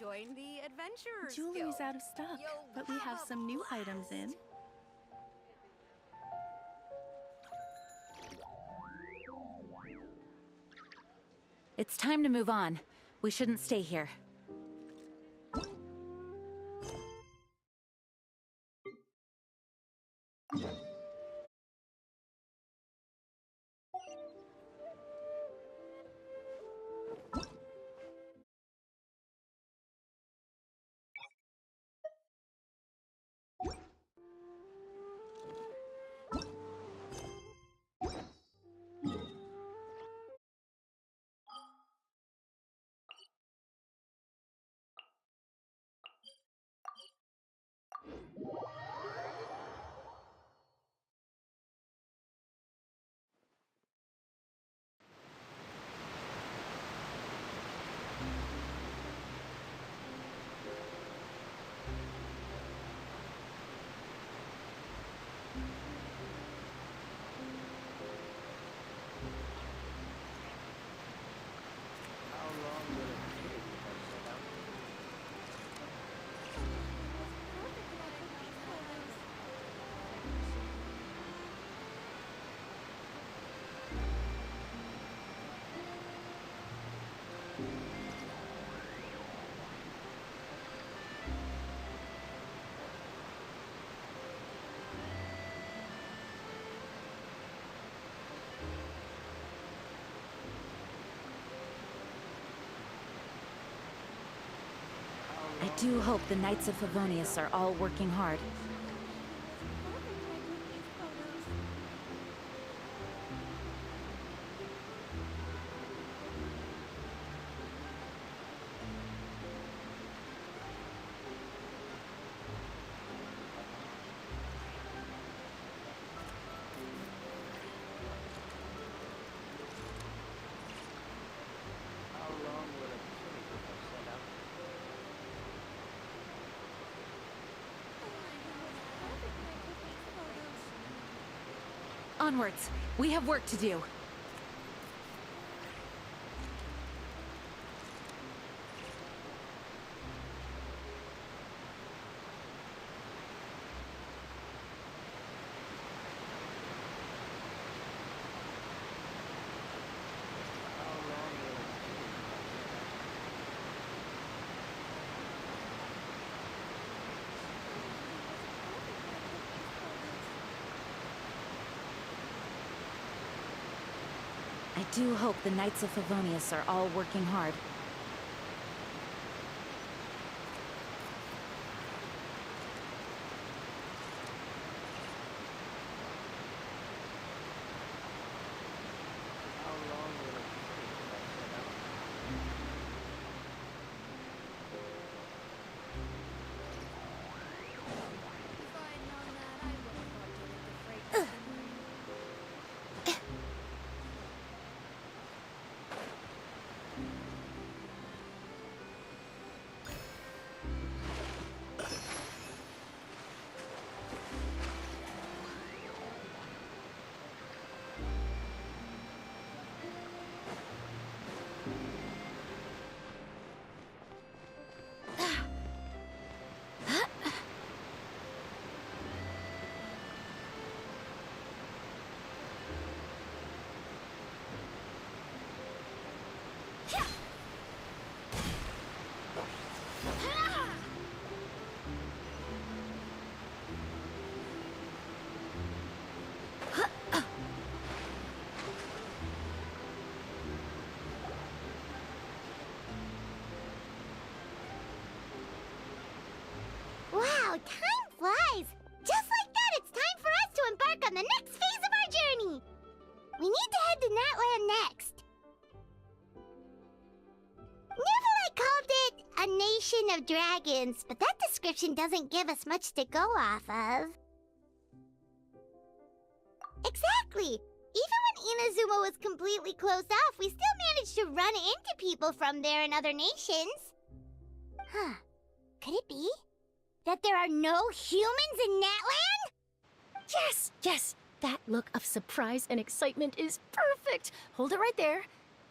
Join the Adventurers Jewelry's Guild. out of stock, You'll but we have a some new blast. items in. It's time to move on. We shouldn't stay here. I do hope the Knights of Favonius are all working hard. Onwards! We have work to do. I do hope the Knights of Favonius are all working hard. Wow, time flies! Just like that, it's time for us to embark on the next phase of our journey! We need to head to NATLAN next. Neverlight called it a nation of dragons, but that description doesn't give us much to go off of. Exactly! Even when Inazuma was completely closed off, we still managed to run into people from there and other nations. Huh. Could it be that there are no humans in NATLAN? Yes, yes! That look of surprise and excitement is perfect! Hold it right there.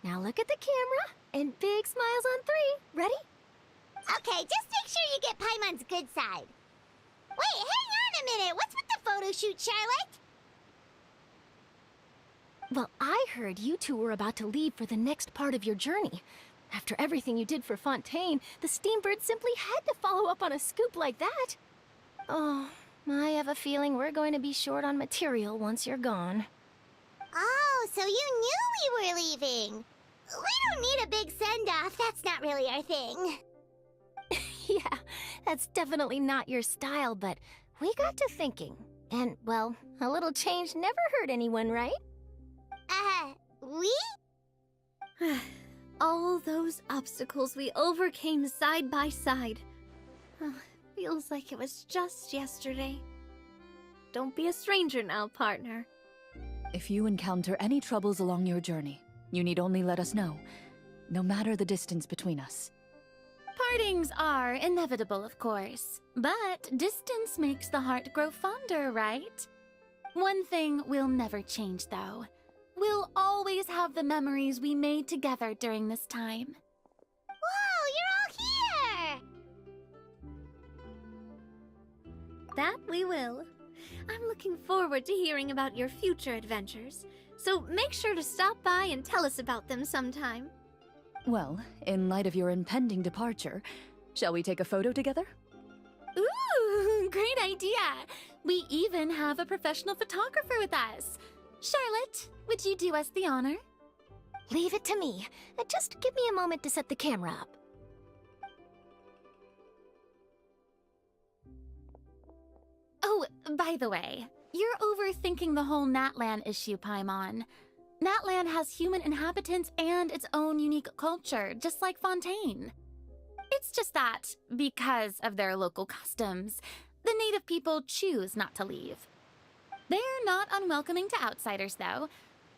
Now look at the camera, and big smiles on 3. Ready? Okay, just make sure you get Paimon's good side. Wait, hang on a minute. What's with the photo shoot, Charlotte? Well, I heard you two were about to leave for the next part of your journey. After everything you did for Fontaine, the Steambird simply had to follow up on a scoop like that. Oh, I have a feeling we're going to be short on material once you're gone. Oh, so you knew we were leaving. We don't need a big send-off. That's not really our thing. Yeah, that's definitely not your style, but we got to thinking. And, well, a little change never hurt anyone, right? We? All those obstacles we overcame side by side. Oh, feels like it was just yesterday. Don't be a stranger now, partner. If you encounter any troubles along your journey, you need only let us know, no matter the distance between us. Partings are inevitable, of course, but distance makes the heart grow fonder, right? One thing will never change, though. We'll always have the memories we made together during this time. Whoa, you're all here! That we will. I'm looking forward to hearing about your future adventures, so make sure to stop by and tell us about them sometime. Well, in light of your impending departure, shall we take a photo together? Ooh, great idea! We even have a professional photographer with us. Charlotte, would you do us the honor? Leave it to me. Just give me a moment to set the camera up. Oh, by the way, you're overthinking the whole NATLAN issue, Paimon. NATLAN has human inhabitants and its own unique culture, just like Fontaine. It's just that, because of their local customs, the native people choose not to leave. They're not unwelcoming to outsiders, though.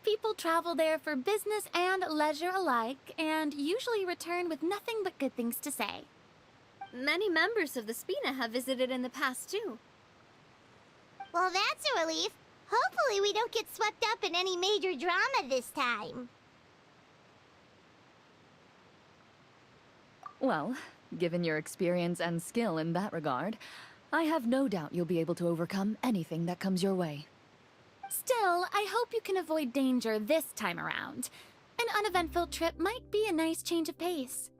People travel there for business and leisure alike, and usually return with nothing but good things to say. Many members of the Spina have visited in the past, too. Well, that's a relief. Hopefully we don't get swept up in any major drama this time. Well, given your experience and skill in that regard, I have no doubt you'll be able to overcome anything that comes your way. Still, I hope you can avoid danger this time around. An uneventful trip might be a nice change of pace.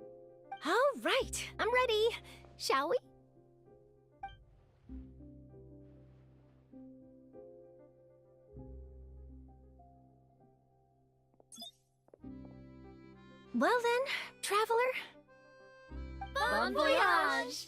All right, I'm ready. Shall we? Well then, traveler. Bon voyage!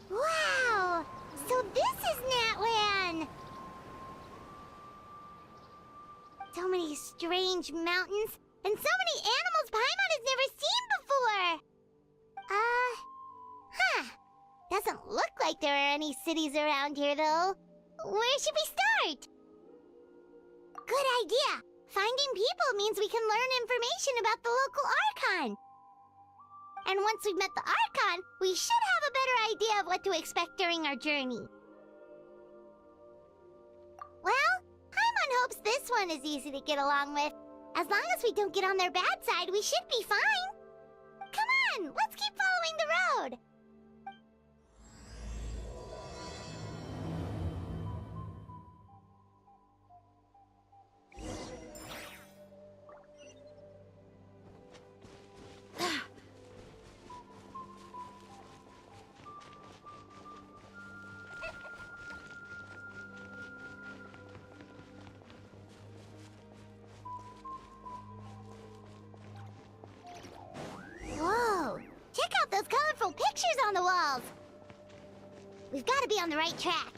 Wow! So this is NATLAN! So many strange mountains, and so many animals Paimon has never seen before! Doesn't look like there are any cities around here, though. Where should we start? Good idea! Finding people means we can learn information about the local Archon. And once we've met the Archon, we should have a better idea of what to expect during our journey. Well, Paimon hopes this one is easy to get along with. As long as we don't get on their bad side, we should be fine. Come on, let's keep following the road. on the walls. We've got to be on the right track.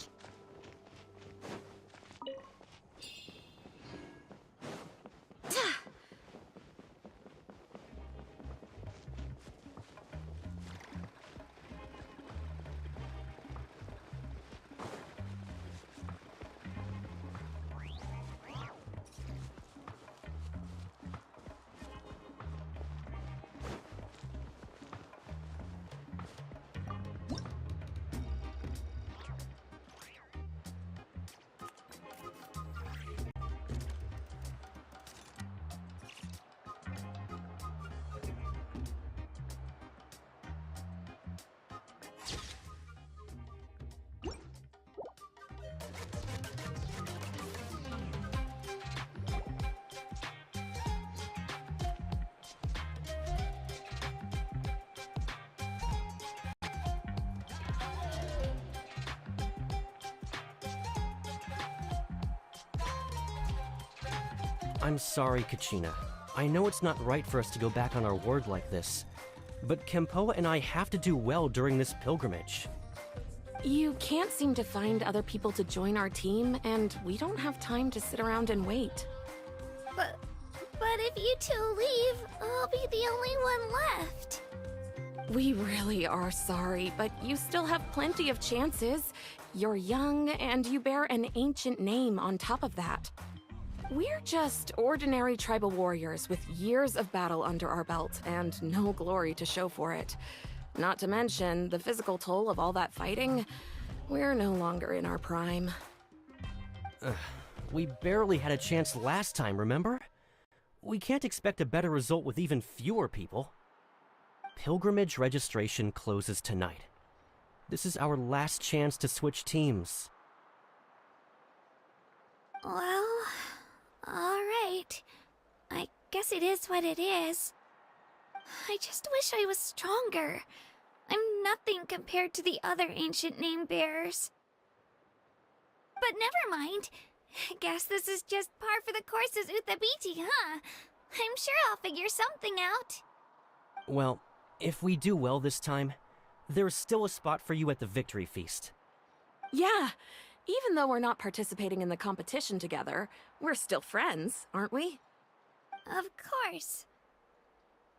I'm sorry, Kachina. I know it's not right for us to go back on our word like this, but Kempoa and I have to do well during this pilgrimage. You can't seem to find other people to join our team, and we don't have time to sit around and wait. But if you two leave, I'll be the only one left. We really are sorry, but you still have plenty of chances. You're young, and you bear an ancient name on top of that. We're just ordinary tribal warriors with years of battle under our belt and no glory to show for it. Not to mention the physical toll of all that fighting. We're no longer in our prime. We barely had a chance last time, remember? We can't expect a better result with even fewer people. Pilgrimage registration closes tonight. This is our last chance to switch teams. Well, alright. I guess it is what it is. I just wish I was stronger. I'm nothing compared to the other ancient name bearers. But never mind. Guess this is just par for the course as Uthabiti, huh? I'm sure I'll figure something out. Well, if we do well this time, there's still a spot for you at the victory feast. Yeah, even though we're not participating in the competition together, we're still friends, aren't we? Of course.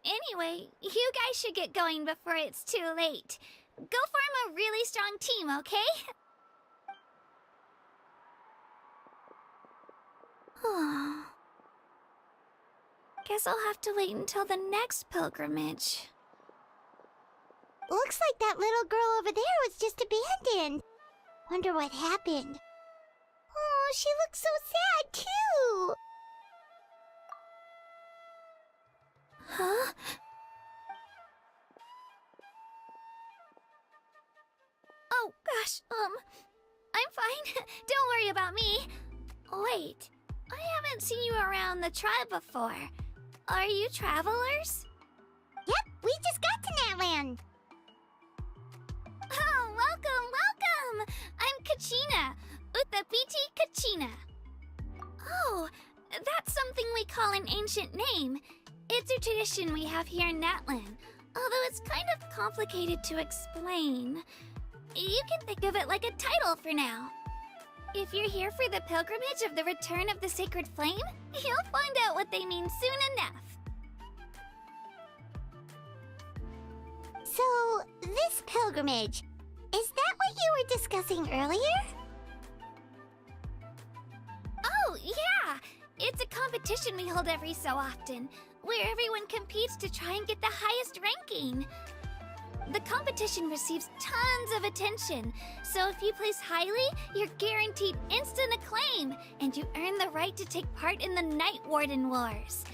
Anyway, you guys should get going before it's too late. Go form a really strong team, okay? Guess I'll have to wait until the next pilgrimage. Looks like that little girl over there was just abandoned. Wonder what happened. Oh, she looks so sad, too. Huh? Oh, gosh, I'm fine. Don't worry about me. Wait, I haven't seen you around the tribe before. Are you travelers? Yep, we just got to NATLAN. Oh, welcome! I'm Kachina, Uthabiti Kachina. Oh, that's something we call an ancient name. It's a tradition we have here in NATLAN, although it's kind of complicated to explain. You can think of it like a title for now. If you're here for the pilgrimage of the return of the sacred flame, you'll find out what they mean soon enough. So, this pilgrimage, is that what you were discussing earlier? Oh, yeah! It's a competition we hold every so often, where everyone competes to try and get the highest ranking. The competition receives tons of attention, so if you place highly, you're guaranteed instant acclaim, and you earn the right to take part in the Night Warden Wars.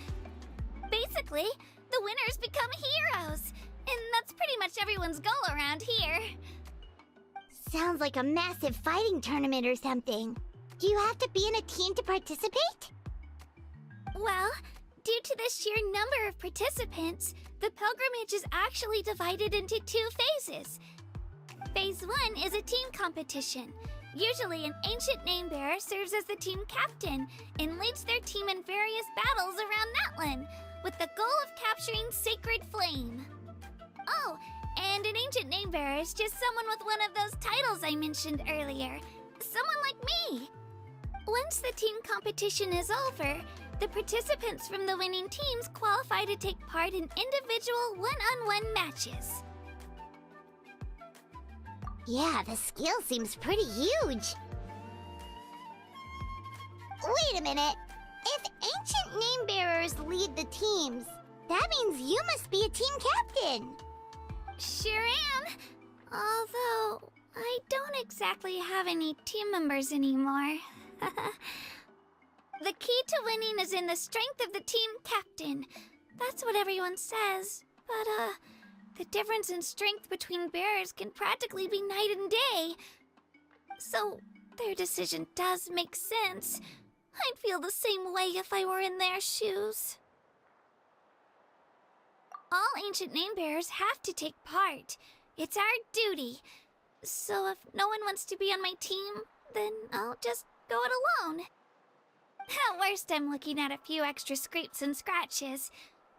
Basically, the winners become heroes, and that's pretty much everyone's goal around here. Sounds like a massive fighting tournament or something. Do you have to be in a team to participate? Well, due to the sheer number of participants, the pilgrimage is actually divided into 2 phases. Phase 1 is a team competition. Usually an ancient name bearer serves as the team captain and leads their team in various battles around NATLAN, with the goal of capturing Sacred Flame. Oh, and an Ancient Namebearer is just someone with one of those titles I mentioned earlier. Someone like me. Once the team competition is over, the participants from the winning teams qualify to take part in individual one-on-one matches. Yeah, the skill seems pretty huge. Wait a minute. If Ancient Namebearers lead the teams, that means you must be a team captain. Sure am. Although, I don't exactly have any team members anymore. The key to winning is in the strength of the team captain. That's what everyone says. But, the difference in strength between bearers can practically be night and day. So, their decision does make sense. I'd feel the same way if I were in their shoes. All Ancient Namebearers have to take part. It's our duty. So if no one wants to be on my team, then I'll just go it alone. At worst, I'm looking at a few extra scrapes and scratches.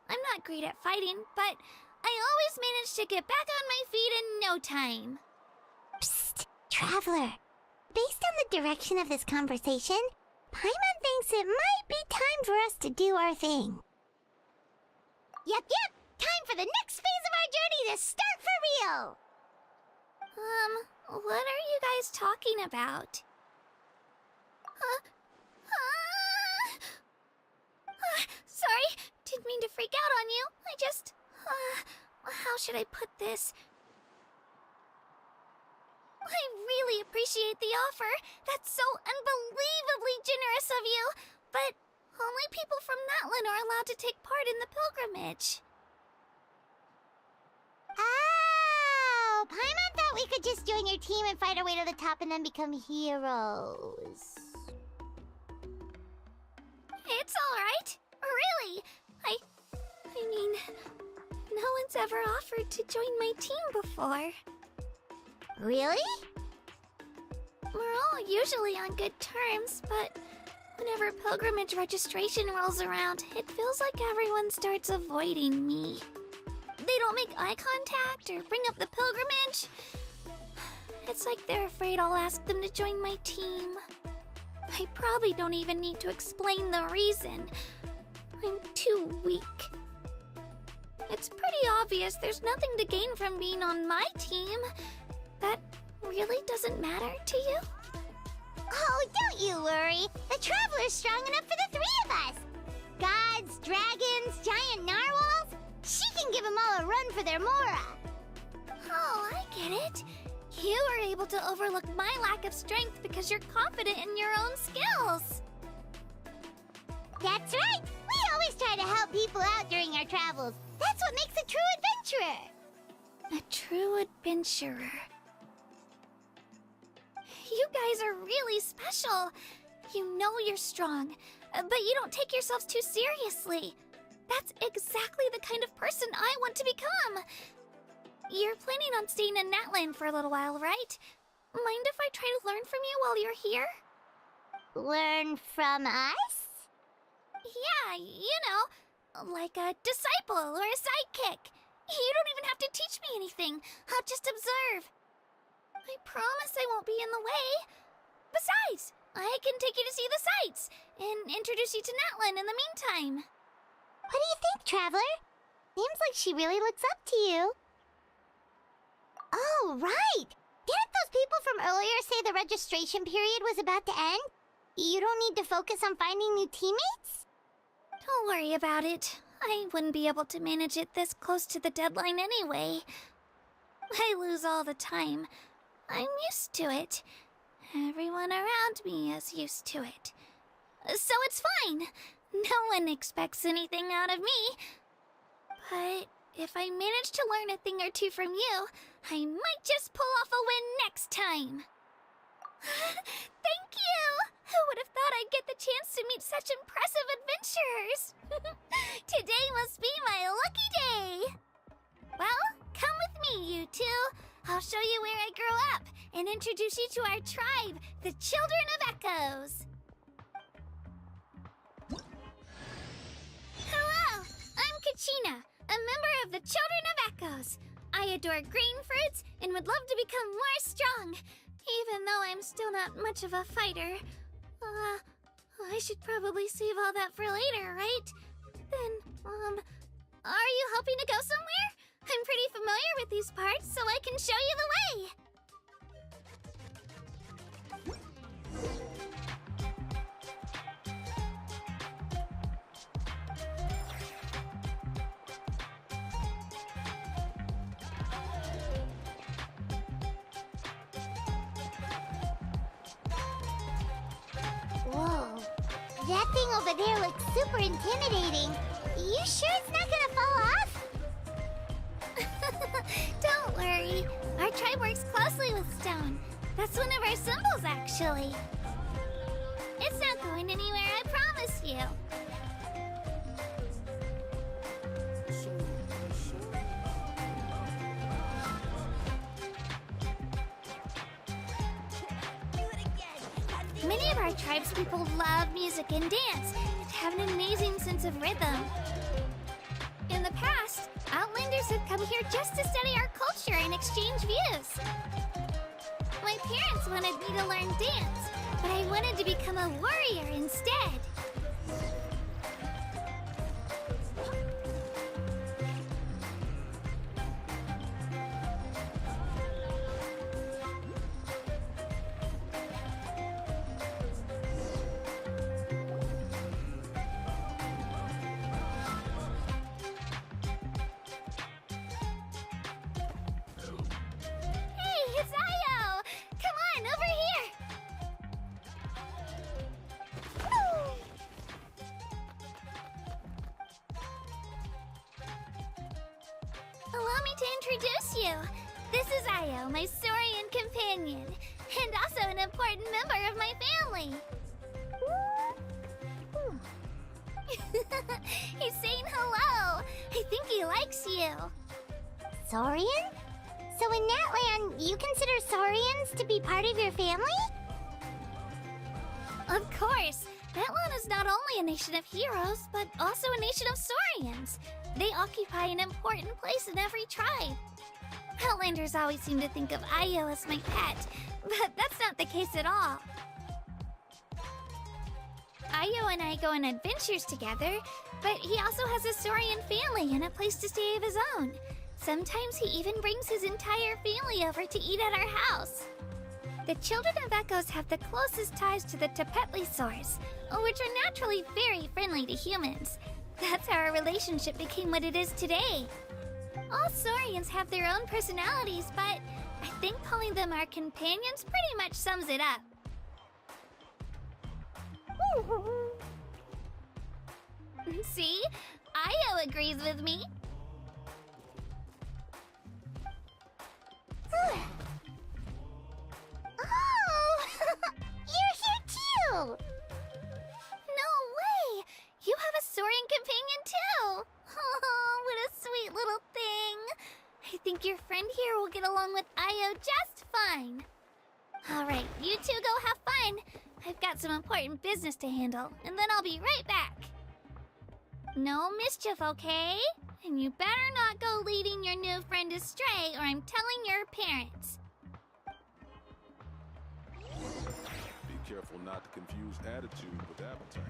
I'm not great at fighting, but I always manage to get back on my feet in no time. Psst, Traveler. Based on the direction of this conversation, Paimon thinks it might be time for us to do our thing. Yep. Time for the next phase of our journey to start for real! What are you guys talking about? Sorry, didn't mean to freak out on you. I just, how should I put this? I really appreciate the offer. That's so unbelievably generous of you. But only people from NATLAN are allowed to take part in the pilgrimage. Oh, Paimon thought we could just join your team and fight our way to the top and then become heroes. It's alright. Really. I mean, no one's ever offered to join my team before. Really? We're all usually on good terms, but whenever pilgrimage registration rolls around, it feels like everyone starts avoiding me. They don't make eye contact or bring up the pilgrimage. It's like they're afraid I'll ask them to join my team. I probably don't even need to explain the reason. I'm too weak. It's pretty obvious there's nothing to gain from being on my team. That really doesn't matter to you? Oh, don't you worry. The Traveler's strong enough for the three of us. Gods, dragons, giant narwhals. She can give them all a run for their Mora. Oh, I get it. You were able to overlook my lack of strength because you're confident in your own skills. That's right. We always try to help people out during our travels. That's what makes a true adventurer. A true adventurer. You guys are really special. You know you're strong, but you don't take yourselves too seriously. That's exactly the kind of person I want to become. You're planning on staying in NATLAN for a little while, right? Mind if I try to learn from you while you're here? Learn from us? Yeah, you know, like a disciple or a sidekick. You don't even have to teach me anything. I'll just observe. I promise I won't be in the way. Besides, I can take you to see the sights and introduce you to NATLAN in the meantime. What do you think, Traveler? Seems like she really looks up to you. Oh, right! Didn't those people from earlier say the registration period was about to end? You don't need to focus on finding new teammates? Don't worry about it. I wouldn't be able to manage it this close to the deadline anyway. I lose all the time. I'm used to it. Everyone around me is used to it. So it's fine. No one expects anything out of me. But if I manage to learn a thing or two from you, I might just pull off a win next time. Thank you! Who would have thought I'd get the chance to meet such impressive adventurers? Today must be my lucky day! Well, come with me, you two. I'll show you where I grew up and introduce you to our tribe, the Children of Echoes. Hello, I'm Kachina, a member of the Children of Echoes. I adore green fruits and would love to become more strong, even though I'm still not much of a fighter. I should probably save all that for later, right? Then, are you hoping to go somewhere? I'm pretty familiar with these parts, so I can show you the way! Whoa. That thing over there looks super intimidating. You sure it's not gonna fall off? Don't worry. Our tribe works closely with stone. That's one of our symbols, actually. It's not going anywhere, I promise you. Many of our tribes people love music and dance and have an amazing sense of rhythm. In the past, Outlanders have come here just to study our culture and exchange views. My parents wanted me to learn dance, but I wanted to become a warrior instead. It's Io! Come on, over here! Allow me to introduce you. This is Io, my Saurian companion, and also an important member of my family. He's saying hello. I think he likes you. Saurian? So in Natlan, you consider Saurians to be part of your family? Of course. Natlan is not only a nation of heroes, but also a nation of Saurians. They occupy an important place in every tribe. Outlanders always seem to think of Io as my pet, but that's not the case at all. Io and I go on adventures together, but he also has a Saurian family and a place to stay of his own. Sometimes he even brings his entire family over to eat at our house. The children of Echoes have the closest ties to the Tepetlisaurs, which are naturally very friendly to humans. That's how our relationship became what it is today. All Saurians have their own personalities, but I think calling them our companions pretty much sums it up. See? Io agrees with me. Oh! You're here too! No way! You have a Saurian companion too! Oh, what a sweet little thing! I think your friend here will get along with Io just fine. Alright, you two go have fun. I've got some important business to handle, and then I'll be right back. No mischief, okay? And you better not go leading your new friend astray, or I'm telling your parents. Be careful not to confuse attitude with appetite.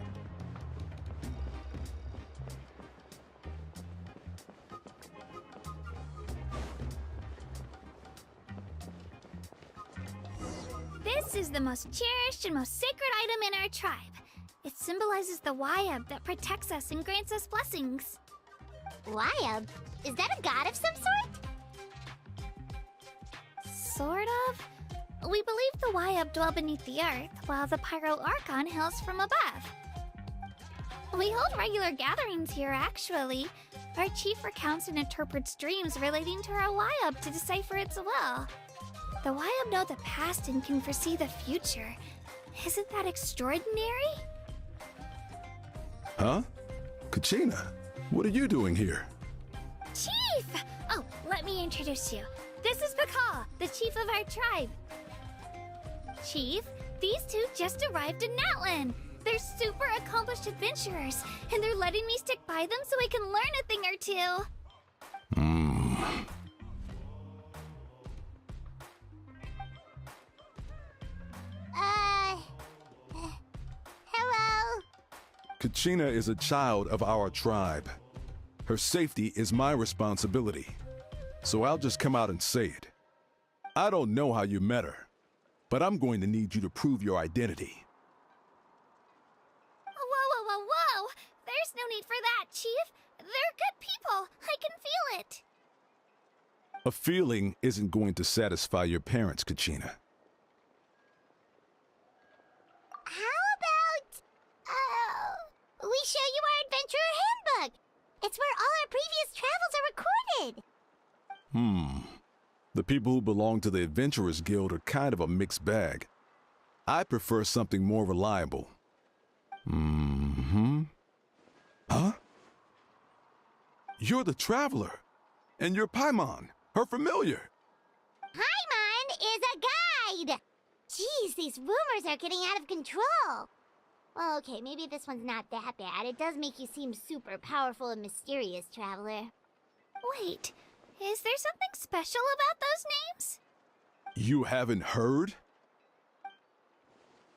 This is the most cherished and most sacred item in our tribe. It symbolizes the Wayab that protects us and grants us blessings. Wayab? Is that a god of some sort? Sort of. We believe the Wayab dwell beneath the earth, while the Pyro Archon hails from above. We hold regular gatherings here, actually. Our chief recounts and interprets dreams relating to our Wayab to decipher its will. The Wayab know the past and can foresee the future. Isn't that extraordinary? Huh? Kachina, what are you doing here? Chief! Oh, let me introduce you. This is Pakal, the chief of our tribe. Chief, these two just arrived in Natlan. They're super accomplished adventurers, and they're letting me stick by them so I can learn a thing or two. Kachina is a child of our tribe. Her safety is my responsibility. So I'll just come out and say it. I don't know how you met her, but I'm going to need you to prove your identity. Whoa! There's no need for that, Chief. They're good people. I can feel it. A feeling isn't going to satisfy your parents, Kachina. How about, we show you our adventurer handbook? It's where all our previous travels are recorded. The people who belong to the Adventurers Guild are kind of a mixed bag. I prefer something more reliable. Huh? You're the Traveler, and you're Paimon, her familiar. Paimon is a guide! Jeez, these rumors are getting out of control. Well, okay, maybe this one's not that bad. It does make you seem super powerful and mysterious, Traveler. Wait, is there something special about those names? You haven't heard?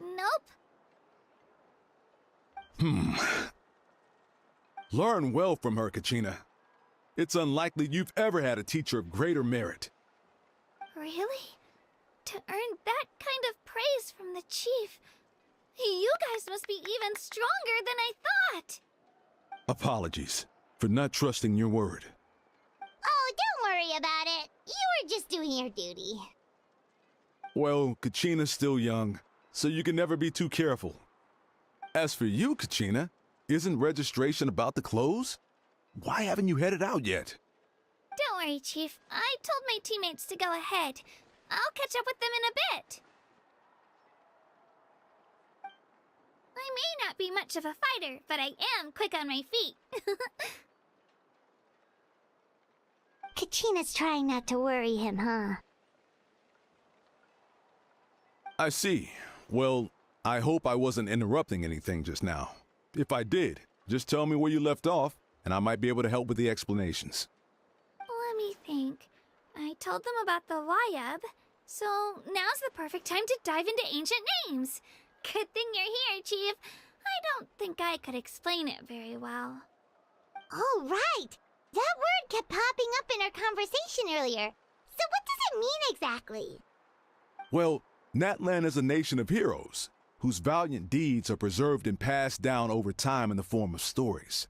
Nope. Learn well from her, Kachina. It's unlikely you've ever had a teacher of greater merit. Really? To earn that kind of praise from the Chief, you guys must be even stronger than I thought. Apologies for not trusting your word. Oh, don't worry about it. You were just doing your duty. Well, Kachina's still young, so you can never be too careful. As for you, Kachina, isn't registration about to close? Why haven't you headed out yet? Don't worry, Chief. I told my teammates to go ahead. I'll catch up with them in a bit. I may not be much of a fighter, but I am quick on my feet. Kachina's trying not to worry him, huh? I see. Well, I hope I wasn't interrupting anything just now. If I did, just tell me where you left off, and I might be able to help with the explanations. Let me think. I told them about the Wayab, so now's the perfect time to dive into ancient names. Good thing you're here, Chief. I don't think I could explain it very well. Oh, right! That word kept popping up in our conversation earlier. So what does it mean exactly? Well, NATLAN is a nation of heroes, whose valiant deeds are preserved and passed down over time in the form of stories.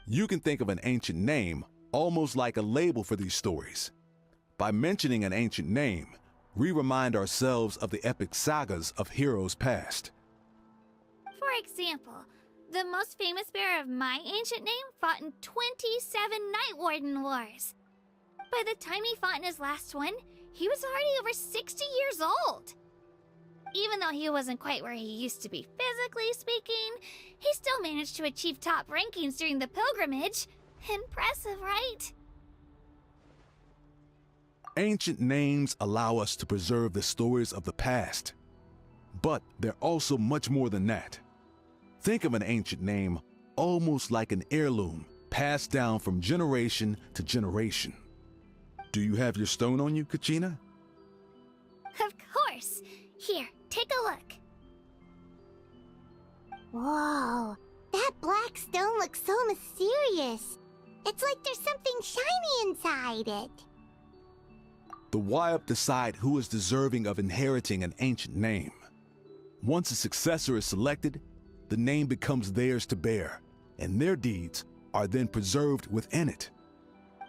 You can think of an ancient name almost like a label for these stories. By mentioning an ancient name, we remind ourselves of the epic sagas of heroes past. For example, the most famous bearer of my ancient name fought in 27 Night Warden Wars. By the time he fought in his last one, he was already over 60 years old. Even though he wasn't quite where he used to be physically speaking, he still managed to achieve top rankings during the pilgrimage. Impressive, right? Ancient names allow us to preserve the stories of the past. But they're also much more than that. Think of an ancient name almost like an heirloom passed down from generation to generation. Do you have your stone on you, Kachina? Of course. Here, take a look. Whoa, that black stone looks so mysterious. It's like there's something shiny inside it. The Wayab decide who is deserving of inheriting an ancient name. Once a successor is selected, the name becomes theirs to bear, and their deeds are then preserved within it.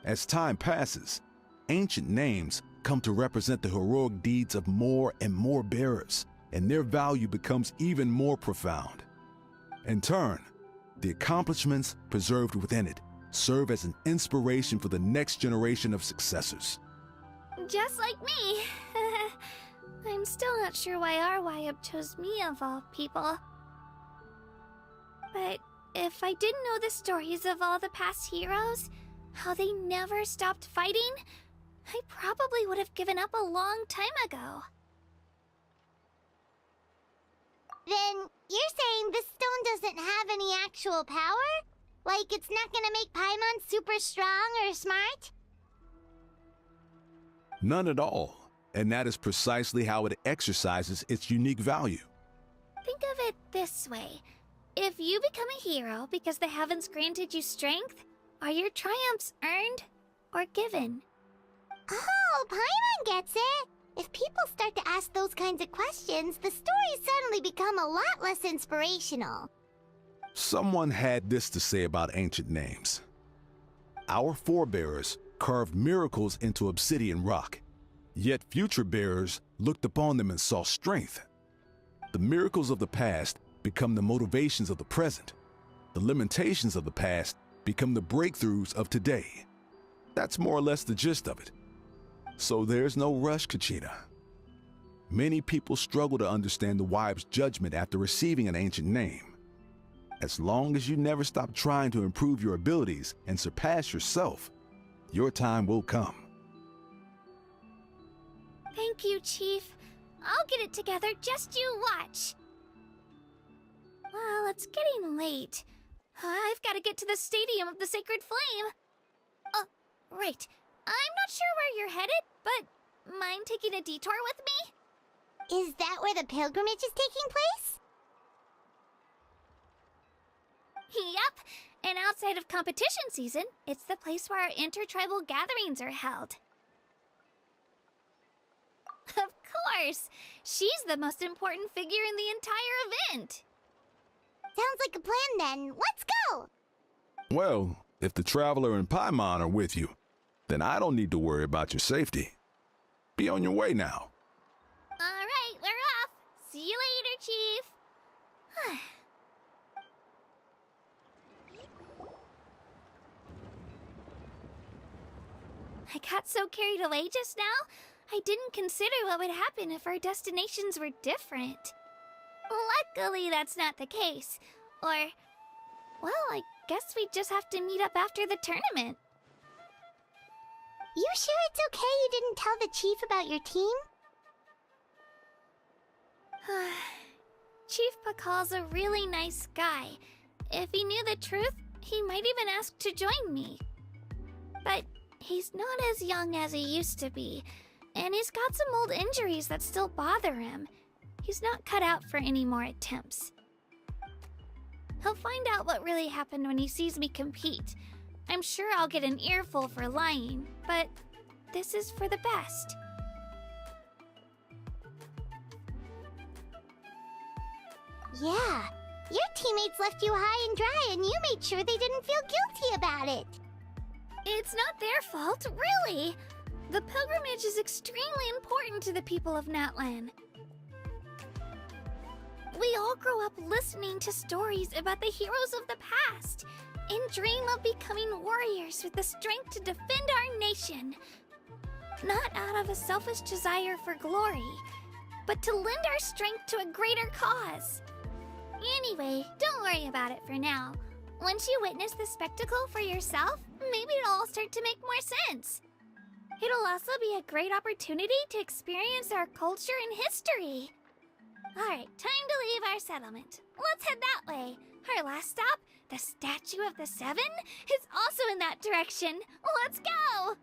As time passes, ancient names come to represent the heroic deeds of more and more bearers, and their value becomes even more profound. In turn, the accomplishments preserved within it serve as an inspiration for the next generation of successors. Just like me. I'm still not sure why our Wayab chose me of all people. But if I didn't know the stories of all the past heroes, how they never stopped fighting, I probably would have given up a long time ago. Then you're saying this stone doesn't have any actual power? Like it's not gonna make Paimon super strong or smart? None at all, and that is precisely how it exercises its unique value. Think of it this way. If you become a hero because the heavens granted you strength, are your triumphs earned or given? Oh, Paimon gets it! If people start to ask those kinds of questions, the stories suddenly become a lot less inspirational. Someone had this to say about ancient names. Our forebears carved miracles into obsidian rock, yet future bearers looked upon them and saw strength. The miracles of the past become the motivations of the present. The limitations of the past become the breakthroughs of today. That's more or less the gist of it. So there's no rush, Kachina. Many people struggle to understand the wibe's judgment after receiving an ancient name. As long as you never stop trying to improve your abilities and surpass yourself, your time will come. Thank you, Chief. I'll get it together, just you watch. Well, it's getting late. I've got to get to the Stadium of the Sacred Flame. Right. I'm not sure where you're headed, but mind taking a detour with me? Is that where the pilgrimage is taking place? Yup. And outside of competition season, it's the place where our intertribal gatherings are held. Of course! She's the most important figure in the entire event! Sounds like a plan then. Let's go! Well, if the Traveler and Paimon are with you, then I don't need to worry about your safety. Be on your way now. Alright, we're off! See you later, Chief! I got so carried away just now, I didn't consider what would happen if our destinations were different. Luckily, that's not the case. Or, well, I guess we just have to meet up after the tournament. You sure it's okay you didn't tell the chief about your team? Chief Pakal's a really nice guy. If he knew the truth, he might even ask to join me. But he's not as young as he used to be, and he's got some old injuries that still bother him. He's not cut out for any more attempts. He'll find out what really happened when he sees me compete. I'm sure I'll get an earful for lying, but this is for the best. Yeah, your teammates left you high and dry and you made sure they didn't feel guilty about it. It's not their fault, really. The pilgrimage is extremely important to the people of NATLAN. We all grow up listening to stories about the heroes of the past and dream of becoming warriors with the strength to defend our nation. Not out of a selfish desire for glory, but to lend our strength to a greater cause. Anyway, don't worry about it for now. Once you witness the spectacle for yourself, maybe it'll all start to make more sense. It'll also be a great opportunity to experience our culture and history. Alright, time to leave our settlement. Let's head that way. Our last stop, the Statue of the Seven, is also in that direction. Let's go!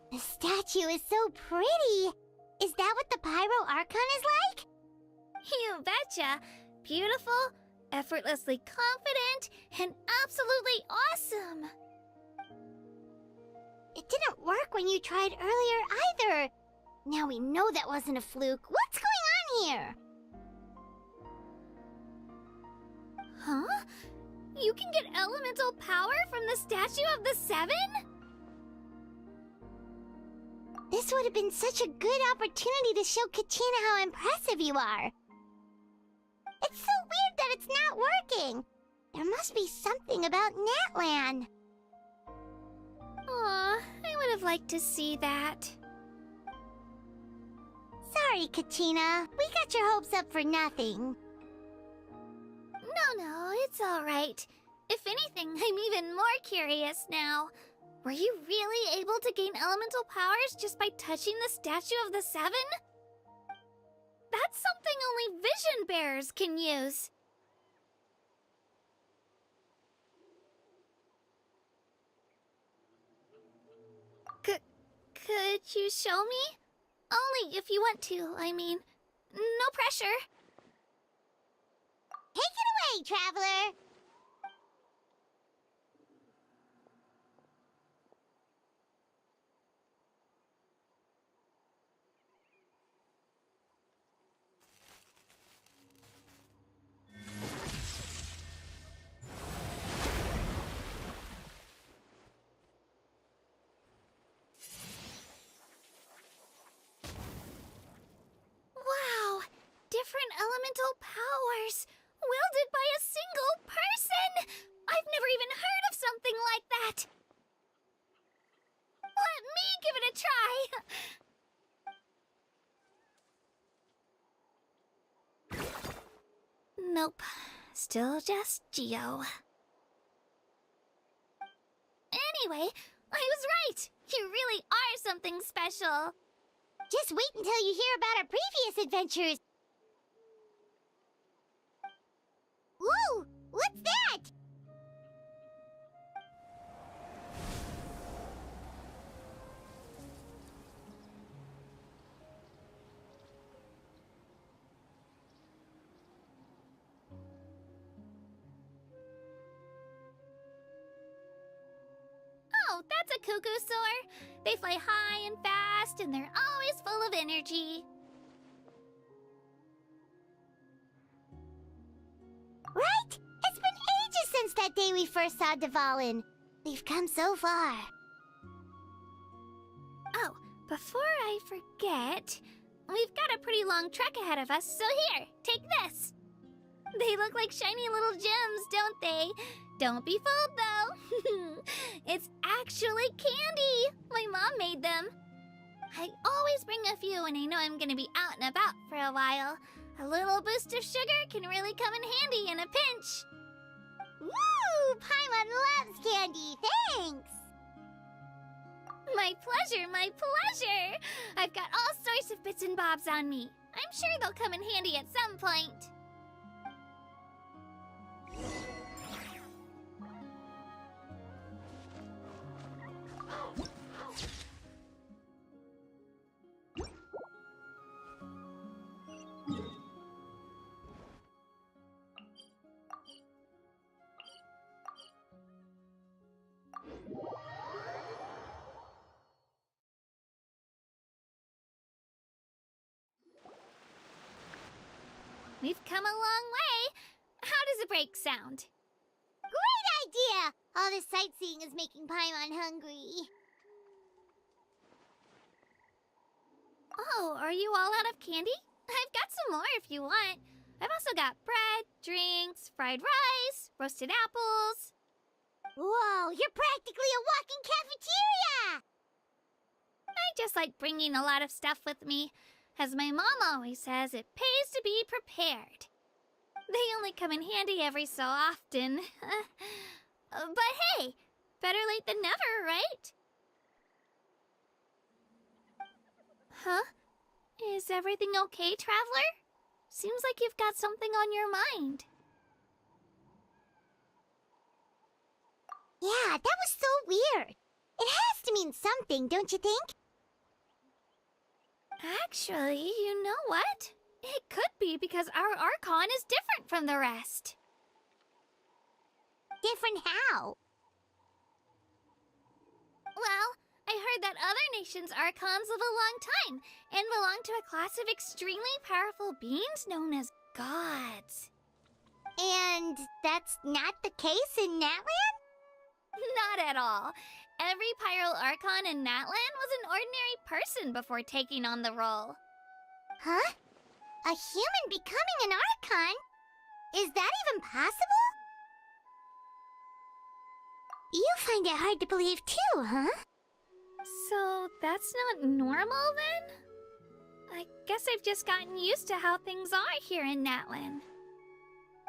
The statue is so pretty. Is that what the Pyro Archon is like? You betcha! Beautiful, effortlessly confident, and absolutely awesome! It didn't work when you tried earlier either. Now we know that wasn't a fluke. What's going on here? Huh? You can get elemental power from the Statue of the Seven? This would have been such a good opportunity to show Kachina how impressive you are. It's so weird that it's not working. There must be something about NATLAN. Aw, I would have liked to see that. Sorry, Kachina. We got your hopes up for nothing. No, it's alright. If anything, I'm even more curious now. Were you really able to gain elemental powers just by touching the Statue of the Seven? That's something only vision bearers can use. Could you show me? Only if you want to, I mean. No pressure. Take it away, Traveler! Wow! Different elemental powers! Wielded by a single person! I've never even heard of something like that! Let me give it a try! Nope. Still just Geo. Anyway, I was right! You really are something special! Just wait until you hear about our previous adventures! Whoa! What's that? Oh, that's a cuckoo soar. They fly high and fast, and they're always full of energy. Right? It's been ages since that day we first saw Dvalin. We've come so far. Oh, before I forget, we've got a pretty long trek ahead of us, so here, take this. They look like shiny little gems, don't they? Don't be fooled, though. It's actually candy. My mom made them. I always bring a few when I know I'm gonna be out and about for a while. A little boost of sugar can really come in handy in a pinch. Woo! Paimon loves candy, thanks! My pleasure, my pleasure! I've got all sorts of bits and bobs on me. I'm sure they'll come in handy at some point. We've come a long way. How does a break sound? Great idea! All this sightseeing is making Paimon hungry. Oh, are you all out of candy? I've got some more if you want. I've also got bread, drinks, fried rice, roasted apples. Whoa, you're practically a walking cafeteria! I just like bringing a lot of stuff with me. As my mom always says, it pays to be prepared. They only come in handy every so often. But hey, better late than never, right? Huh? Is everything okay, Traveler? Seems like you've got something on your mind. Yeah, that was so weird. It has to mean something, don't you think? Actually, you know what? It could be because our Archon is different from the rest. Different how? Well, I heard that other nations' Archons live a long time and belong to a class of extremely powerful beings known as gods. And that's not the case in NATLAN? Not at all. Every Pyro Archon in NATLAN was an ordinary person before taking on the role. Huh? A human becoming an Archon? Is that even possible? You find it hard to believe too, huh? So that's not normal then? I guess I've just gotten used to how things are here in NATLAN.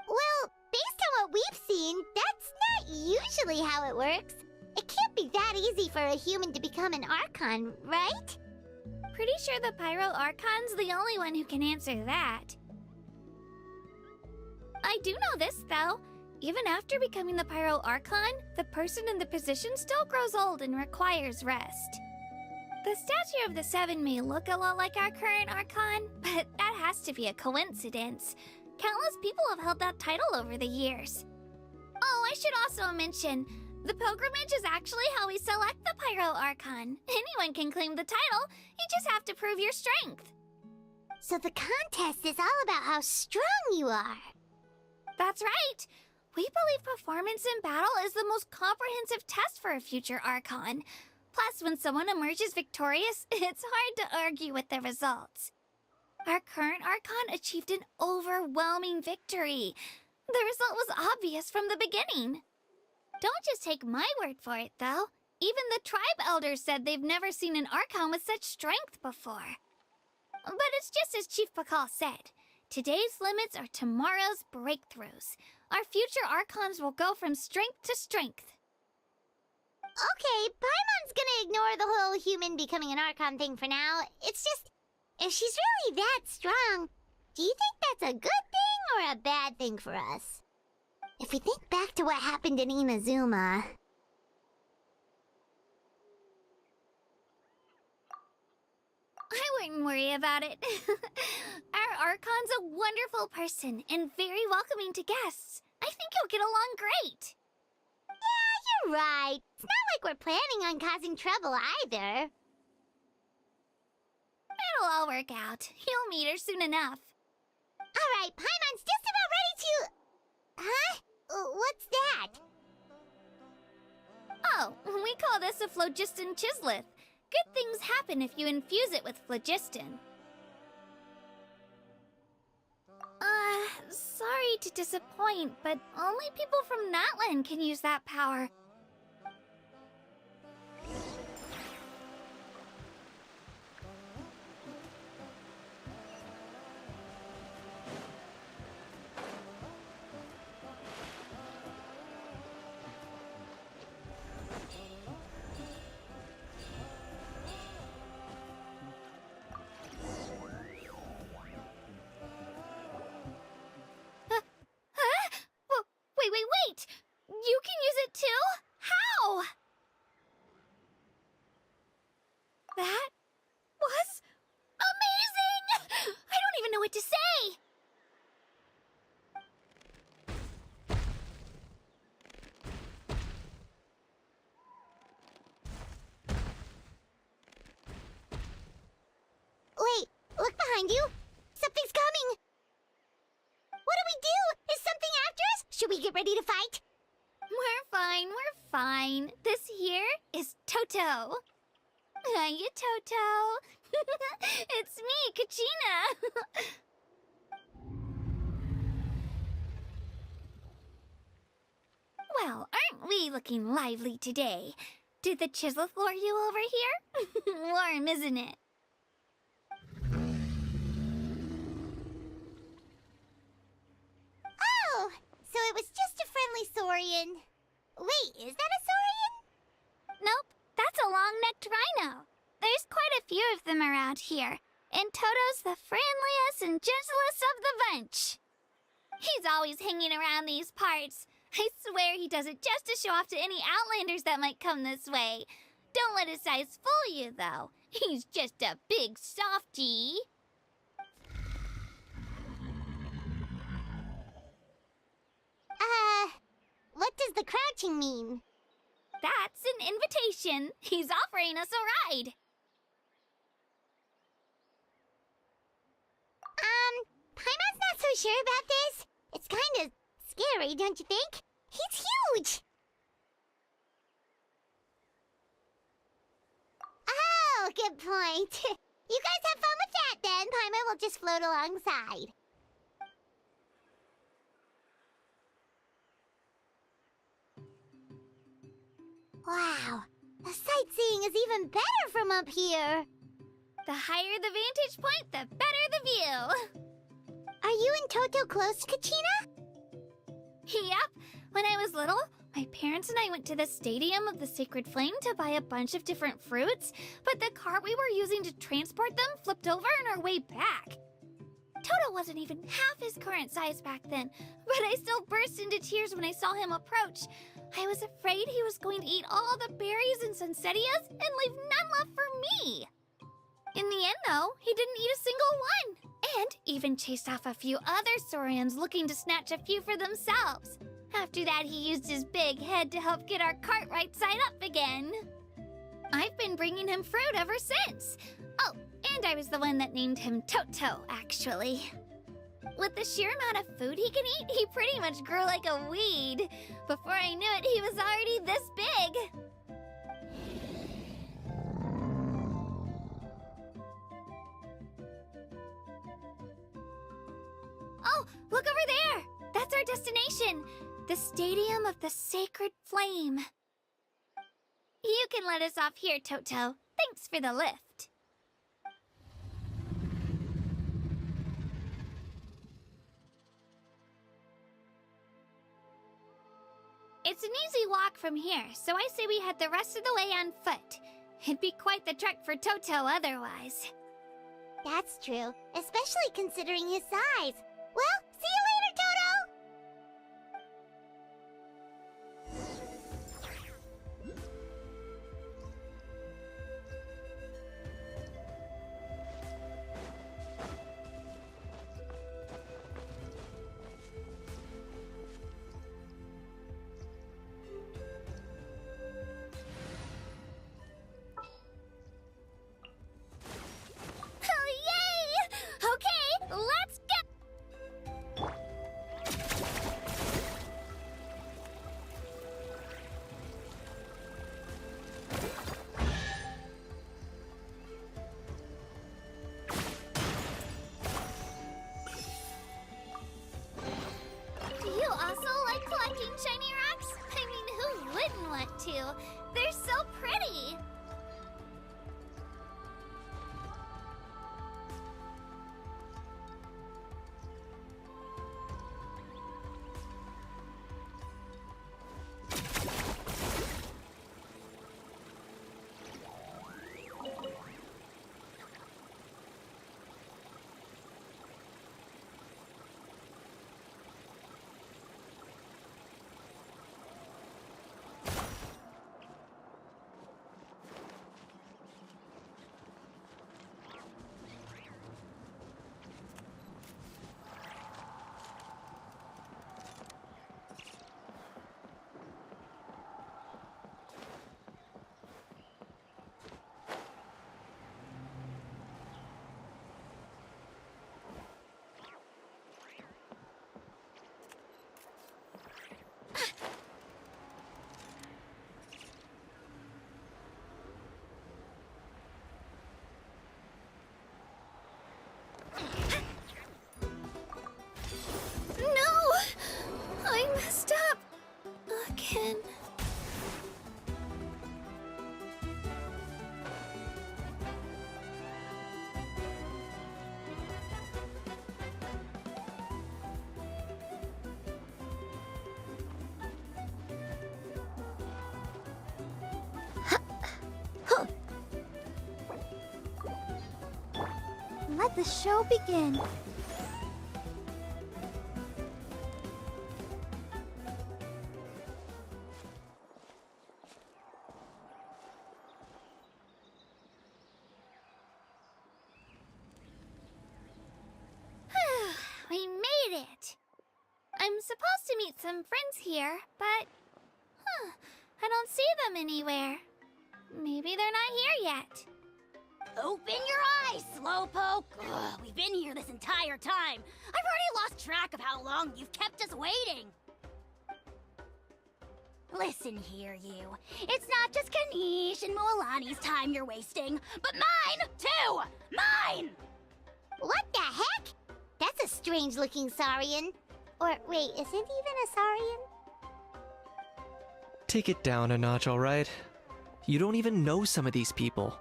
Well, based on what we've seen, that's not usually how it works. It can't be that easy for a human to become an Archon, right? Pretty sure the Pyro Archon's the only one who can answer that. I do know this, though. Even after becoming the Pyro Archon, the person in the position still grows old and requires rest. The statue of the Seven may look a lot like our current Archon, but that has to be a coincidence. Countless people have held that title over the years. Oh, I should also mention, the pilgrimage is actually how we select the Pyro Archon. Anyone can claim the title, you just have to prove your strength. So the contest is all about how strong you are. That's right. We believe performance in battle is the most comprehensive test for a future Archon. Plus, when someone emerges victorious, it's hard to argue with the results. Our current Archon achieved an overwhelming victory. The result was obvious from the beginning. Don't just take my word for it, though. Even the tribe elders said they've never seen an Archon with such strength before. But it's just as Chief Pakal said. Today's limits are tomorrow's breakthroughs. Our future Archons will go from strength to strength. Okay, Paimon's gonna ignore the whole human becoming an Archon thing for now. It's just, if she's really that strong, do you think that's a good thing or a bad thing for us? If we think back to what happened in Inazuma... I wouldn't worry about it. Our Archon's a wonderful person and very welcoming to guests. I think you'll get along great. Yeah, you're right. It's not like we're planning on causing trouble either. It'll all work out. You'll meet her soon enough. Alright, Paimon's just about ready to... Huh? What's that? Oh, we call this a phlogiston chisleth. Good things happen if you infuse it with phlogiston. Sorry to disappoint, but only people from NATLAN can use that power. Wait! You can use it too? How? That was amazing! I don't even know what to say! Wait, look behind you! Something's coming! What do we do? Is something after us? Should we get ready to fight? We're fine. This here is Toto. Hiya, Toto. It's me, Kachina. Well, aren't we looking lively today? Did the Chisleth lure you over here? Warm, isn't it? Oh, so it was just a friendly saurian. Wait, is that a saurian? Nope, that's a long-necked rhino. There's quite a few of them around here, and Toto's the friendliest and gentlest of the bunch. He's always hanging around these parts. I swear he does it just to show off to any Outlanders that might come this way. Don't let his size fool you, though. He's just a big softie. What does the crouching mean? That's an invitation. He's offering us a ride. Paimon's not so sure about this. It's kind of scary, don't you think? He's huge! Oh, good point. You guys have fun with that then. Paimon will just float alongside. Wow, the sightseeing is even better from up here. The higher the vantage point, the better the view. Are you and Toto close, Kachina? Yep. When I was little, my parents and I went to the Stadium of the Sacred Flame to buy a bunch of different fruits, but the cart we were using to transport them flipped over on our way back. Toto wasn't even half his current size back then, but I still burst into tears when I saw him approach. I was afraid he was going to eat all the berries and sunsettias and leave none left for me. In the end, though, he didn't eat a single one, and even chased off a few other Saurians looking to snatch a few for themselves. After that, he used his big head to help get our cart right side up again. I've been bringing him fruit ever since. Oh, and I was the one that named him Toto, actually. With the sheer amount of food he can eat, he pretty much grew like a weed. Before I knew it, he was already this big. Oh, look over there! That's our destination! The Stadium of the Sacred Flame. You can let us off here, Toto. Thanks for the lift. It's an easy walk from here, so I say we head the rest of the way on foot. It'd be quite the trek for Toto otherwise. That's true, especially considering his size. Well, see you later, Toto! Oh, yay! Okay, let's go! Do you also like collecting shiny rocks? I mean, who wouldn't want to? They're so pretty! No! I messed up. Again. Let the show begin. We made it! I'm supposed to meet some friends here, but... I don't see them anywhere. Maybe they're not here yet. Open your eyes, Slowpoke! Ugh, we've been here this entire time. I've already lost track of how long you've kept us waiting. Listen here, you. It's not just Kanish and Moalani's time you're wasting, but mine, too! Mine! What the heck? That's a strange-looking Saurian. Or, wait, is it even a Saurian? Take it down a notch, alright? You don't even know some of these people.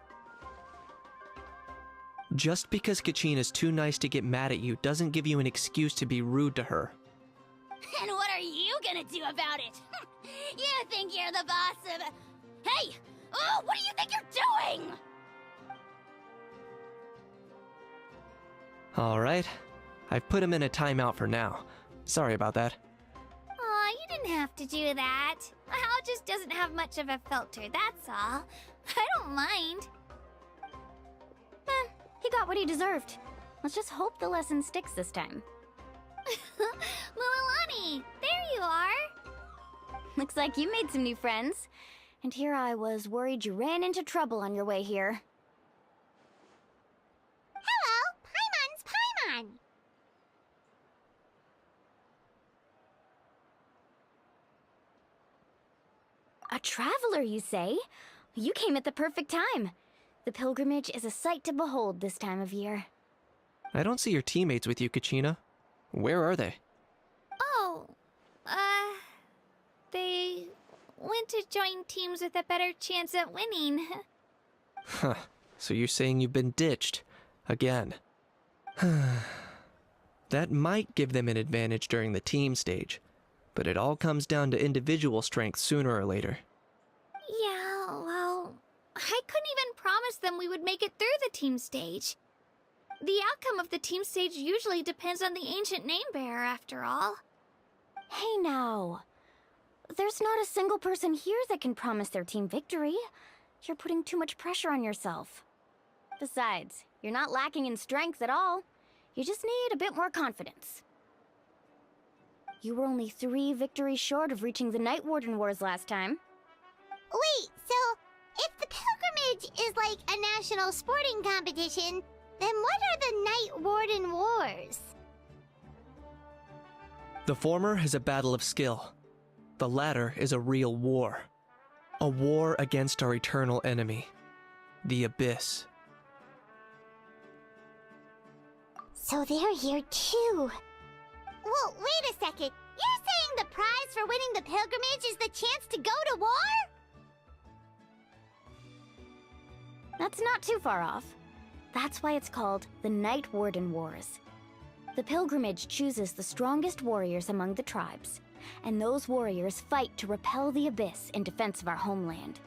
Just because Kachin is too nice to get mad at you doesn't give you an excuse to be rude to her. And what are you gonna do about it? You think you're the boss of... Hey! Oh, what do you think you're doing? Alright. I've put him in a timeout for now. Sorry about that. Aw, you didn't have to do that. Hal just doesn't have much of a filter, that's all. I don't mind. He got what he deserved. Let's just hope the lesson sticks this time. Lilani, there you are. Looks like you made some new friends. And here I was worried you ran into trouble on your way here. Hello, Paimon's Paimon. A traveler, you say? You came at the perfect time. The pilgrimage is a sight to behold this time of year. I don't see your teammates with you, Kachina. Where are they? Oh, they went to join teams with a better chance at winning. Huh. So you're saying you've been ditched. Again. That might give them an advantage during the team stage, but it all comes down to individual strength sooner or later. Yeah, well, I couldn't even promise them we would make it through the team stage. The outcome of the team stage usually depends on the ancient name bearer, after all. Hey now. There's not a single person here that can promise their team victory. You're putting too much pressure on yourself. Besides, you're not lacking in strength at all. You just need a bit more confidence. You were only 3 victories short of reaching the Night Warden Wars last time. Wait, so if the pilgrimage is like a national sporting competition, then what are the Night Warden Wars? The former is a battle of skill. The latter is a real war. A war against our eternal enemy, the Abyss. So they're here too. Well, wait a second. You're saying the prize for winning the pilgrimage is the chance to go to war? That's not too far off. That's why it's called the Night Warden Wars. The pilgrimage chooses the strongest warriors among the tribes, and those warriors fight to repel the Abyss in defense of our homeland.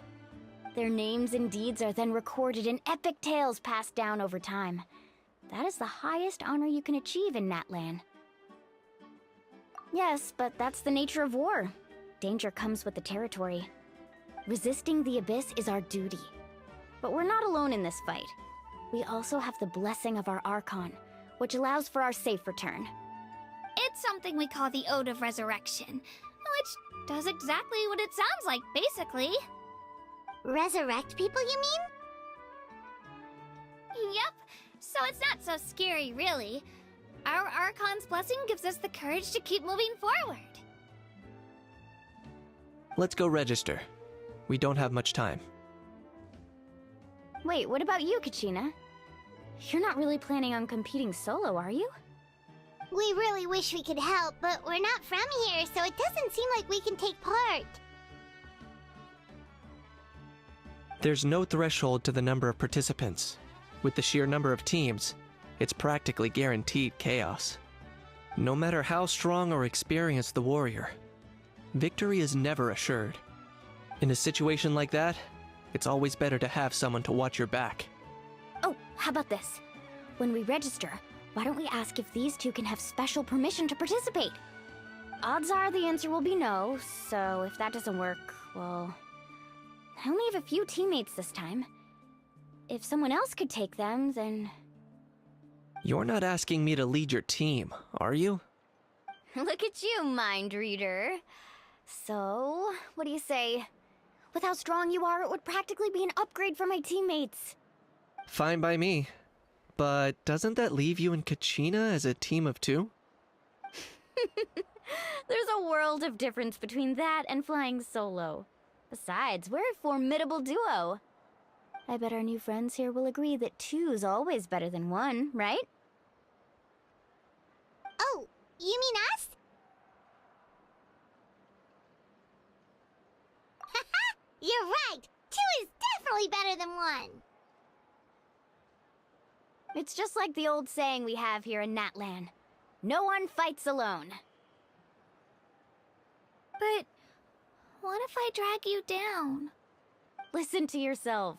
Their names and deeds are then recorded in epic tales passed down over time. That is the highest honor you can achieve in NATLAN. Yes, but that's the nature of war. Danger comes with the territory. Resisting the Abyss is our duty. But we're not alone in this fight. We also have the blessing of our Archon, which allows for our safe return. It's something we call the Ode of Resurrection, which does exactly what it sounds like, basically. Resurrect people, you mean? Yep, so it's not so scary, really. Our Archon's blessing gives us the courage to keep moving forward. Let's go register. We don't have much time. Wait, what about you, Kachina? You're not really planning on competing solo, are you? We really wish we could help, but we're not from here, so it doesn't seem like we can take part. There's no threshold to the number of participants. With the sheer number of teams, it's practically guaranteed chaos. No matter how strong or experienced the warrior, victory is never assured. In a situation like that, it's always better to have someone to watch your back. Oh, how about this? When we register, why don't we ask if these two can have special permission to participate? Odds are the answer will be no, so if that doesn't work, well... I only have a few teammates this time. If someone else could take them, then... You're not asking me to lead your team, are you? Look at you, mind reader. So, what do you say? With how strong you are, it would practically be an upgrade for my teammates. Fine by me. But doesn't that leave you and Kachina as a team of 2? There's a world of difference between that and flying solo. Besides, we're a formidable duo. I bet our new friends here will agree that 2's always better than 1, right? Oh, you mean us? Haha, you're right! 2 is definitely better than 1! It's just like the old saying we have here in NATLAN. No one fights alone. But what if I drag you down? Listen to yourself.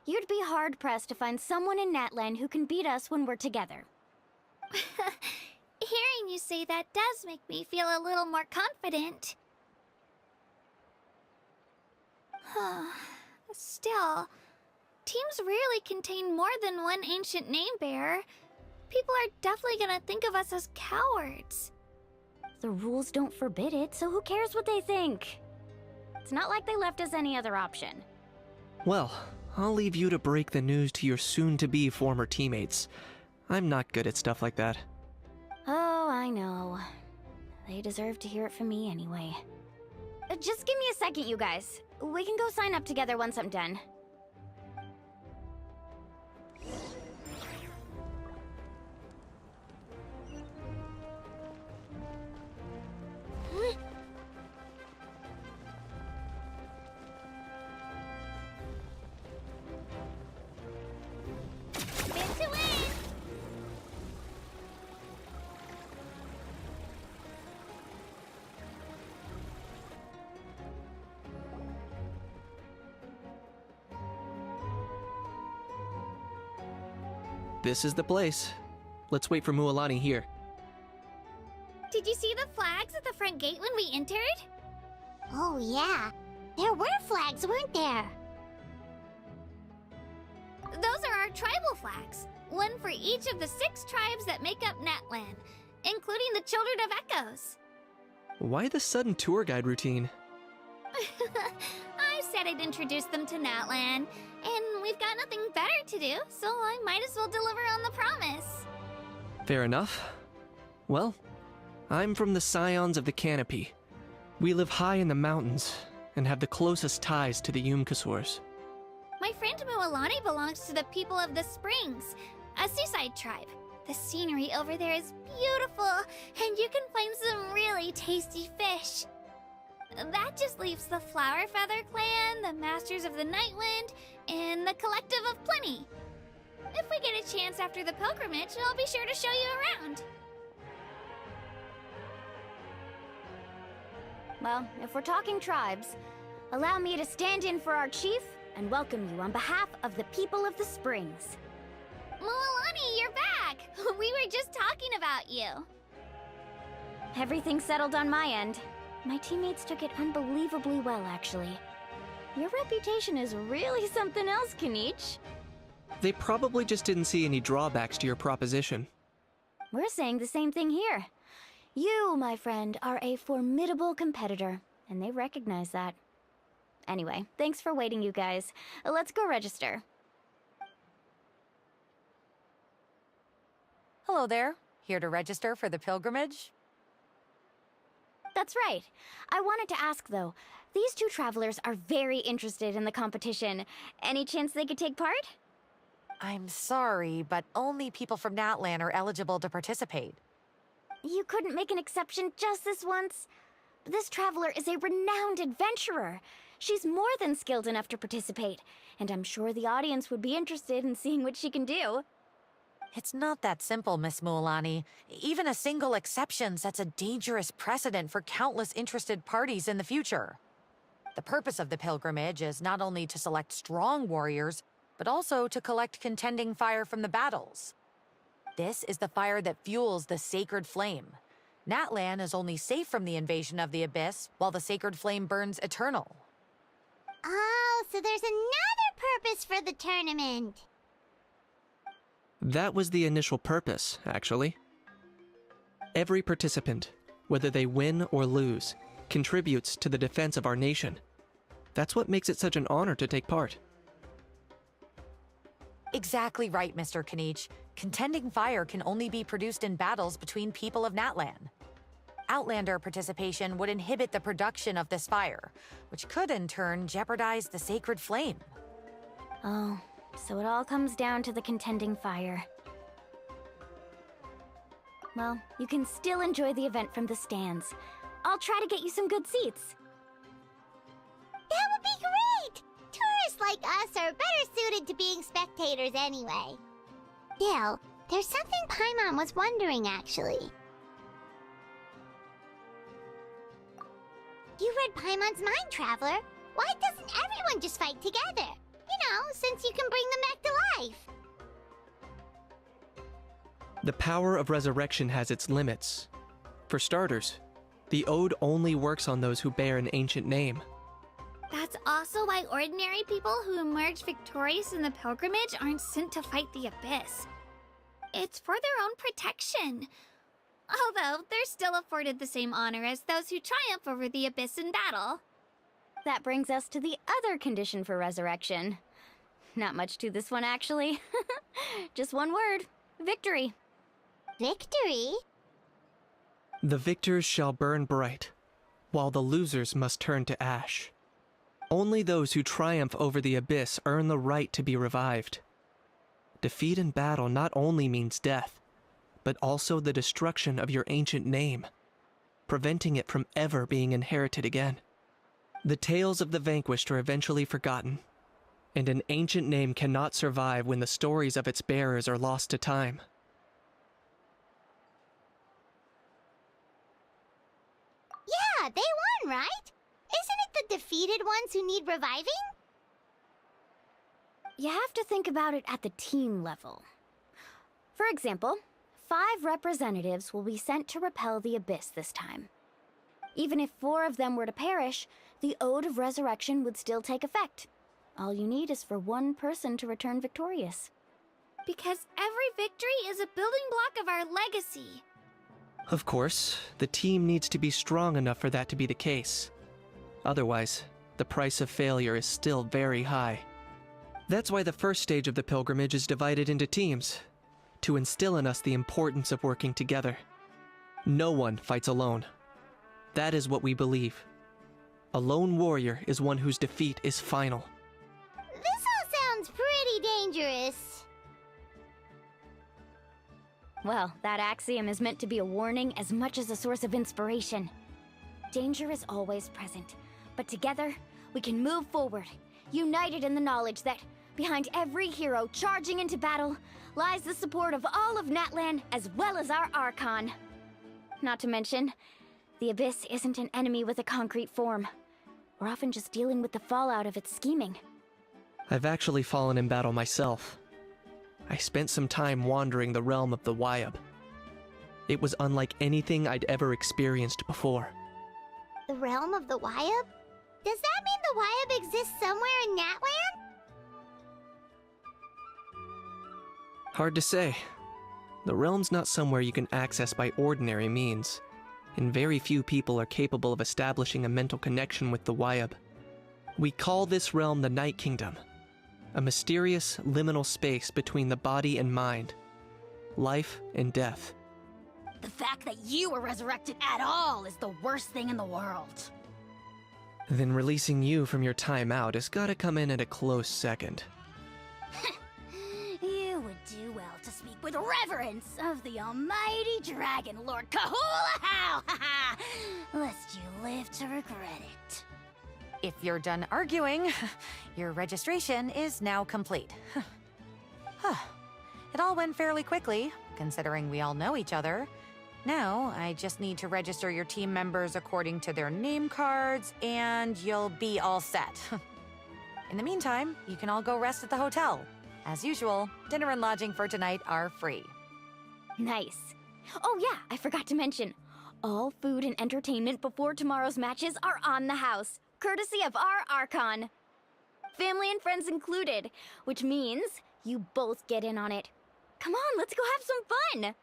You'd be hard-pressed to find someone in NATLAN who can beat us when we're together. Hearing you say that does make me feel a little more confident. Still, teams rarely contain more than one ancient name bearer. People are definitely gonna think of us as cowards. The rules don't forbid it, so who cares what they think? It's not like they left us any other option. Well, I'll leave you to break the news to your soon-to-be former teammates. I'm not good at stuff like that. Oh, I know. They deserve to hear it from me anyway. Just give me a second, you guys. We can go sign up together once I'm done. Spin to win! This is the place. Let's wait for Mualani here. Did you see the flags at the front gate when we entered? Oh, yeah. There were flags, weren't there? Those are our tribal flags. One for each of the 6 tribes that make up NATLAN, including the Children of Echoes. Why the sudden tour guide routine? I said I'd introduce them to NATLAN, and we've got nothing better to do, so I might as well deliver on the promise. Fair enough. Well, I'm from the Scions of the Canopy. We live high in the mountains and have the closest ties to the Yumkasors. My friend Mualani belongs to the people of the Springs, a seaside tribe. The scenery over there is beautiful, and you can find some really tasty fish. That just leaves the Flower Feather Clan, the Masters of the Nightwind, and the Collective of Plenty. If we get a chance after the pilgrimage, I'll be sure to show you around. Well, if we're talking tribes, allow me to stand in for our chief and welcome you on behalf of the people of the Springs. Mualani, you're back! We were just talking about you. Everything's settled on my end. My teammates took it unbelievably well, actually. Your reputation is really something else, Kanich. They probably just didn't see any drawbacks to your proposition. We're saying the same thing here. You, my friend, are a formidable competitor, and they recognize that. Anyway, thanks for waiting, you guys. Let's go register. Hello there. Here to register for the pilgrimage? That's right. I wanted to ask, though. These 2 travelers are very interested in the competition. Any chance they could take part? I'm sorry, but only people from NATLAN are eligible to participate. You couldn't make an exception just this once? This traveler is a renowned adventurer. She's more than skilled enough to participate, and I'm sure the audience would be interested in seeing what she can do. It's not that simple, Miss Mualani. Even a single exception sets a dangerous precedent for countless interested parties in the future. The purpose of the pilgrimage is not only to select strong warriors, but also to collect contending fire from the battles. This is the fire that fuels the sacred flame. NATLAN is only safe from the invasion of the Abyss, while the sacred flame burns eternal. Oh, so there's another purpose for the tournament. That was the initial purpose, actually. Every participant, whether they win or lose, contributes to the defense of our nation. That's what makes it such an honor to take part. Exactly right, Mr. Kanich. Contending fire can only be produced in battles between people of NATLAN. Outlander participation would inhibit the production of this fire, which could in turn jeopardize the sacred flame. Oh, so it all comes down to the contending fire. Well, you can still enjoy the event from the stands. I'll try to get you some good seats. That would be great! Tourists like us are better suited to being spectators anyway. Still, there's something Paimon was wondering, actually. You read Paimon's mind, Traveler. Why doesn't everyone just fight together? You know, since you can bring them back to life. The power of resurrection has its limits. For starters, the Ode only works on those who bear an ancient name. That's also why ordinary people who emerge victorious in the pilgrimage aren't sent to fight the Abyss. It's for their own protection. Although, they're still afforded the same honor as those who triumph over the Abyss in battle. That brings us to the other condition for resurrection. Not much to this one, actually. Just one word. Victory. Victory? The victors shall burn bright, while the losers must turn to ash. Only those who triumph over the Abyss earn the right to be revived. Defeat in battle not only means death, but also the destruction of your ancient name, preventing it from ever being inherited again. The tales of the vanquished are eventually forgotten, and an ancient name cannot survive when the stories of its bearers are lost to time. Yeah, they won, right? Isn't it the defeated ones who need reviving? You have to think about it at the team level. For example, 5 representatives will be sent to repel the Abyss this time. Even if 4 of them were to perish, the Ode of Resurrection would still take effect. All you need is for 1 person to return victorious. Because every victory is a building block of our legacy. Of course, the team needs to be strong enough for that to be the case. Otherwise, the price of failure is still very high. That's why the first stage of the pilgrimage is divided into teams, to instill in us the importance of working together. No one fights alone. That is what we believe. A lone warrior is one whose defeat is final. This all sounds pretty dangerous. Well, that axiom is meant to be a warning as much as a source of inspiration. Danger is always present, but together, we can move forward, united in the knowledge that behind every hero charging into battle lies the support of all of NATLAN as well as our Archon. Not to mention, the Abyss isn't an enemy with a concrete form. We're often just dealing with the fallout of its scheming. I've actually fallen in battle myself. I spent some time wandering the realm of the Wyab. It was unlike anything I'd ever experienced before. The realm of the Wyab? Does that mean the Wyab exists somewhere in NATLAN? Hard to say. The realm's not somewhere you can access by ordinary means, and very few people are capable of establishing a mental connection with the Wyab. We call this realm the Night Kingdom, a mysterious, liminal space between the body and mind, life and death. The fact that you were resurrected at all is the worst thing in the world. Then releasing you from your time out has gotta come in at a close second. You would do well to speak with reverence of the almighty Dragon Lord Kahula-How! Lest you live to regret it. If you're done arguing, your registration is now complete. It all went fairly quickly, considering we all know each other. Now, I just need to register your team members according to their name cards, and you'll be all set. In the meantime, you can all go rest at the hotel. As usual, dinner and lodging for tonight are free. Nice. Oh yeah, I forgot to mention. All food and entertainment before tomorrow's matches are on the house, courtesy of our Archon. Family and friends included, which means you both get in on it. Come on, let's go have some fun!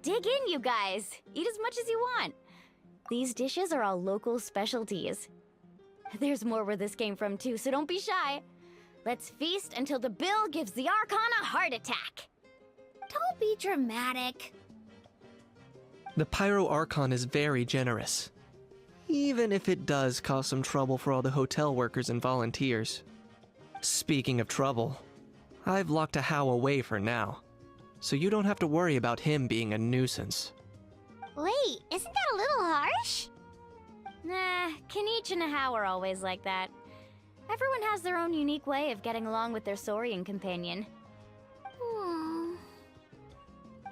Dig in, you guys. Eat as much as you want. These dishes are all local specialties. There's more where this came from too, so don't be shy. Let's feast until the bill gives the Archon a heart attack. Don't be dramatic. The Pyro Archon is very generous. Even if it does cause some trouble for all the hotel workers and volunteers. Speaking of trouble, I've locked a How away for now, so you don't have to worry about him being a nuisance. Wait, isn't that a little harsh? Nah, Kenichi and How are always like that. Everyone has their own unique way of getting along with their Saurian companion.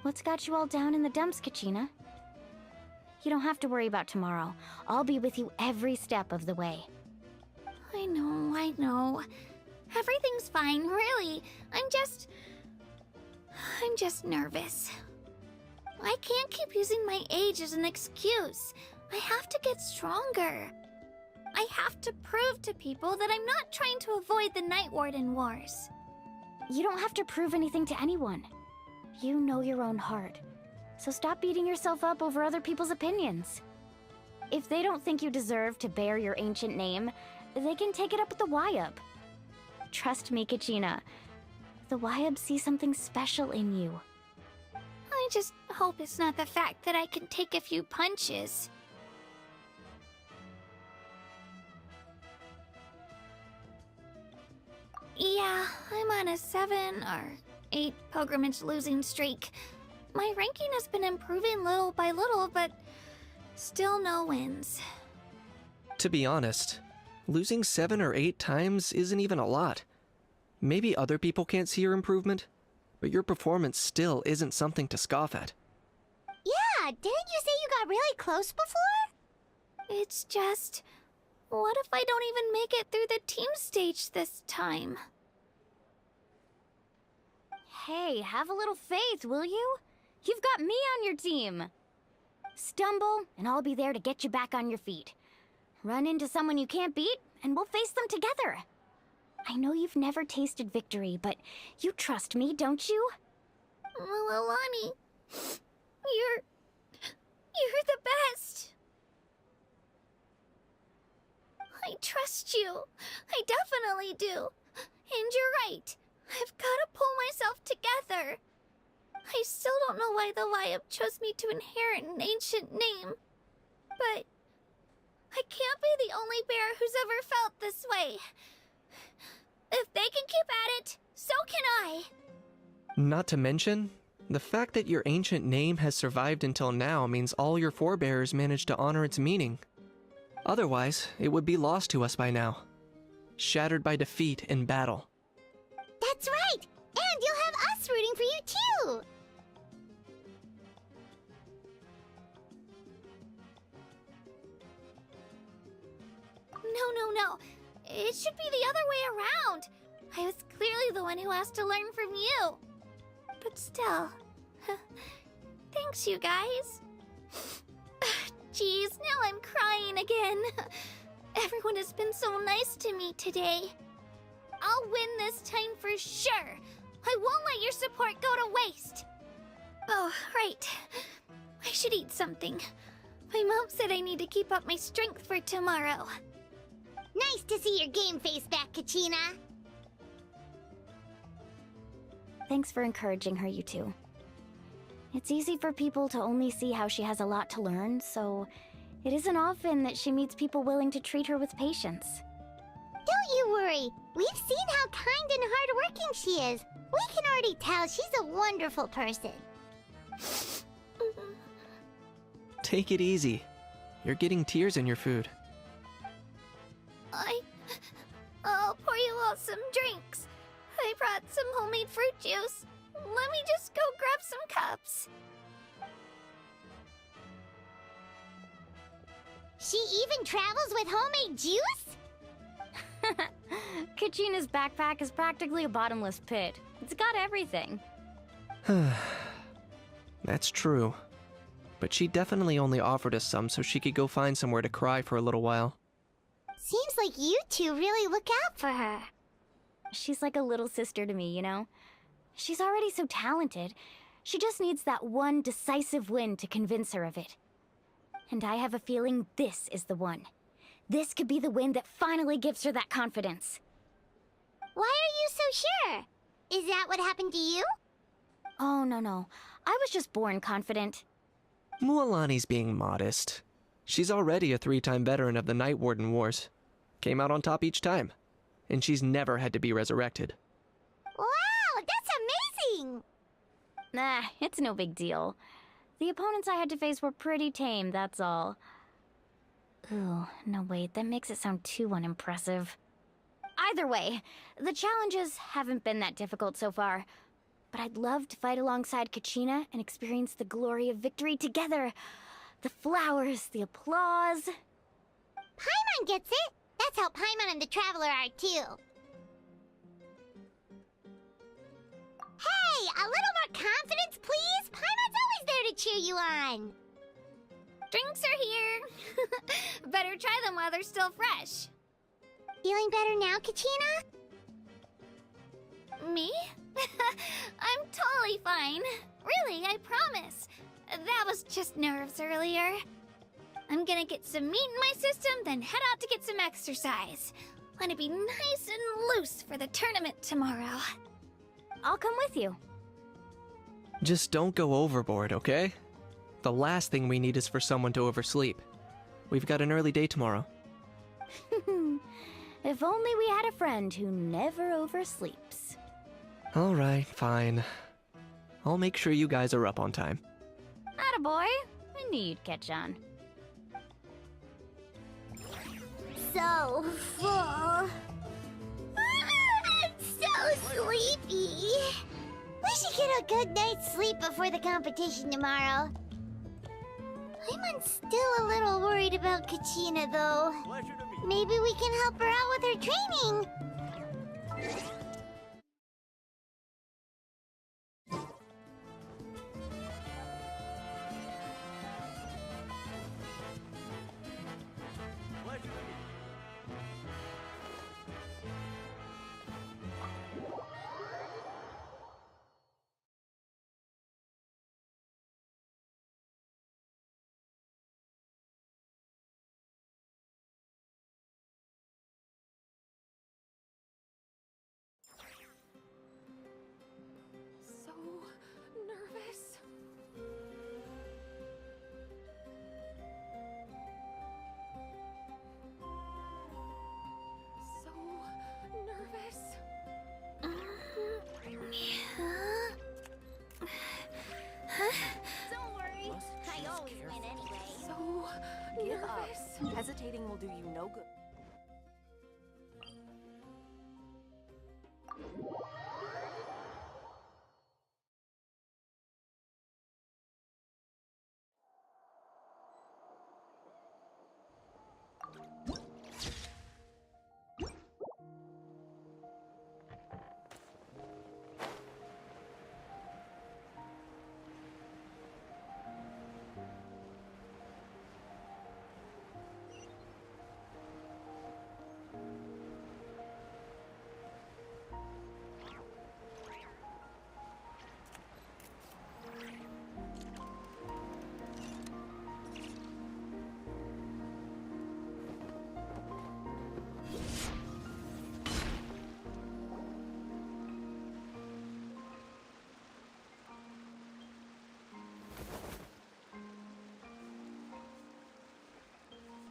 What's got you all down in the dumps, Kachina? You don't have to worry about tomorrow. I'll be with you every step of the way. I know. Everything's fine, really. I'm just nervous. I can't keep using my age as an excuse. I have to get stronger. I have to prove to people that I'm not trying to avoid the Night Warden Wars. You don't have to prove anything to anyone. You know your own heart. So stop beating yourself up over other people's opinions. If they don't think you deserve to bear your ancient name, they can take it up with the Wyub. Trust me, Kachina. The Wyub see something special in you. I just hope it's not the fact that I can take a few punches. Yeah, I'm on a 7 or 8 pilgrimage losing streak. My ranking has been improving little by little, but still no wins. To be honest, losing 7 or 8 times isn't even a lot. Maybe other people can't see your improvement, but your performance still isn't something to scoff at. Yeah, didn't you say you got really close before? It's just, what if I don't even make it through the team stage this time? Hey, have a little faith, will you? You've got me on your team. Stumble, and I'll be there to get you back on your feet. Run into someone you can't beat, and we'll face them together. I know you've never tasted victory, but you trust me, don't you? Alani, you're the best. I trust you. I definitely do. And you're right. I've got to pull myself together. I still don't know why the Wyub chose me to inherit an ancient name. But I can't be the only bear who's ever felt this way. If they can keep at it, so can I. Not to mention, the fact that your ancient name has survived until now means all your forebears managed to honor its meaning. Otherwise, it would be lost to us by now. Shattered by defeat in battle. That's right! And you'll have us rooting for you too! No. It should be the other way around. I was clearly the one who asked to learn from you. But still, thanks you guys. Geez, now I'm crying again. Everyone has been so nice to me today. I'll win this time for sure. I won't let your support go to waste. Oh, right. I should eat something. My mom said I need to keep up my strength for tomorrow. Nice to see your game face back, Kachina. Thanks for encouraging her, you two. It's easy for people to only see how she has a lot to learn, so it isn't often that she meets people willing to treat her with patience. Don't you worry. We've seen how kind and hardworking she is. We can already tell she's a wonderful person. Take it easy. You're getting tears in your food. I'll pour you all some drinks. I brought some homemade fruit juice. Let me just go grab some cups. She even travels with homemade juice? Kachina's backpack is practically a bottomless pit. It's got everything. That's true. But she definitely only offered us some so she could go find somewhere to cry for a little while. Seems like you two really look out for her. She's like a little sister to me, you know? She's already so talented. She just needs that one decisive win to convince her of it. And I have a feeling this is the one. This could be the win that finally gives her that confidence. Why are you so sure? Is that what happened to you? Oh, no. I was just born confident. Mualani's being modest. She's already a 3-time veteran of the Night Warden Wars. Came out on top each time. And she's never had to be resurrected. Wow, that's amazing! Nah, it's no big deal. The opponents I had to face were pretty tame, that's all. Ooh, no wait, that makes it sound too unimpressive. Either way, the challenges haven't been that difficult so far. But I'd love to fight alongside Kachina and experience the glory of victory together. The flowers, the applause. Paimon gets it! That's how Paimon and the Traveler are too. Hey, a little more confidence, please! Paimon's always there to cheer you on! Drinks are here. Better try them while they're still fresh. Feeling better now, Kachina? Me? I'm totally fine. Really, I promise. That was just nerves earlier. I'm gonna get some meat in my system, then head out to get some exercise. Want to be nice and loose for the tournament tomorrow. I'll come with you. Just don't go overboard, okay? The last thing we need is for someone to oversleep. We've got an early day tomorrow. If only we had a friend who never oversleeps. Alright, fine. I'll make sure you guys are up on time. Attaboy. I knew you'd catch on. So full. I'm so sleepy. We should get a good night's sleep before the competition tomorrow. I'm still a little worried about Kachina, though. Maybe we can help her out with her training. So nervous. So nervous. Don't worry. I always win anyway. So Give up. nervous. Hesitating will do you no good.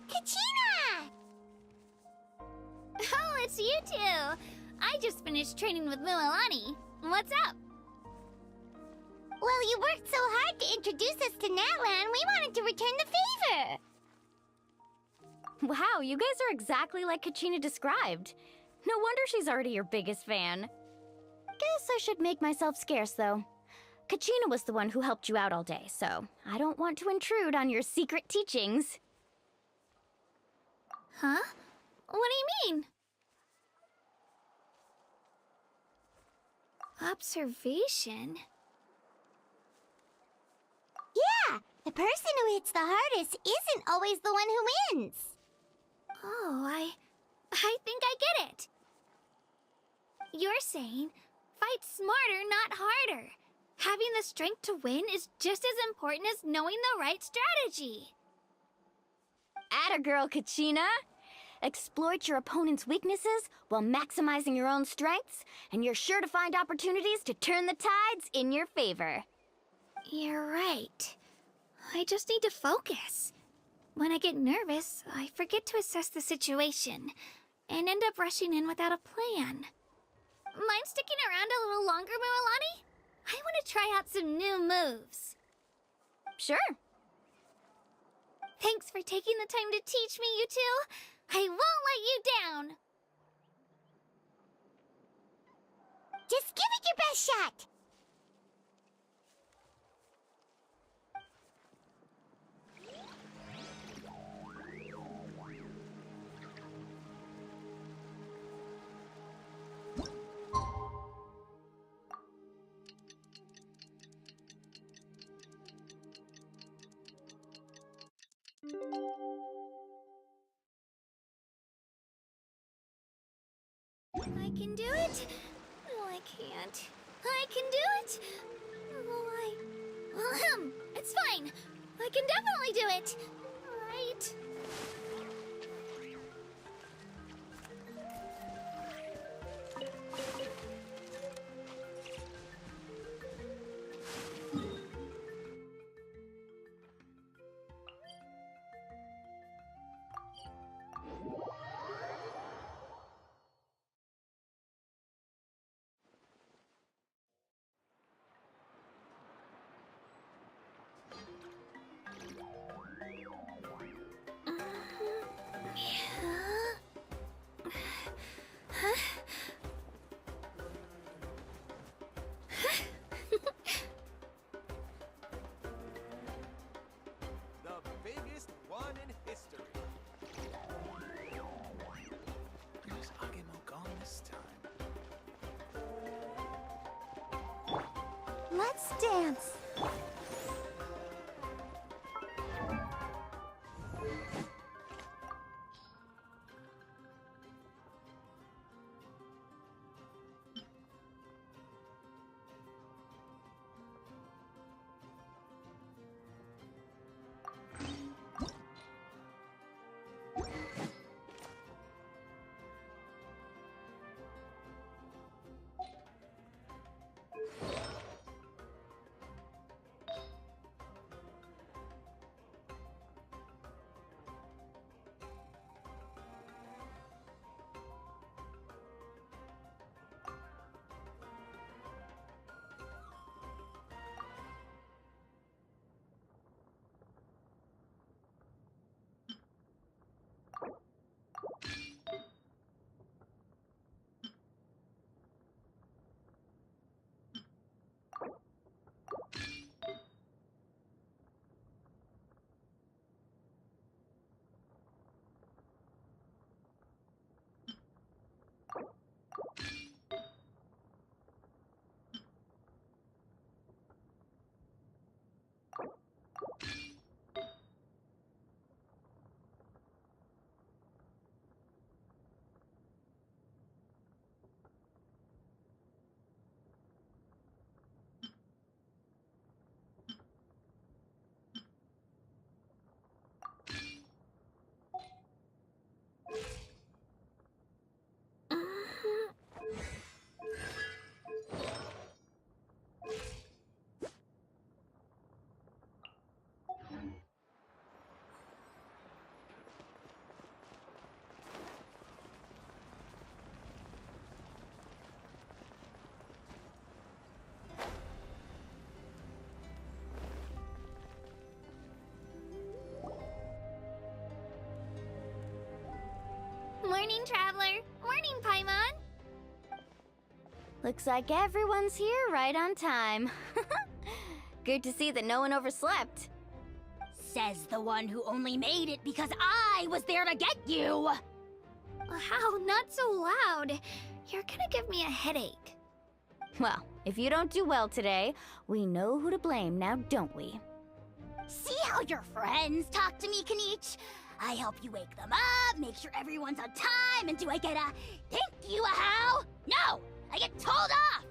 Kachina! Oh, it's you two. I just finished training with Mualani. What's up? Well, you worked so hard to introduce us to NATLAN, we wanted to return the favor. Wow, you guys are exactly like Kachina described. No wonder she's already your biggest fan. Guess I should make myself scarce, though. Kachina was the one who helped you out all day, so I don't want to intrude on your secret teachings. Huh? What do you mean? Observation? Yeah, the person who hits the hardest isn't always the one who wins. Oh, I think I get it. You're saying fight smarter, not harder. Having the strength to win is just as important as knowing the right strategy. Atta girl, Kachina! Exploit your opponent's weaknesses while maximizing your own strengths, and you're sure to find opportunities to turn the tides in your favor. You're right. I just need to focus. When I get nervous, I forget to assess the situation, and end up rushing in without a plan. Mind sticking around a little longer, Mualani? I want to try out some new moves. Sure. Thanks for taking the time to teach me, you two. I won't let you down. Just give it your best shot. I can do it. No, I can't. I can do it. Oh, it's fine. I can definitely do it. Right. The biggest one in history. Is Agemo gone this time? Let's dance. Morning, Traveler. Morning, Paimon. Looks like everyone's here right on time. Good to see that no one overslept. Says the one who only made it because I was there to get you. Wow, not so loud. You're gonna give me a headache. Well, if you don't do well today, we know who to blame now, don't we? See how your friends talk to me, Kanich? I help you wake them up, make sure everyone's on time, and do I get a thank you, a how? No! I get told off!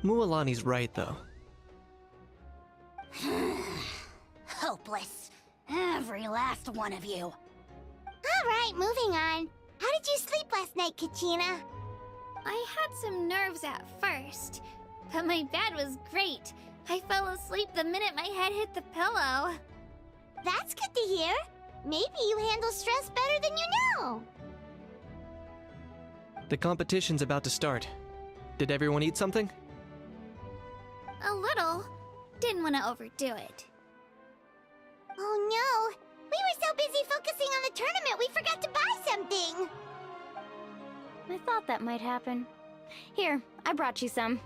Mualani's right, though. last one of you. Alright, moving on. How did you sleep last night, Kachina? I had some nerves at first, but my bed was great. I fell asleep the minute my head hit the pillow. That's good to hear. Maybe you handle stress better than you know. The competition's about to start. Did everyone eat something? A little. Didn't want to overdo it. Oh no! We were so busy focusing on the tournament we forgot to buy something! I thought that might happen. Here, I brought you some.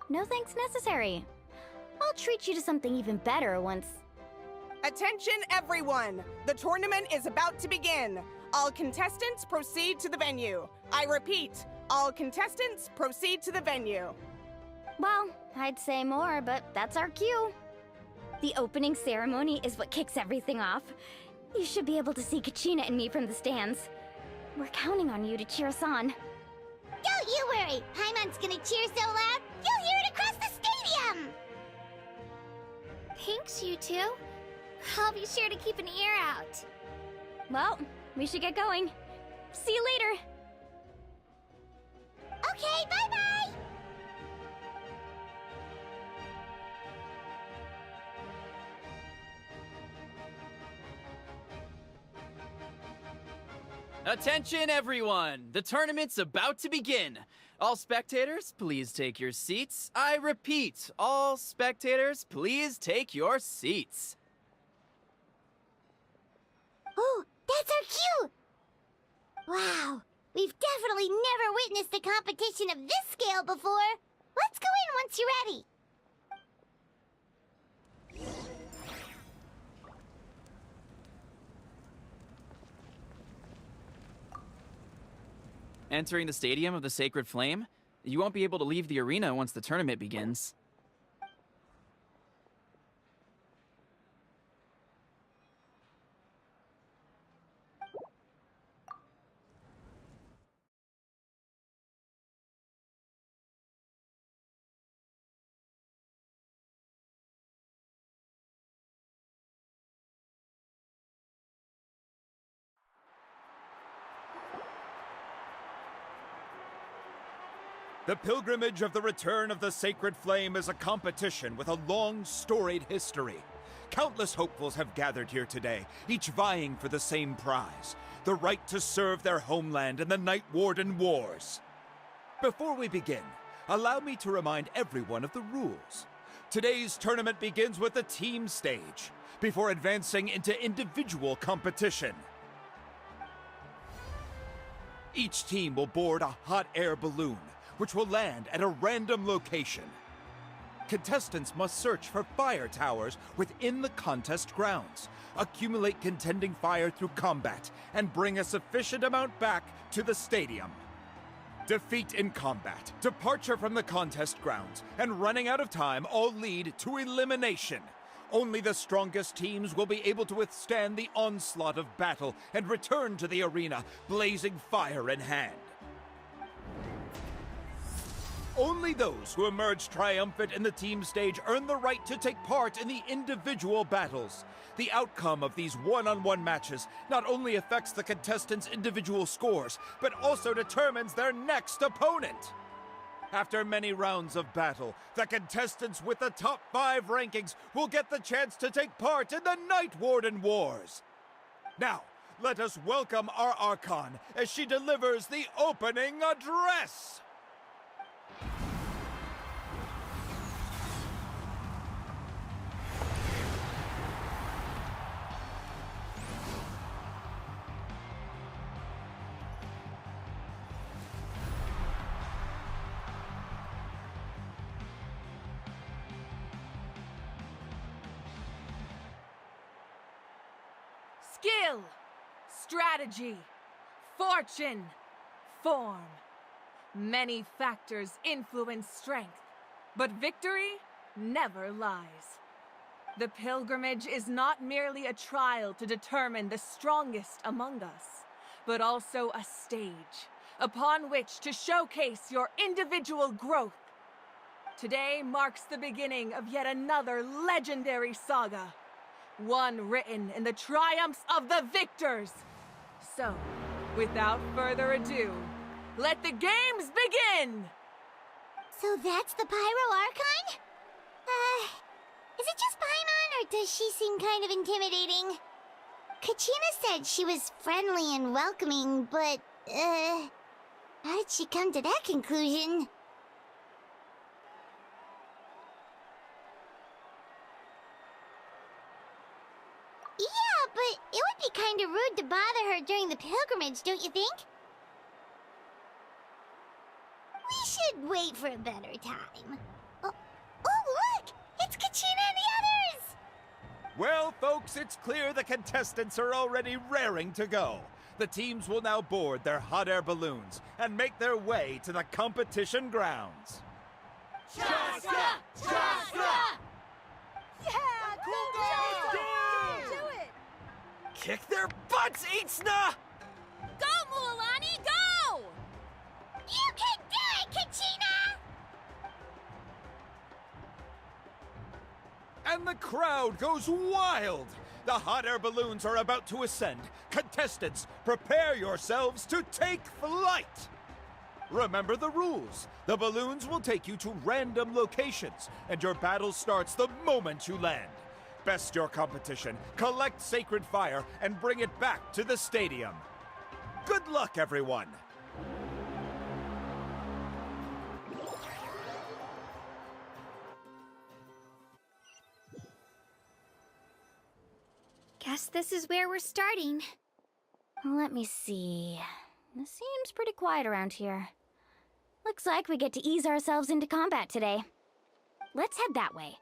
No thanks necessary. I'll treat you to something even better once... Attention everyone! The tournament is about to begin. All contestants proceed to the venue. I repeat, all contestants proceed to the venue. Well, I'd say more, but that's our cue. The opening ceremony is what kicks everything off. You should be able to see Kachina and me from the stands. We're counting on you to cheer us on. Don't you worry! Paimon's gonna cheer so loud, you'll hear it across the stadium! Thanks, you two. I'll be sure to keep an ear out. Well, we should get going. See you later. Okay, bye-bye! Attention everyone! The tournament's about to begin. All spectators, please take your seats. I repeat, all spectators, please take your seats. Oh, that's our cue! Wow, we've definitely never witnessed a competition of this scale before. Let's go in once you're ready. Entering the Stadium of the Sacred Flame, you won't be able to leave the arena once the tournament begins. The pilgrimage of the return of the Sacred Flame is a competition with a long, storied history. Countless hopefuls have gathered here today, each vying for the same prize, the right to serve their homeland in the Night Warden Wars. Before we begin, allow me to remind everyone of the rules. Today's tournament begins with the team stage, before advancing into individual competition. Each team will board a hot air balloon, which will land at a random location. Contestants must search for fire towers within the contest grounds, accumulate contending fire through combat, and bring a sufficient amount back to the stadium. Defeat in combat, departure from the contest grounds, and running out of time all lead to elimination. Only the strongest teams will be able to withstand the onslaught of battle and return to the arena, blazing fire in hand. Only those who emerge triumphant in the team stage earn the right to take part in the individual battles. The outcome of these one-on-one matches not only affects the contestants' individual scores, but also determines their next opponent. After many rounds of battle, the contestants with the top 5 rankings will get the chance to take part in the Night Warden Wars. Now, let us welcome our Archon as she delivers the opening address. Skill, strategy, fortune, form. Many factors influence strength, but victory never lies. The pilgrimage is not merely a trial to determine the strongest among us, but also a stage upon which to showcase your individual growth. Today marks the beginning of yet another legendary saga. One written in the triumphs of the victors. So, without further ado, let the games begin! So that's the Pyro Archon? Is it just Paimon, or does she seem kind of intimidating? Kachina said she was friendly and welcoming, but, how did she come to that conclusion? Yeah, but it would be kind of rude to bother her during the pilgrimage, don't you think? We should wait for a better time. Oh, look! It's Kachina and the others! Well, folks, it's clear the contestants are already raring to go. The teams will now board their hot air balloons and make their way to the competition grounds. Chaska! Chaska! Yeah, cool girl! Do it! Kick their butts, Itzna! Go, Mualani, go! You can do it, Kachina! And the crowd goes wild! The hot air balloons are about to ascend. Contestants, prepare yourselves to take flight! Remember the rules. The balloons will take you to random locations, and your battle starts the moment you land. Best your competition, collect sacred fire, and bring it back to the stadium. Good luck, everyone! Guess this is where we're starting. Let me see. It seems pretty quiet around here. Looks like we get to ease ourselves into combat today. Let's head that way.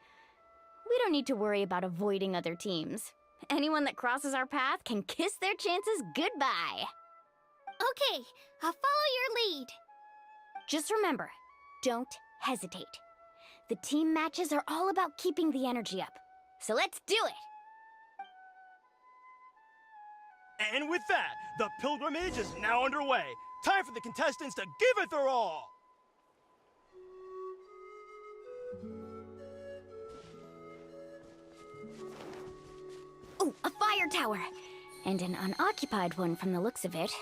We don't need to worry about avoiding other teams. Anyone that crosses our path can kiss their chances goodbye. Okay, I'll follow your lead. Just remember, don't hesitate. The team matches are all about keeping the energy up. So let's do it! And with that, the pilgrimage is now underway. Time for the contestants to give it their all! Oh, a fire tower! And an unoccupied one from the looks of it.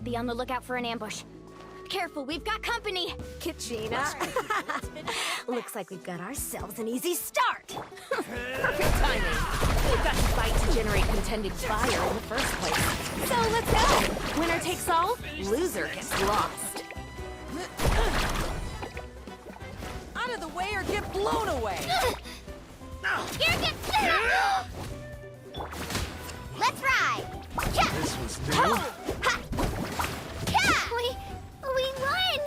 Be on the lookout for an ambush. Careful, we've got company! Kachina. Looks like we've got ourselves an easy start. Perfect timing! We've got to fight to generate contended fire in the first place. So let's go! Winner takes all, loser gets lost. Out of the way or get blown away! Let's ride! This was new. We won!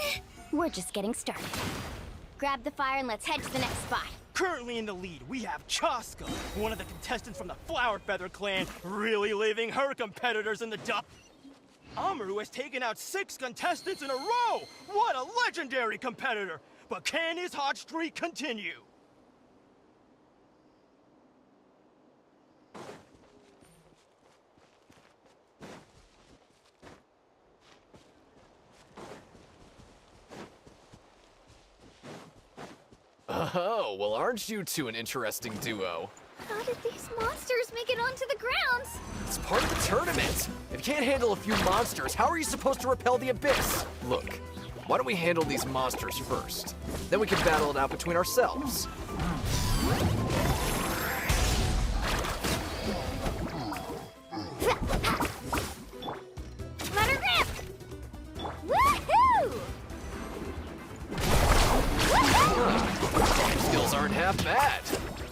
We're just getting started. Grab the fire and let's head to the next spot. Currently in the lead, we have Chaska, one of the contestants from the Flower Feather clan, really leaving her competitors in the dust. Amaru has taken out 6 contestants in a row! What a legendary competitor! But can his hot streak continue? Oh, well, aren't you two an interesting duo? How did these monsters make it onto the grounds? It's part of the tournament. If you can't handle a few monsters, how are you supposed to repel the abyss? Look, why don't we handle these monsters first? Then we can battle it out between ourselves. Let her rip! Woohoo! Skills aren't half bad.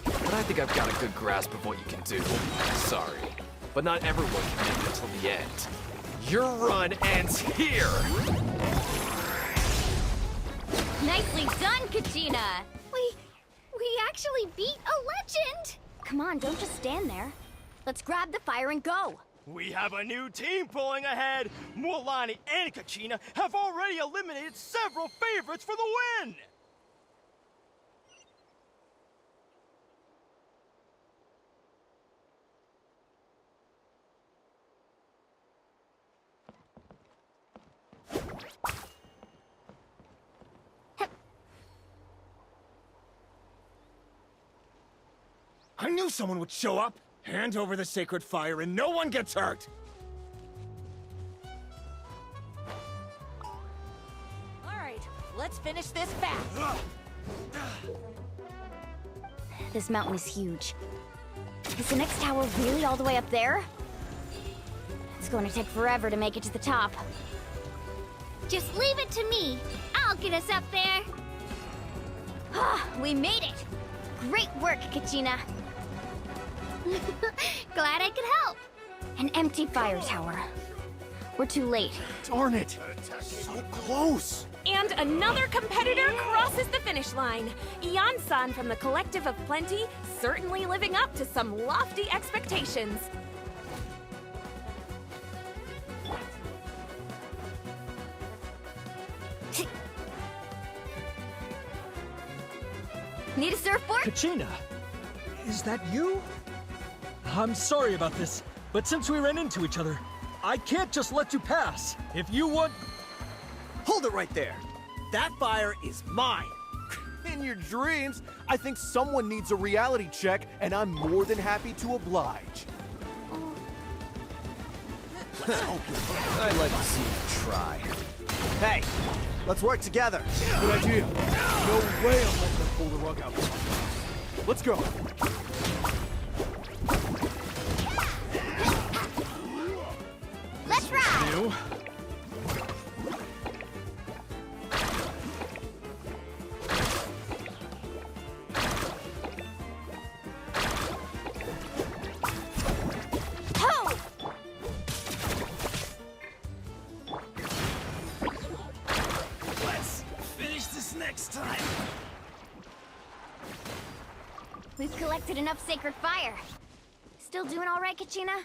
But I think I've got a good grasp of what you can do. Sorry, but not everyone can make it till the end. Your run ends here! Nicely done, Kachina! We actually beat a legend! Come on, don't just stand there. Let's grab the fire and go. We have a new team pulling ahead. Mualani and Kachina have already eliminated several favorites for the win! I knew someone would show up. Hand over the sacred fire and no one gets hurt. All right, let's finish this fast. This mountain is huge. Is the next tower really all the way up there? It's going to take forever to make it to the top. Just leave it to me. I'll get us up there. We made it! Great work, Kachina. Glad I could help. An empty fire tower. We're too late. Darn it! So close! And another competitor crosses the finish line. Yan-san from the Collective of Plenty, certainly living up to some lofty expectations. Need a surfboard? Kachina, is that you? I'm sorry about this, but since we ran into each other, I can't just let you pass. If you would... Hold it right there. That fire is mine. In your dreams, I think someone needs a reality check, and I'm more than happy to oblige. I'd like to see you try. Hey, let's work together. Good idea. No way I'm letting them pull the rug out. Let's go. Let's ride! You? Let's finish this next time. We've collected enough sacred fire. Still doing all right, Kachina?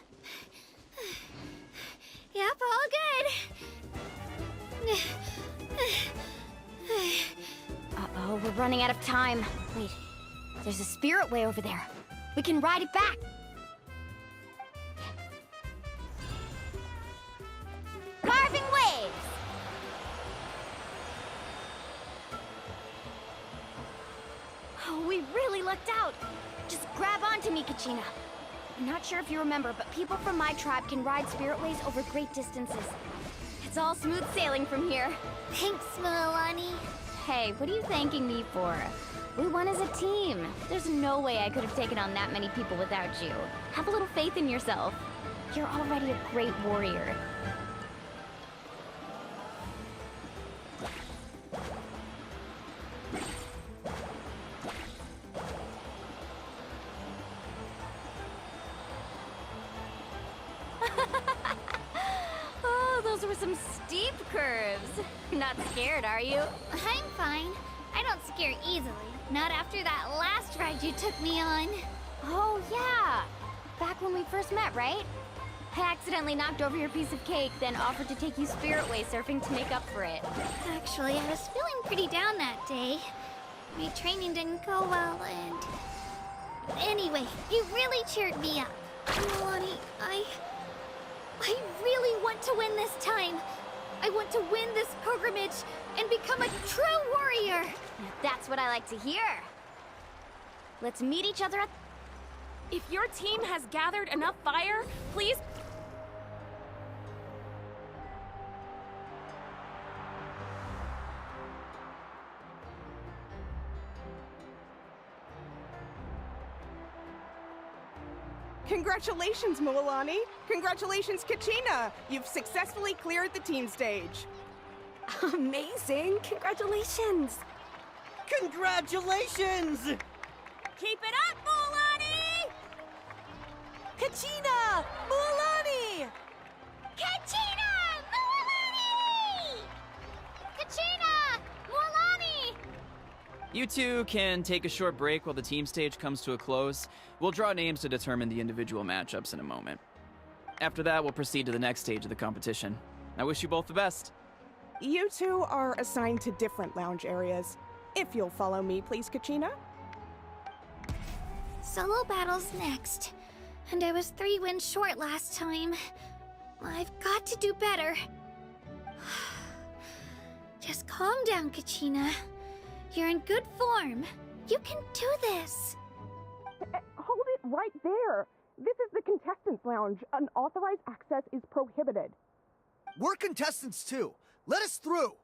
Yep, all good. Uh-oh, we're running out of time. Wait, there's a spirit way over there. We can ride it back. Carving waves! Oh, we really lucked out. Just grab onto me, Kachina. I'm not sure if you remember, but people from my tribe can ride spiritways over great distances. It's all smooth sailing from here. Thanks, Milani. Hey, what are you thanking me for? We won as a team. There's no way I could have taken on that many people without you. Have a little faith in yourself. You're already a great warrior. Oh, those were some steep curves. Not scared, are you? I'm fine. I don't scare easily. Not after that last ride you took me on. Oh, yeah. Back when we first met, right? I accidentally knocked over your piece of cake, then offered to take you spiritway surfing to make up for it. Actually, I was feeling pretty down that day. My training didn't go well, and... Anyway, you really cheered me up. Milani, I really want to win this time. I want to win this pilgrimage and become a true warrior. That's what I like to hear. Let's meet each other at... If your team has gathered enough fire, please... Congratulations, Milani. Congratulations, Kachina. You've successfully cleared the team stage. Amazing. Congratulations. Congratulations! Keep it up, Milani! Kachina! Milani! Kachina! Milani! Kachina! Milani! You two can take a short break while the team stage comes to a close. We'll draw names to determine the individual matchups in a moment. After that, we'll proceed to the next stage of the competition. I wish you both the best. You two are assigned to different lounge areas. If you'll follow me, please, Kachina. Solo battles next. And I was 3 wins short last time. I've got to do better. Just calm down, Kachina. You're in good form. You can do this. Hold it right there. This is the contestants' lounge. Unauthorized access is prohibited. We're contestants too. Let us through.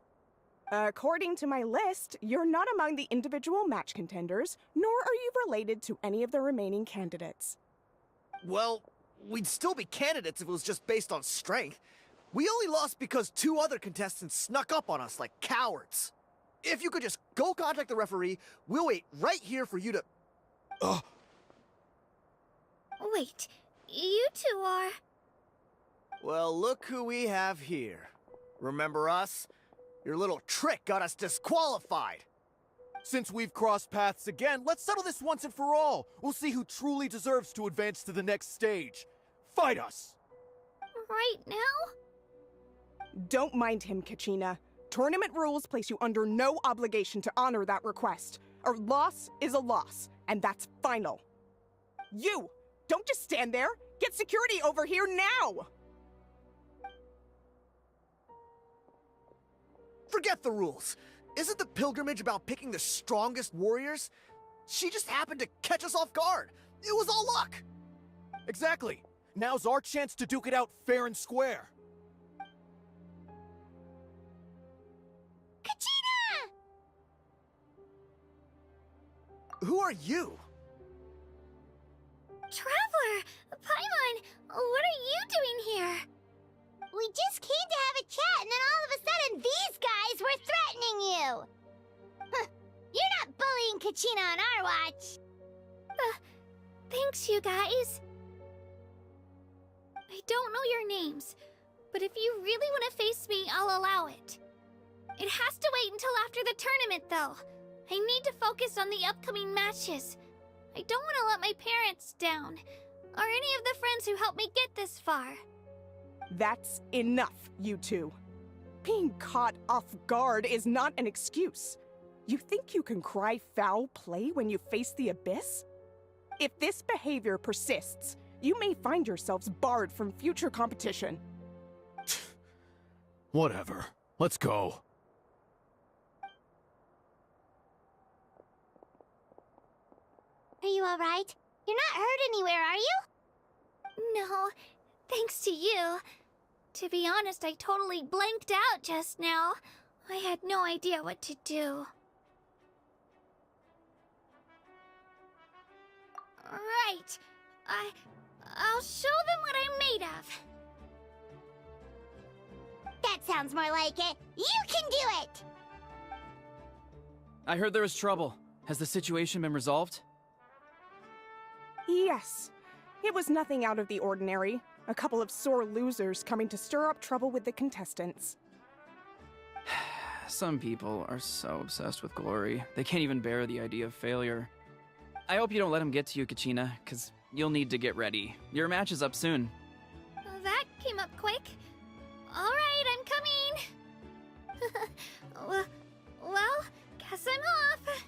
According to my list, you're not among the individual match contenders, nor are you related to any of the remaining candidates. Well, we'd still be candidates if it was just based on strength. We only lost because 2 other contestants snuck up on us like cowards. If you could just go contact the referee, we'll wait right here for you to... Wait, you two are... Well, look who we have here. Remember us? Your little trick got us disqualified. Since we've crossed paths again, let's settle this once and for all. We'll see who truly deserves to advance to the next stage. Fight us! Right now? Don't mind him, Kachina. Tournament rules place you under no obligation to honor that request. A loss is a loss, and that's final. You! Don't just stand there! Get security over here now! Forget the rules. Isn't the pilgrimage about picking the strongest warriors? She just happened to catch us off guard. It was all luck. Exactly. Now's our chance to duke it out fair and square. Kachina! Who are you? Traveler! Paimon! What are you doing here? We just came to have a chat, and then all of a sudden these guys were threatening you! Huh, you're not bullying Kachina on our watch! Thanks, you guys. I don't know your names, but if you really want to face me, I'll allow it. It has to wait until after the tournament, though. I need to focus on the upcoming matches. I don't want to let my parents down, or any of the friends who helped me get this far. That's enough, you two. Being caught off guard is not an excuse. You think you can cry foul play when you face the abyss? If this behavior persists, you may find yourselves barred from future competition. Whatever. Let's go. Are you alright? You're not hurt anywhere, are you? No, thanks to you. To be honest, I totally blanked out just now. I had no idea what to do. Right. I'll show them what I'm made of. That sounds more like it. You can do it! I heard there was trouble. Has the situation been resolved? Yes. It was nothing out of the ordinary. A couple of sore losers coming to stir up trouble with the contestants. Some people are so obsessed with glory, they can't even bear the idea of failure. I hope you don't let them get to you, Kachina, because you'll need to get ready. Your match is up soon. That came up quick. Alright, I'm coming. Well, guess I'm off.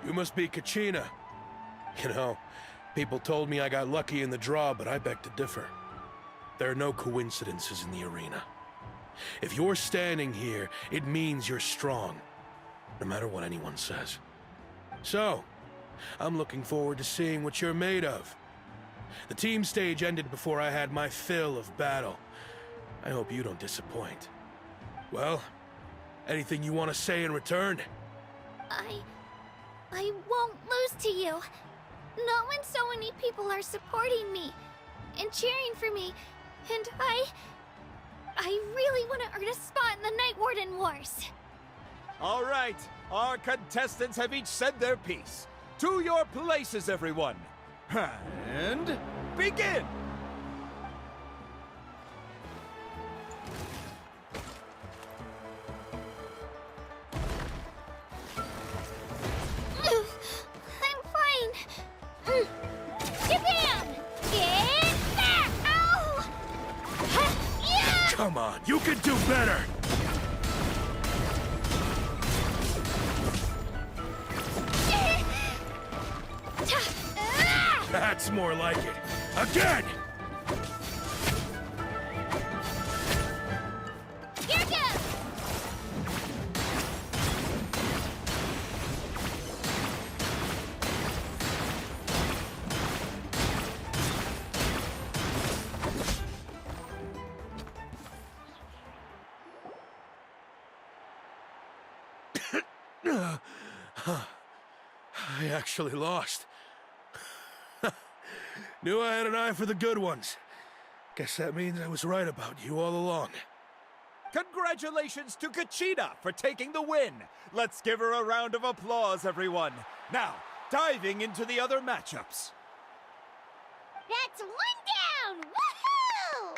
You must be Kachina. You know, people told me I got lucky in the draw, but I beg to differ. There are no coincidences in the arena. If you're standing here, it means you're strong, no matter what anyone says. So, I'm looking forward to seeing what you're made of. The team stage ended before I had my fill of battle. I hope you don't disappoint. Well, anything you want to say in return? I won't lose to you. Not when so many people are supporting me and cheering for me, and I really want to earn a spot in the Night Warden Wars. All right, our contestants have each said their piece. To your places, everyone. And begin! I'm fine. on, you can do better! That's more like it. Again! Here goes! I actually lost. Knew I had an eye for the good ones. Guess that means I was right about you all along. Congratulations to Kachina for taking the win. Let's give her a round of applause, everyone. Now, diving into the other matchups. That's one down! Woohoo!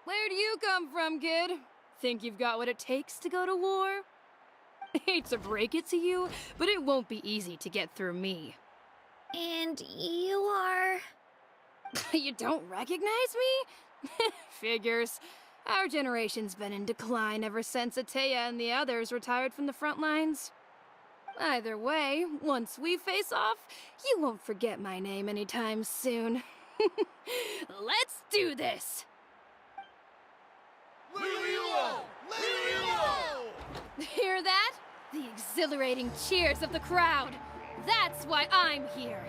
Where do you come from, kid? Think you've got what it takes to go to war? Hate to break it to you, but it won't be easy to get through me. And you are... You don't recognize me? Figures. Our generation's been in decline ever since Atea and the others retired from the front lines. Either way, once we face off, you won't forget my name anytime soon. Let's do this! Hear that? The exhilarating cheers of the crowd. That's why I'm here.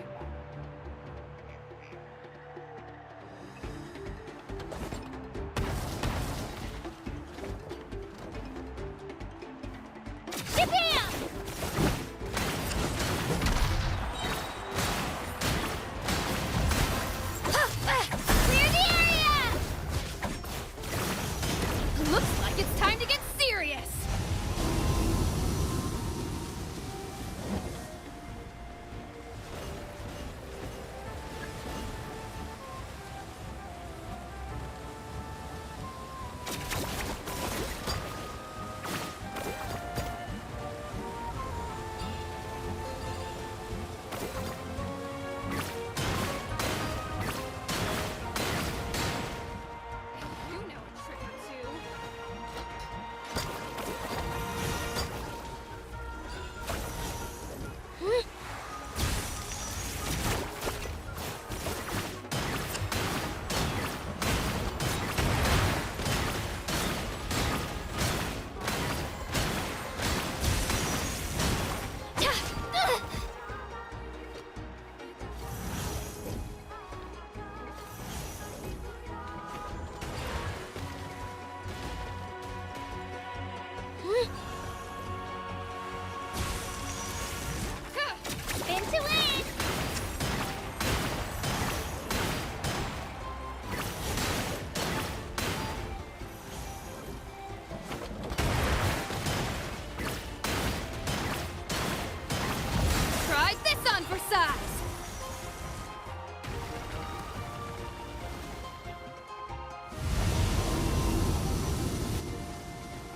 Shabam! Clear the area! Looks like it's time to get serious.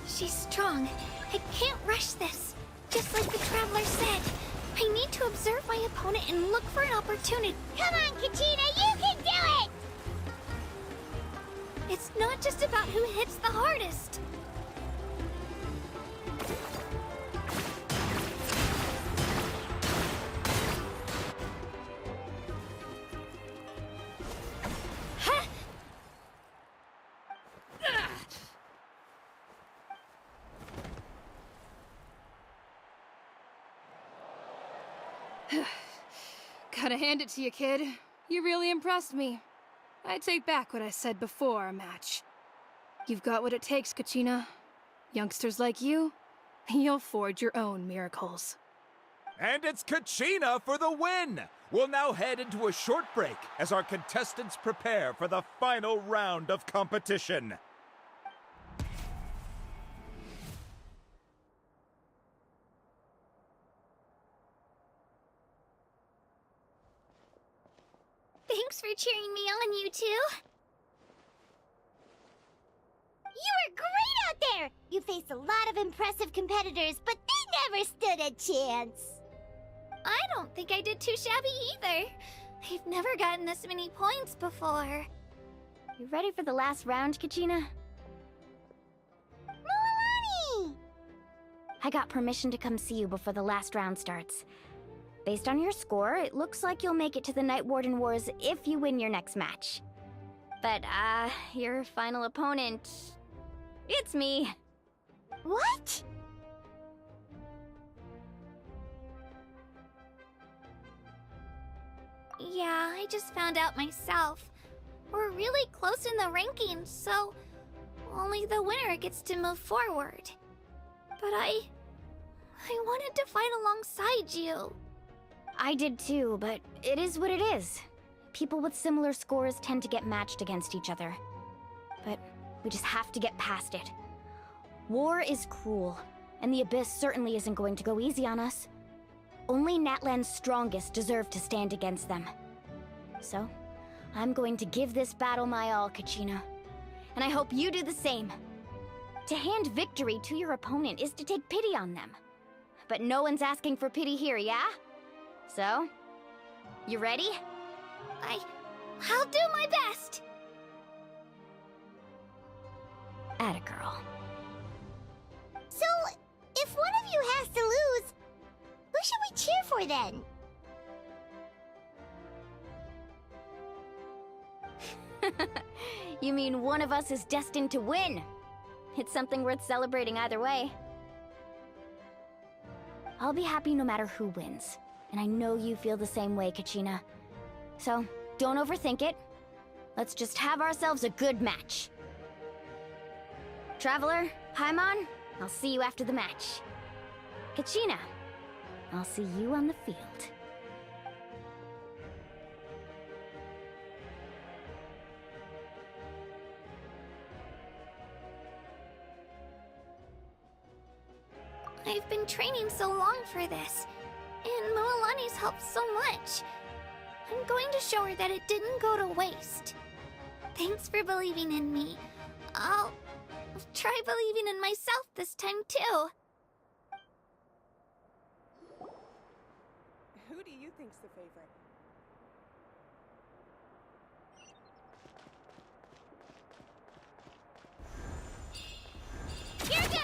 She's strong. I can't rush this. Just like the Traveler said. I need to observe my opponent and look for an opportunity. Come on, Kachina, you can do it! It's not just about who hits the hardest. Gotta hand it to you, kid. You really impressed me. I take back what I said before our match. You've got what it takes, Kachina. Youngsters like you, you'll forge your own miracles. And it's Kachina for the win! We'll now head into a short break as our contestants prepare for the final round of competition. Thanks for cheering me on, you two. You were great out there! You faced a lot of impressive competitors, but they never stood a chance. I don't think I did too shabby either. I've never gotten this many points before. You ready for the last round, Kachina? Milani! I got permission to come see you before the last round starts. Based on your score, it looks like you'll make it to the Night Warden Wars if you win your next match. But, your final opponent... it's me. What? Yeah, I just found out myself. We're really close in the rankings, so only the winner gets to move forward. But I wanted to fight alongside you. I did too, but it is what it is. People with similar scores tend to get matched against each other. But we just have to get past it. War is cruel, and the Abyss certainly isn't going to go easy on us. Only NATLAN'S strongest deserve to stand against them. So, I'm going to give this battle my all, Kachina. And I hope you do the same. To hand victory to your opponent is to take pity on them. But no one's asking for pity here, yeah? So, you ready? I'll do my best! Atta girl. So, if one of you has to lose, who should we cheer for then? You mean one of us is destined to win? It's something worth celebrating either way. I'll be happy no matter who wins. And I know you feel the same way, Kachina. So, don't overthink it. Let's just have ourselves a good match. Traveler, Paimon, I'll see you after the match. Kachina, I'll see you on the field. I've been training so long for this, and Mualani's helped so much. I'm going to show her that it didn't go to waste. Thanks for believing in me. I'll try believing in myself this time too. Who do you think's the favorite? Here goes!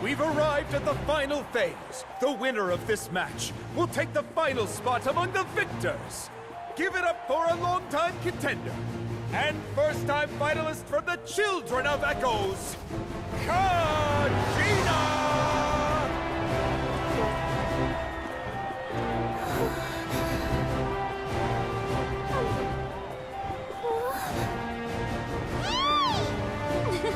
We've arrived at the final phase. The winner of this match will take the final spot among the victors. Give it up for a long-time contender and first-time finalist from the Children of Echoes, Kachina!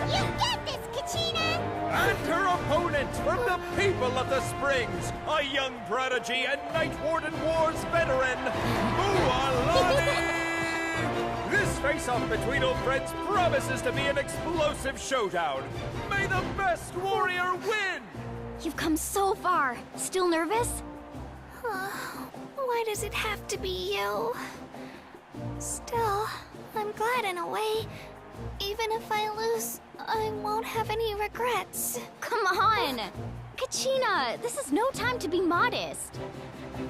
You got this, Kachina! And her opponent from the people of the Springs, a young prodigy and Night Warden Wars veteran, Mualani! This face-off between old friends promises to be an explosive showdown. May the best warrior win! You've come so far. Still nervous? Why does it have to be you? Still, I'm glad in a way. Even if I lose, I won't have any regrets. Come on! Kachina, this is no time to be modest.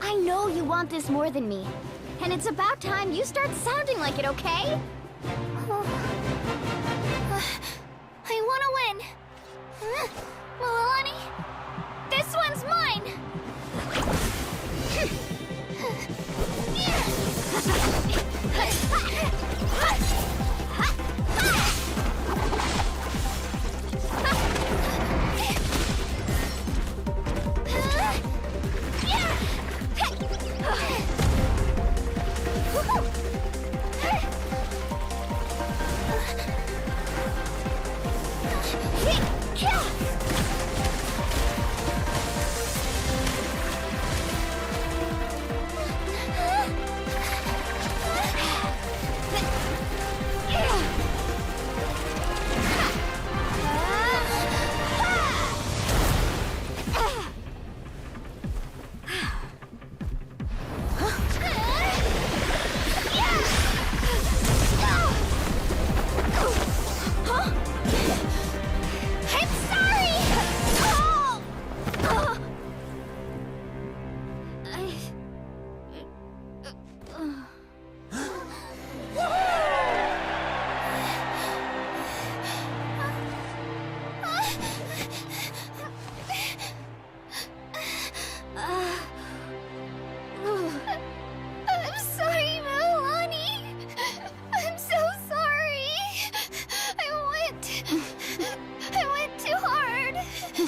I know you want this more than me. And it's about time you start sounding like it, okay? I want to win. Mualani, this one's mine!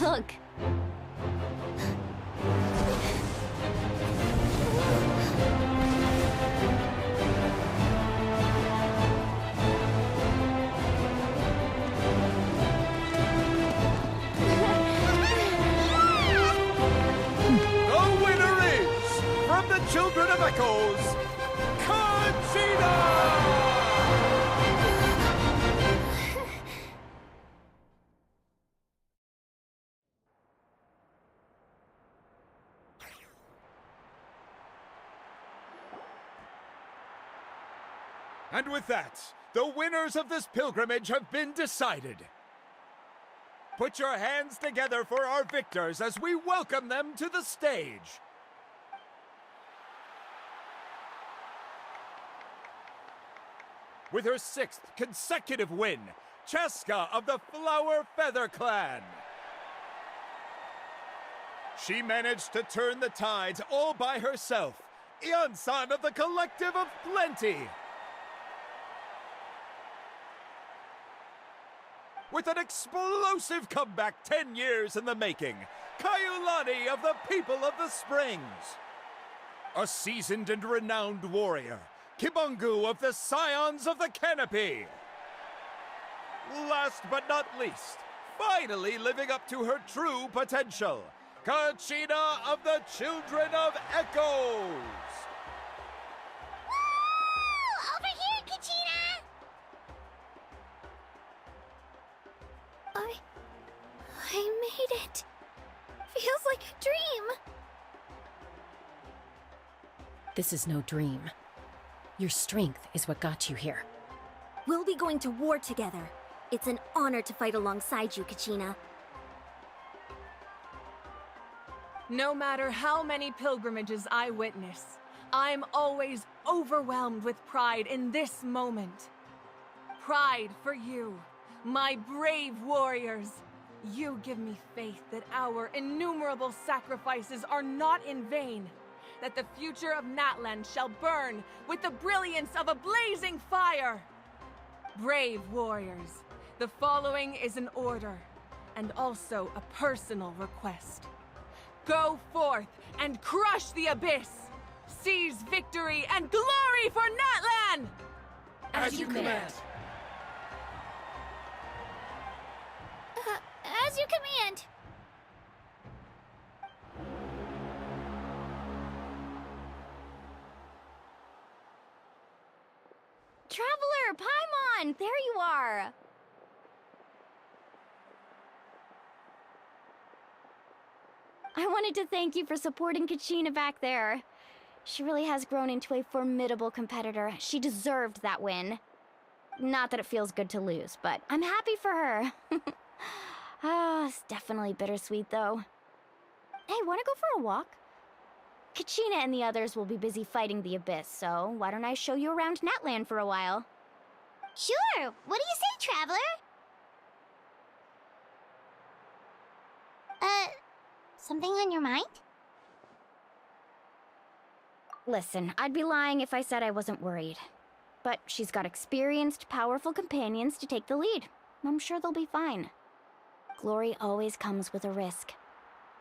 Look. The winner is, from the Children of Echoes, Conchita! And with that, the winners of this pilgrimage have been decided. Put your hands together for our victors as we welcome them to the stage. With her 6th consecutive win, Cheska of the Flower Feather Clan. She managed to turn the tides all by herself. Ian-san of the Collective of Plenty. With an explosive comeback 10 years in the making, Kaiulani of the People of the Springs. A seasoned and renowned warrior, Kibungu of the Scions of the Canopy. Last but not least, finally living up to her true potential, Kachina of the Children of Echoes. Over here, Kachina! I made it. Feels like a dream. This is no dream. Your strength is what got you here. We'll be going to war together. It's an honor to fight alongside you, Kachina. No matter how many pilgrimages I witness, I'm always overwhelmed with pride in this moment. Pride for you, my brave warriors. You give me faith that our innumerable sacrifices are not in vain, that the future of Natlan shall burn with the brilliance of a blazing fire. Brave warriors, the following is an order, and also a personal request. Go forth and crush the abyss! Seize victory and glory for Natlan! As you command. As you command. Traveler, Paimon, there you are. I wanted to thank you for supporting Kachina back there. She really has grown into a formidable competitor. She deserved that win. Not that it feels good to lose, but I'm happy for her. It's definitely bittersweet, though. Hey, wanna go for a walk? Kachina and the others will be busy fighting the Abyss, so why don't I show you around Natlan for a while? Sure! What do you say, Traveler? Something on your mind? Listen, I'd be lying if I said I wasn't worried. But she's got experienced, powerful companions to take the lead. I'm sure they'll be fine. Glory always comes with a risk.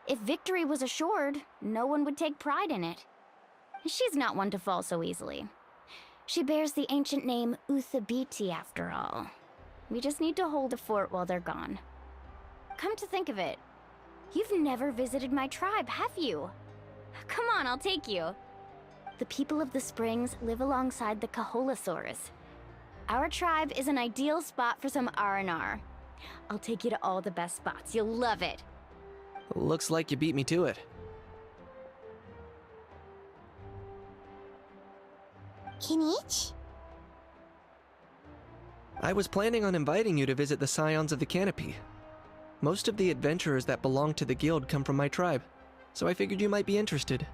If victory was assured, no one would take pride in it. She's not one to fall so easily. She bears the ancient name Uthabiti, after all. We just need to hold the fort while they're gone. Come to think of it, you've never visited my tribe, have you? Come on, I'll take you. The people of the Springs live alongside the Kaholasaurus. Our tribe is an ideal spot for some R&R. I'll take you to all the best spots. You'll love it. Looks like you beat me to it. Kinich? I was planning on inviting you to visit the Scions of the Canopy. Most of the adventurers that belong to the guild come from my tribe, so I figured you might be interested.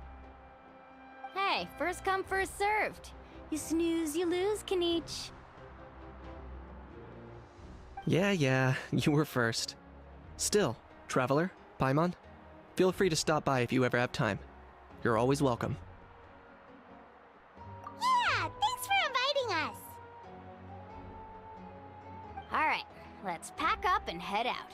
Hey, first come, first served. You snooze, you lose, Kinich. Yeah, you were first. Still, Traveler, Paimon, feel free to stop by if you ever have time. You're always welcome. Yeah, thanks for inviting us. All right, let's pack up and head out.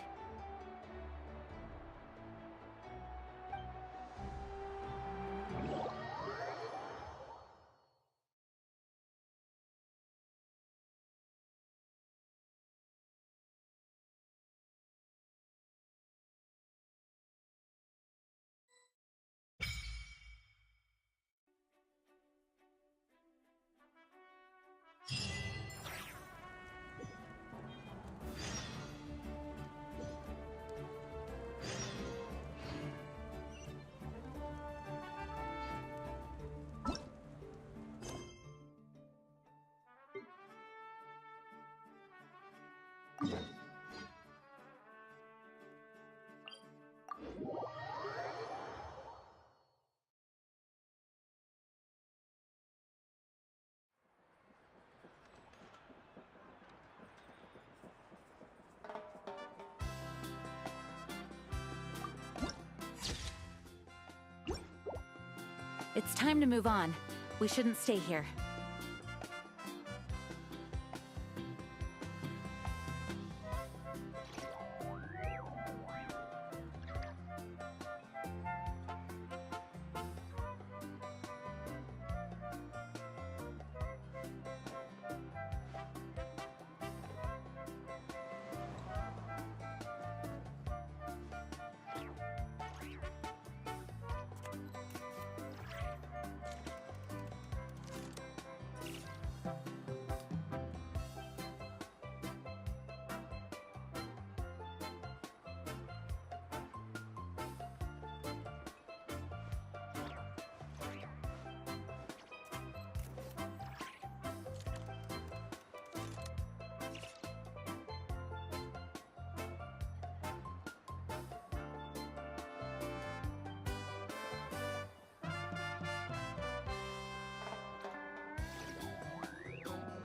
It's time to move on. We shouldn't stay here.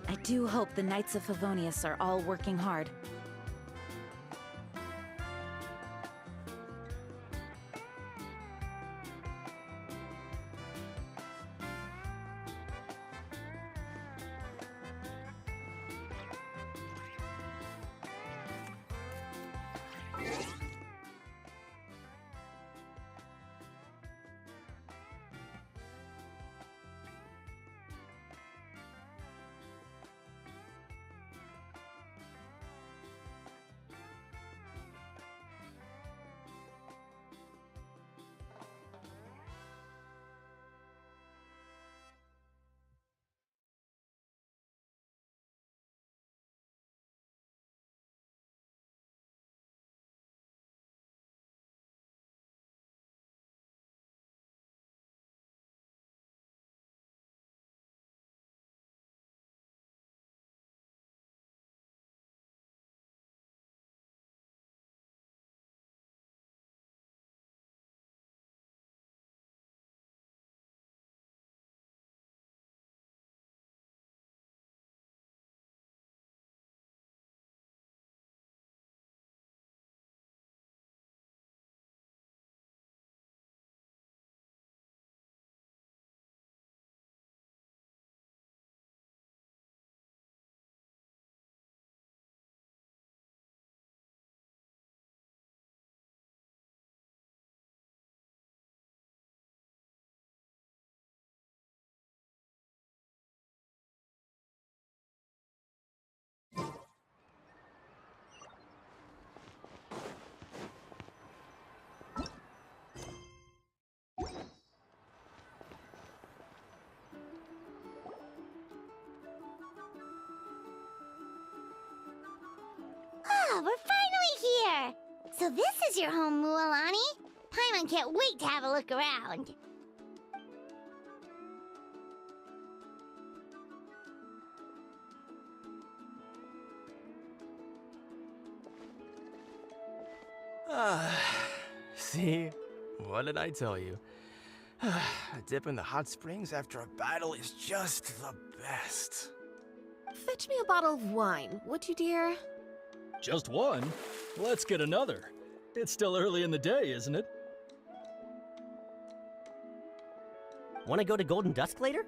I do hope the Knights of Favonius are all working hard. Ah, we're finally here! So this is your home, Mualani? Paimon can't wait to have a look around. See? What did I tell you? A dip in the hot springs after a battle is just the best. Fetch me a bottle of wine, would you, dear? Just one? Let's get another. It's still early in the day, isn't it? Want to go to Golden Dusk later?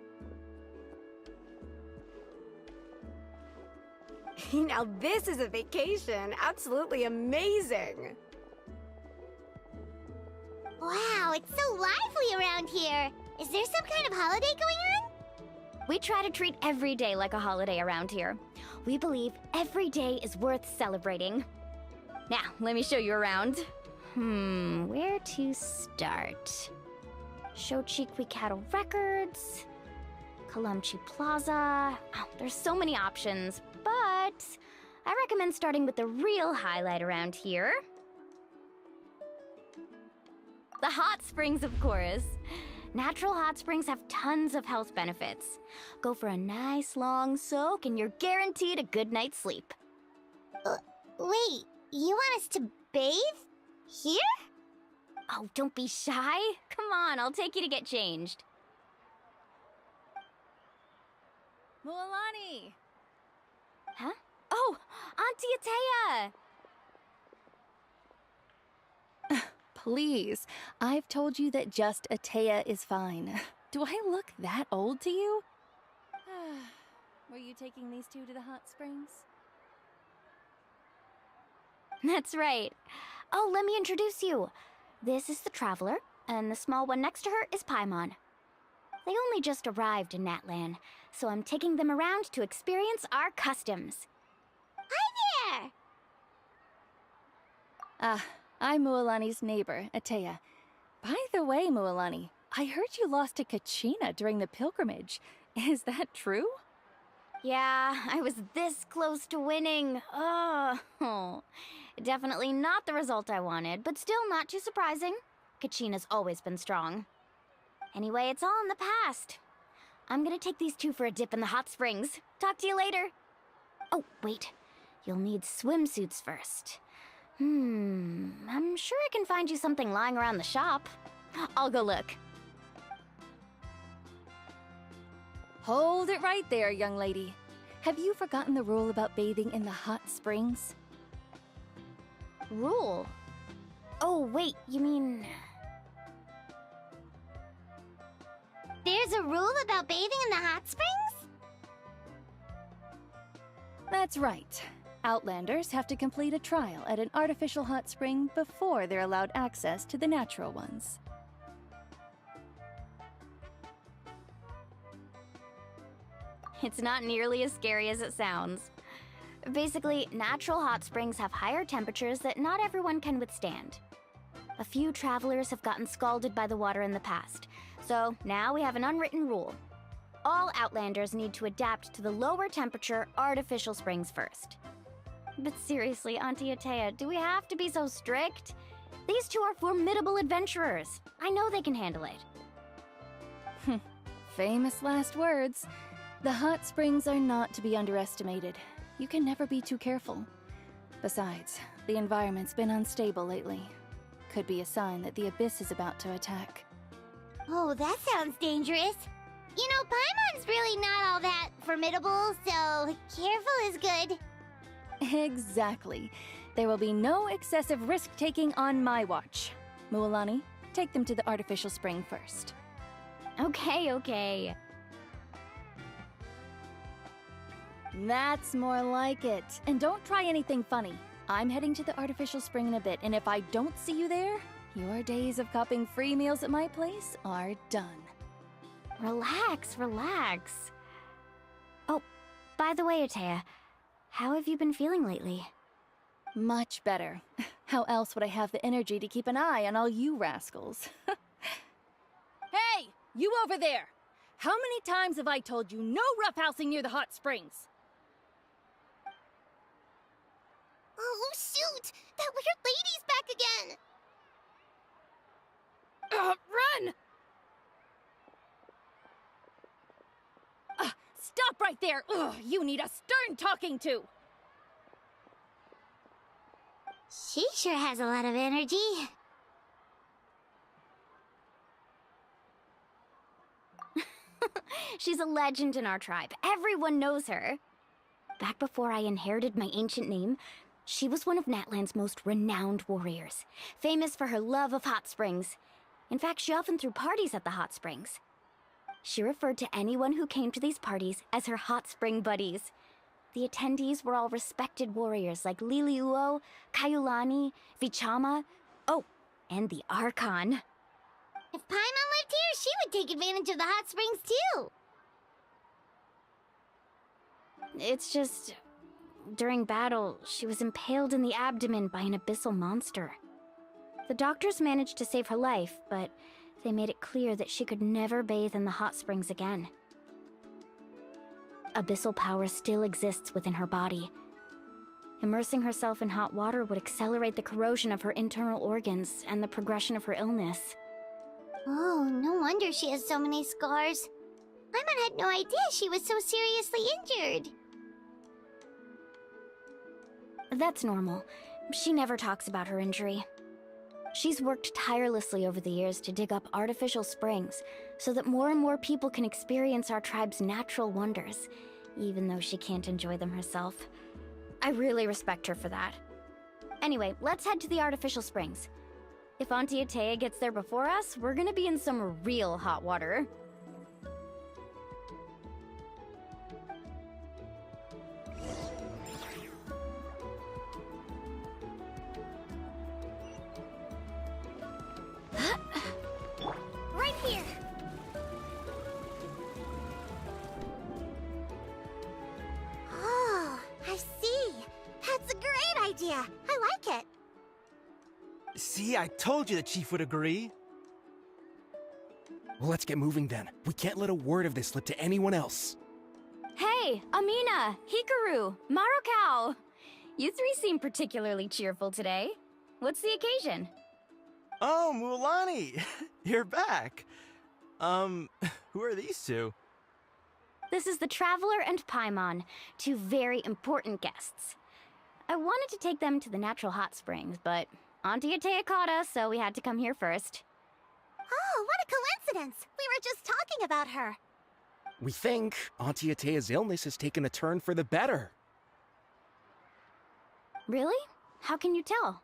Now this is a vacation. Absolutely amazing. Wow, it's so lively around here. Is there some kind of holiday going on? We try to treat every day like a holiday around here. We believe every day is worth celebrating. Now, let me show you around. Where to start? Shochiqui Cattle Records, Kalamchi Plaza. Oh, there's so many options, but I recommend starting with the real highlight around here. The hot springs, of course. Natural hot springs have tons of health benefits. Go for a nice long soak and you're guaranteed a good night's sleep. Wait, you want us to bathe? Here? Oh, don't be shy. Come on, I'll take you to get changed. Mualani! Huh? Oh, Auntie Atea! Please, I've told you that just Atea is fine. Do I look that old to you? Were you taking these two to the hot springs? That's right. Oh, let me introduce you. This is the Traveler, and the small one next to her is Paimon. They only just arrived in NATLAN, so I'm taking them around to experience our customs. Hi there! I'm Mualani's neighbor, Atea. By the way, Mualani, I heard you lost to Kachina during the pilgrimage. Is that true? Yeah, I was this close to winning. Oh, definitely not the result I wanted, but still not too surprising. Kachina's always been strong. Anyway, it's all in the past. I'm gonna take these two for a dip in the hot springs. Talk to you later. Oh, wait. You'll need swimsuits first. I'm sure I can find you something lying around the shop. I'll go look. Hold it right there, young lady. Have you forgotten the rule about bathing in the hot springs? Rule? Oh, wait, you mean... There's a rule about bathing in the hot springs? That's right. Outlanders have to complete a trial at an artificial hot spring before they're allowed access to the natural ones. It's not nearly as scary as it sounds. Basically, natural hot springs have higher temperatures that not everyone can withstand. A few travelers have gotten scalded by the water in the past, so now we have an unwritten rule. All Outlanders need to adapt to the lower temperature artificial springs first. But seriously, Auntie Atea, do we have to be so strict? These two are formidable adventurers. I know they can handle it. Famous last words. The hot springs are not to be underestimated. You can never be too careful. Besides, the environment's been unstable lately. Could be a sign that the Abyss is about to attack. Oh, that sounds dangerous. You know, Paimon's really not all that formidable, so careful is good. Exactly. There will be no excessive risk-taking on my watch. Mualani, take them to the artificial spring first. Okay. That's more like it. And don't try anything funny. I'm heading to the artificial spring in a bit, and if I don't see you there, your days of copping free meals at my place are done. Relax. Oh, by the way, Atea, how have you been feeling lately? Much better. How else would I have the energy to keep an eye on all you rascals? Hey, you over there! How many times have I told you no roughhousing near the hot springs? Oh, shoot! That weird lady's back again! Run! Stop right there! Ugh, you need a stern talking to! She sure has a lot of energy. She's a legend in our tribe. Everyone knows her. Back before I inherited my ancient name, she was one of NATLAN'S most renowned warriors, famous for her love of hot springs. In fact, she often threw parties at the hot springs. She referred to anyone who came to these parties as her hot spring buddies. The attendees were all respected warriors like Liliuo, Kaiulani, Vichama, oh, and the Archon. If Paimon lived here, she would take advantage of the hot springs too. It's just... during battle, she was impaled in the abdomen by an abyssal monster. The doctors managed to save her life, but they made it clear that she could never bathe in the hot springs again. Abyssal power still exists within her body. Immersing herself in hot water would accelerate the corrosion of her internal organs and the progression of her illness. Oh, no wonder she has so many scars. Paimon had no idea she was so seriously injured. That's normal. She never talks about her injury. She's worked tirelessly over the years to dig up artificial springs so that more and more people can experience our tribe's natural wonders, even though she can't enjoy them herself. I really respect her for that. Anyway, let's head to the artificial springs. If Auntie Atea gets there before us, we're gonna be in some real hot water. Right here. Oh, I see. That's a great idea. I like it. See, I told you the chief would agree. Well, let's get moving then. We can't let a word of this slip to anyone else. Hey, Amina, Hikaru, Marukao! You three seem particularly cheerful today. What's the occasion? Oh, Mulani! You're back. Who are these two? This is the Traveler and Paimon, two very important guests. I wanted to take them to the natural hot springs, but Auntie Atea caught us, so we had to come here first. Oh, what a coincidence! We were just talking about her. We think Auntie Atea's illness has taken a turn for the better. Really? How can you tell?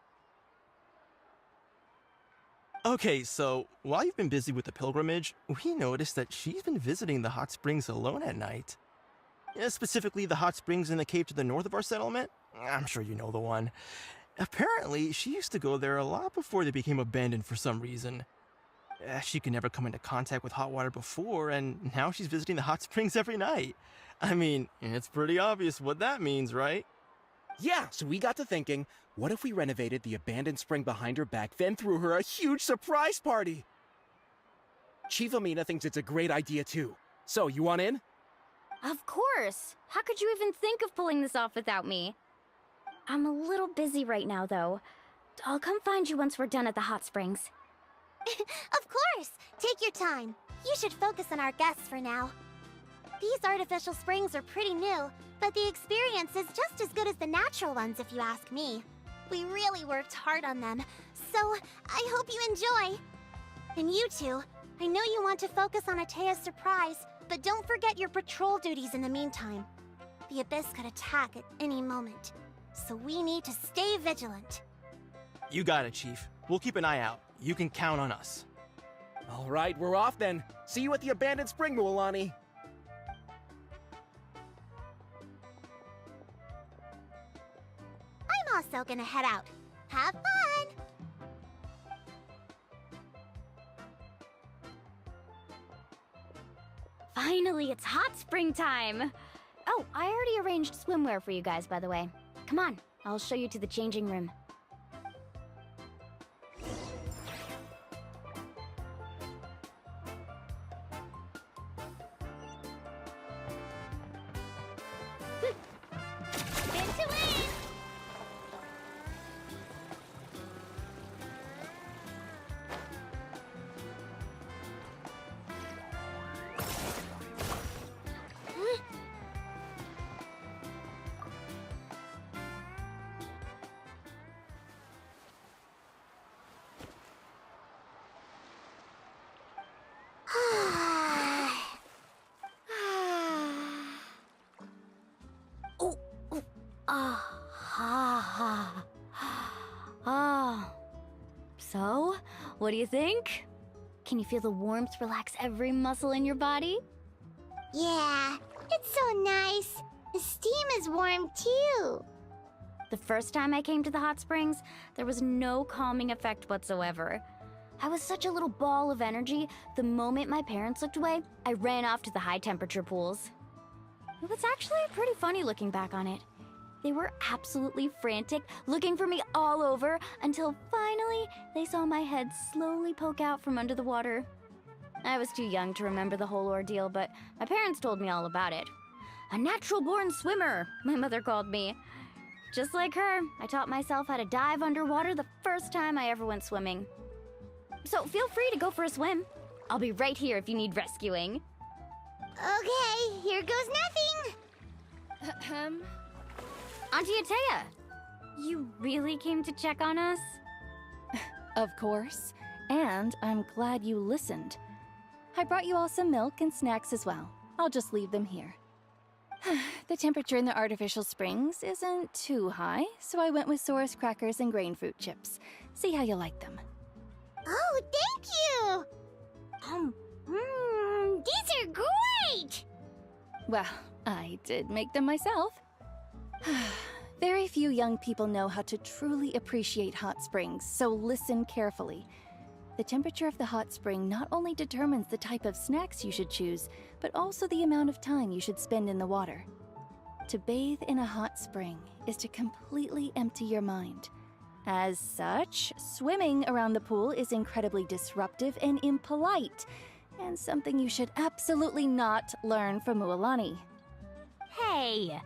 Okay, so while you've been busy with the pilgrimage, we noticed that she's been visiting the hot springs alone at night. Specifically, the hot springs in the cave to the north of our settlement. I'm sure you know the one. Apparently, she used to go there a lot before they became abandoned for some reason. She could never come into contact with hot water before, and now she's visiting the hot springs every night. I mean, it's pretty obvious what that means, right? Yeah, so we got to thinking, what if we renovated the abandoned spring behind her back, then threw her a huge surprise party? Chief Amina thinks it's a great idea too. So, you want in? Of course! How could you even think of pulling this off without me? I'm a little busy right now, though. I'll come find you once we're done at the hot springs. Of course! Take your time. You should focus on our guests for now. These artificial springs are pretty new, but the experience is just as good as the natural ones if you ask me. We really worked hard on them, so I hope you enjoy. And you two, I know you want to focus on Atea's surprise, but don't forget your patrol duties in the meantime. The Abyss could attack at any moment, so we need to stay vigilant. You got it, Chief. We'll keep an eye out. You can count on us. All right, we're off then. See you at the abandoned spring, Mualani. I'm also gonna head out. Have fun! Finally, it's hot spring time! Oh, I already arranged swimwear for you guys, by the way. Come on, I'll show you to the changing room. So, what do you think? Can you feel the warmth relax every muscle in your body? Yeah, it's so nice. The steam is warm too. The first time I came to the hot springs, there was no calming effect whatsoever. I was such a little ball of energy, the moment my parents looked away, I ran off to the high temperature pools. It was actually pretty funny looking back on it. They were absolutely frantic, looking for me all over, until finally they saw my head slowly poke out from under the water. I was too young to remember the whole ordeal, but my parents told me all about it. A natural-born swimmer, my mother called me. Just like her, I taught myself how to dive underwater the first time I ever went swimming. So feel free to go for a swim. I'll be right here if you need rescuing. Okay, here goes nothing. Auntie Atea, you really came to check on us? Of course. And I'm glad you listened. I brought you all some milk and snacks as well. I'll just leave them here. The temperature in the artificial springs isn't too high, so I went with Saurus crackers and grain fruit chips. See how you like them. Oh, thank you! These are great! Well, I did make them myself. Very few young people know how to truly appreciate hot springs, so listen carefully. The temperature of the hot spring not only determines the type of snacks you should choose, but also the amount of time you should spend in the water. To bathe in a hot spring is to completely empty your mind. As such, swimming around the pool is incredibly disruptive and impolite, and something you should absolutely not learn from Mualani. Hey!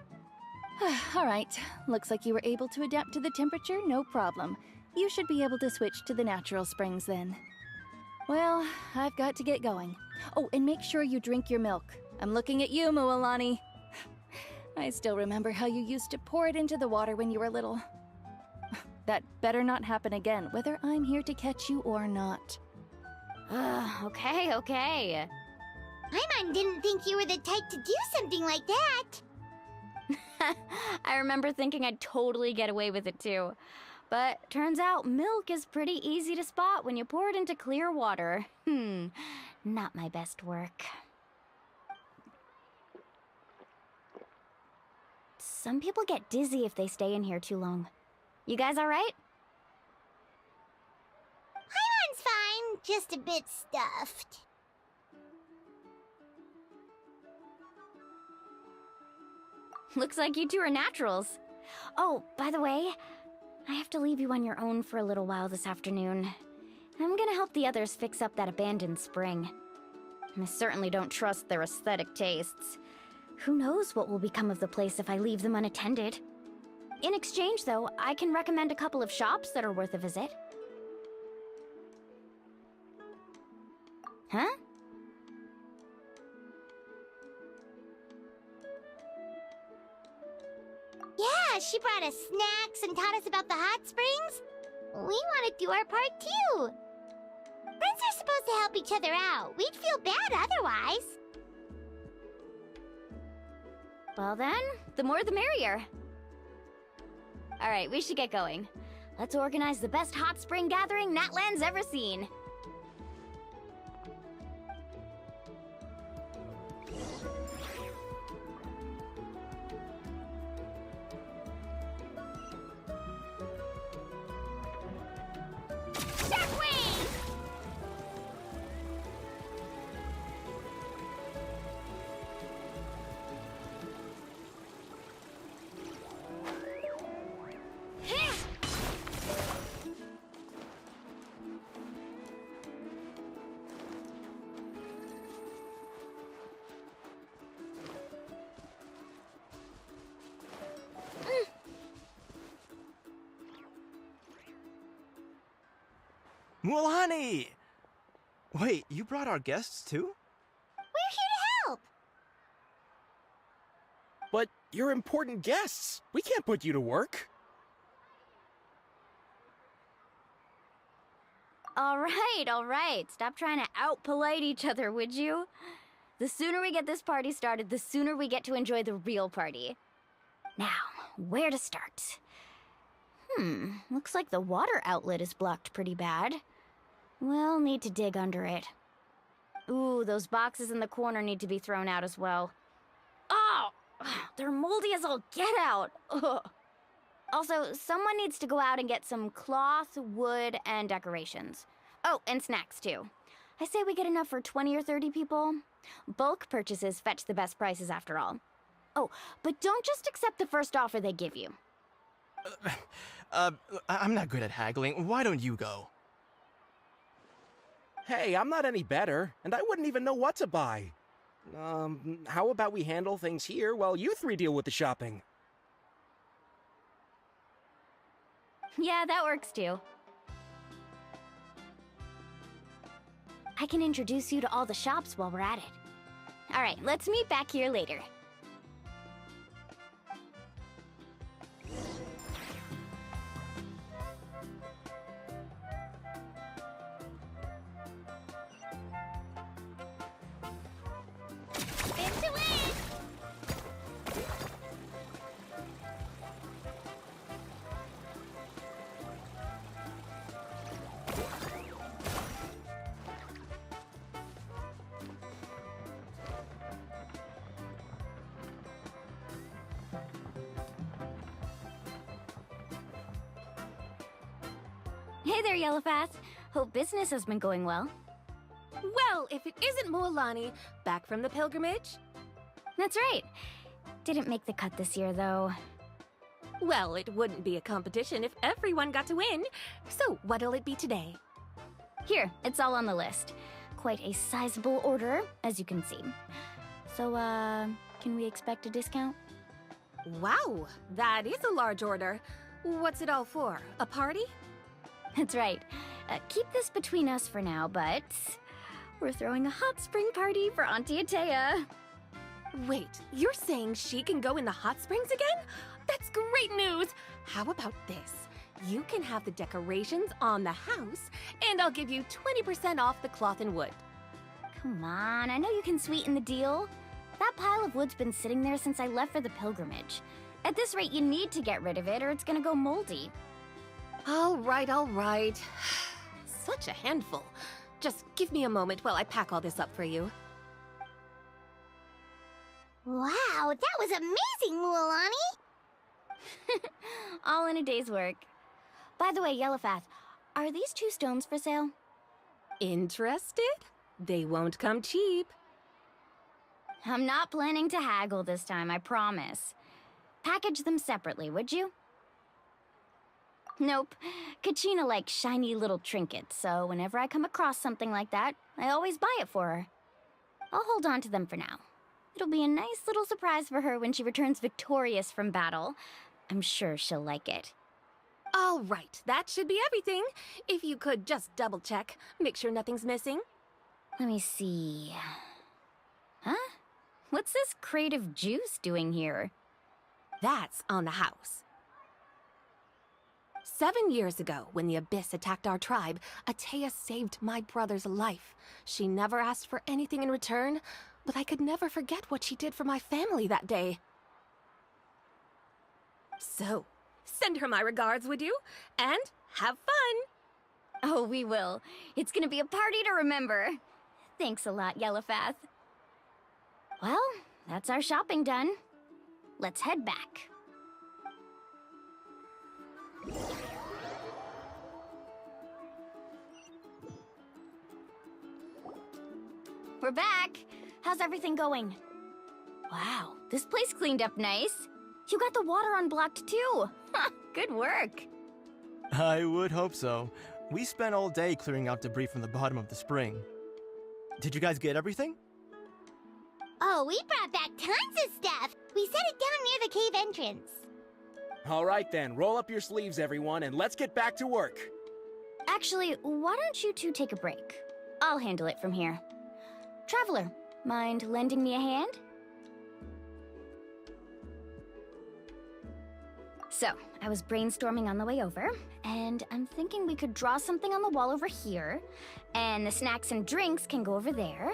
All right, looks like you were able to adapt to the temperature, no problem. You should be able to switch to the natural springs then. Well, I've got to get going. Oh, and make sure you drink your milk. I'm looking at you, Mualani. I still remember how you used to pour it into the water when you were little. That better not happen again, whether I'm here to catch you or not. Okay. Paimon didn't think you were the type to do something like that. I remember thinking I'd totally get away with it too. But turns out milk is pretty easy to spot when you pour it into clear water. Not my best work. Some people get dizzy if they stay in here too long. You guys alright? Paimon's fine, just a bit stuffed. Looks like you two are naturals. Oh, by the way, I have to leave you on your own for a little while this afternoon. I'm gonna help the others fix up that abandoned spring. I certainly don't trust their aesthetic tastes. Who knows what will become of the place if I leave them unattended? In exchange, though, I can recommend a couple of shops that are worth a visit. Huh? Yeah, she brought us snacks and taught us about the hot springs. We want to do our part too. Friends are supposed to help each other out. We'd feel bad otherwise. Well then, the more the merrier. Alright, we should get going. Let's organize the best hot spring gathering NATLAN'S ever seen. Mualani! Wait, you brought our guests too? We're here to help. But you're important guests. We can't put you to work. All right. Stop trying to out-polite each other, would you? The sooner we get this party started, the sooner we get to enjoy the real party. Now, where to start? Looks like the water outlet is blocked pretty bad. We'll need to dig under it. Ooh, those boxes in the corner need to be thrown out as well. Oh! They're moldy as all get out! Ugh. Also, someone needs to go out and get some cloth, wood, and decorations. Oh, and snacks too. I say we get enough for 20 or 30 people. Bulk purchases fetch the best prices after all. Oh, but don't just accept the first offer they give you. I'm not good at haggling. Why don't you go? Hey, I'm not any better, and I wouldn't even know what to buy. How about we handle things here while you three deal with the shopping? Yeah, that works too. I can introduce you to all the shops while we're at it. All right, let's meet back here later. Hey there, Yellowfast. Hope business has been going well. Well, if it isn't Mualani, back from the pilgrimage? That's right. Didn't make the cut this year, though. Well, it wouldn't be a competition if everyone got to win. So, what'll it be today? Here, it's all on the list. Quite a sizable order, as you can see. So, can we expect a discount? Wow, that is a large order. What's it all for? A party? That's right. Keep this between us for now, but we're throwing a hot spring party for Auntie Atea. Wait, you're saying she can go in the hot springs again? That's great news! How about this? You can have the decorations on the house, and I'll give you 20% off the cloth and wood. Come on, I know you can sweeten the deal. That pile of wood's been sitting there since I left for the pilgrimage. At this rate, you need to get rid of it or it's gonna go moldy. All right, all right. Such a handful. Just give me a moment while I pack all this up for you. Wow, that was amazing, Mualani! All in a day's work. By the way, Yellowfast, are these 2 stones for sale? Interested? They won't come cheap. I'm not planning to haggle this time, I promise. Package them separately, would you? Nope. Kachina likes shiny little trinkets, so whenever I come across something like that, I always buy it for her. I'll hold on to them for now. It'll be a nice little surprise for her when she returns victorious from battle. I'm sure she'll like it. All right, that should be everything. If you could just double check, make sure nothing's missing. Let me see. Huh? What's this crate of juice doing here? That's on the house. 7 years ago, when the Abyss attacked our tribe, Atea saved my brother's life. She never asked for anything in return, but I could never forget what she did for my family that day. So, send her my regards, would you? And have fun! Oh, we will. It's gonna be a party to remember. Thanks a lot, Yellowfast. Well, that's our shopping done. Let's head back. We're back. How's everything going? Wow, this place cleaned up nice. You got the water unblocked too. Good work. I would hope so. We spent all day clearing out debris from the bottom of the spring. Did you guys get everything? Oh, we brought back tons of stuff! We set it down near the cave entrance. All right then, roll up your sleeves, everyone, and let's get back to work. Actually, why don't you two take a break? I'll handle it from here. Traveler, mind lending me a hand? So, I was brainstorming on the way over, and I'm thinking we could draw something on the wall over here, and the snacks and drinks can go over there.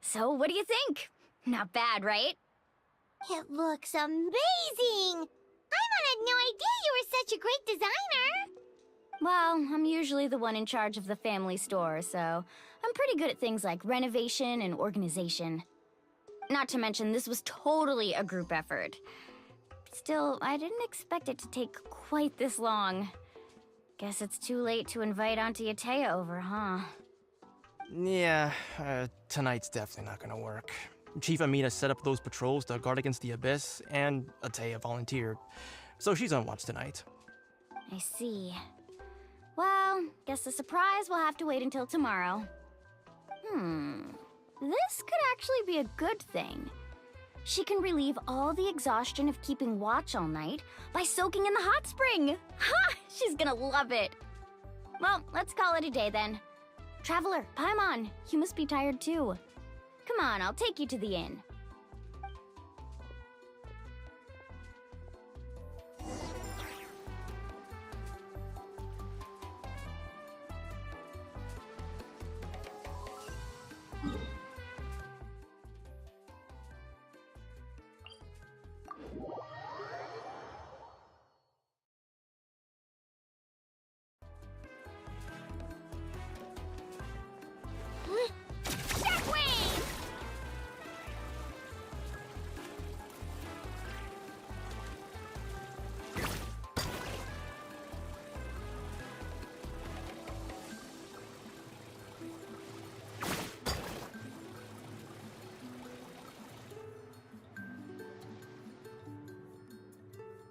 So, what do you think? Not bad, right? It looks amazing! Paimon had no idea you were such a great designer! Well, I'm usually the one in charge of the family store, so I'm pretty good at things like renovation and organization. Not to mention, this was totally a group effort. Still, I didn't expect it to take quite this long. Guess it's too late to invite Auntie Atea over, huh? Yeah, tonight's definitely not gonna work. Chief Amina set up those patrols to guard against the Abyss, and Atea volunteered. So she's on watch tonight. I see. Well, guess the surprise will have to wait until tomorrow. This could actually be a good thing. She can relieve all the exhaustion of keeping watch all night by soaking in the hot spring. Ha! She's gonna love it. Well, let's call it a day then. Traveler, Paimon, you must be tired too. Come on, I'll take you to the inn.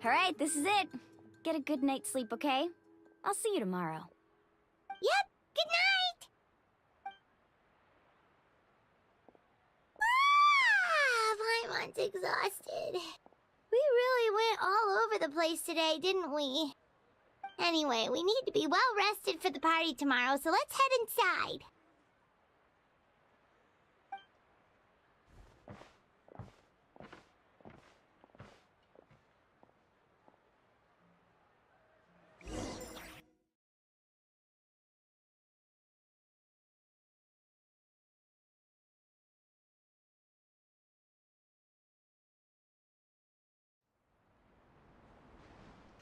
Alright, this is it. Get a good night's sleep, okay? I'll see you tomorrow. Yep, good night! Paimon's exhausted. We really went all over the place today, didn't we? Anyway, we need to be well rested for the party tomorrow, so let's head inside.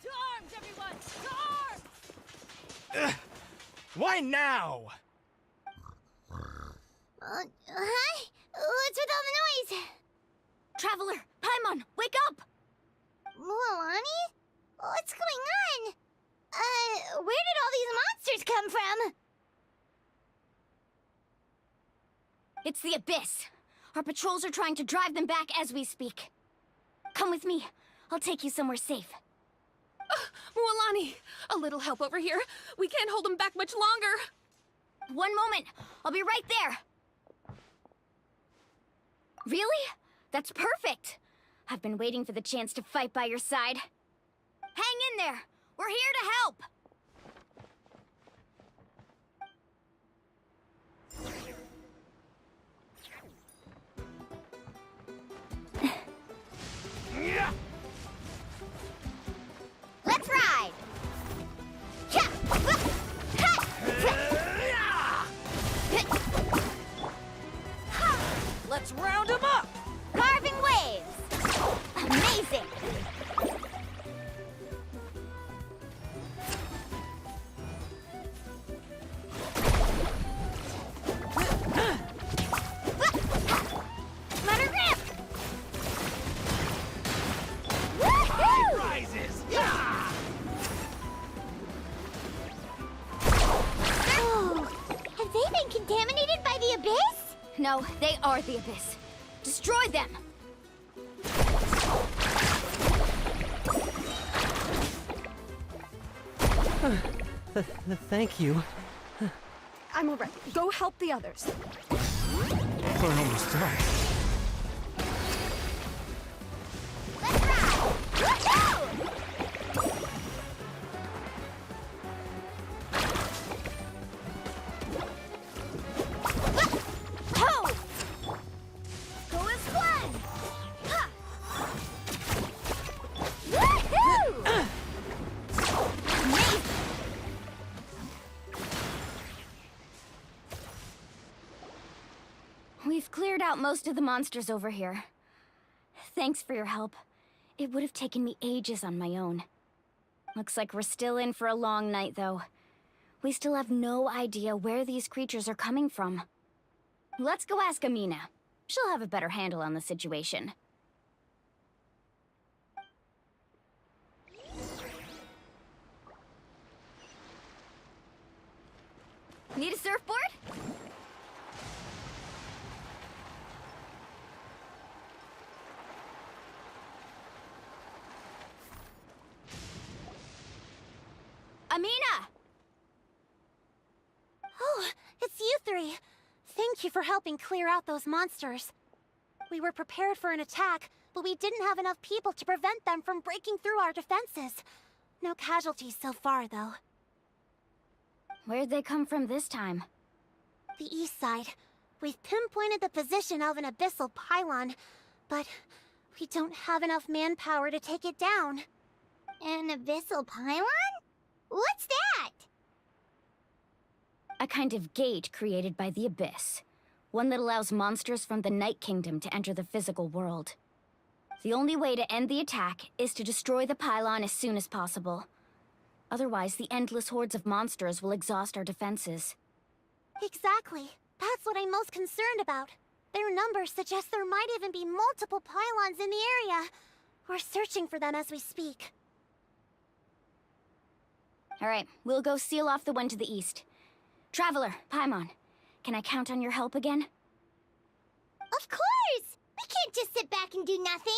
To arms, everyone! To arms! Why now? Hi? What's with all the noise? Traveler! Paimon, wake up! Mualani? What's going on? Where did all these monsters come from? It's the Abyss. Our patrols are trying to drive them back as we speak. Come with me. I'll take you somewhere safe. Mualani, a little help over here. We can't hold them back much longer. One moment. I'll be right there. Really? That's perfect. I've been waiting for the chance to fight by your side. Hang in there. We're here to help. Let's ride! Let's round them up! Carving waves! Amazing! Let her rip! Woohoo! Rises! Oh, have they been contaminated by the Abyss? No, they are the Abyss. Destroy them! Thank you. I'm alright. Go help the others. We're almost done. Let's ride! Woohoo! Ho! Go as one! Ha! Woohoo! Amazing! We've cleared out most of the monsters over here. Thanks for your help. It would have taken me ages on my own. Looks like we're still in for a long night, though. We still have no idea where these creatures are coming from. Let's go ask Amina. She'll have a better handle on the situation. Need a surfboard? Amina! Oh, it's you three. Thank you for helping clear out those monsters. We were prepared for an attack, but we didn't have enough people to prevent them from breaking through our defenses. No casualties so far, though. Where'd they come from this time? The east side. We've pinpointed the position of an abyssal pylon, but we don't have enough manpower to take it down. An abyssal pylon? What's that? A kind of gate created by the Abyss. One that allows monsters from the Night Kingdom to enter the physical world. The only way to end the attack is to destroy the pylon as soon as possible. Otherwise, the endless hordes of monsters will exhaust our defenses. Exactly. That's what I'm most concerned about. Their numbers suggest there might even be multiple pylons in the area. We're searching for them as we speak. Alright, we'll go seal off the one to the east. Traveler, Paimon, can I count on your help again? Of course! We can't just sit back and do nothing!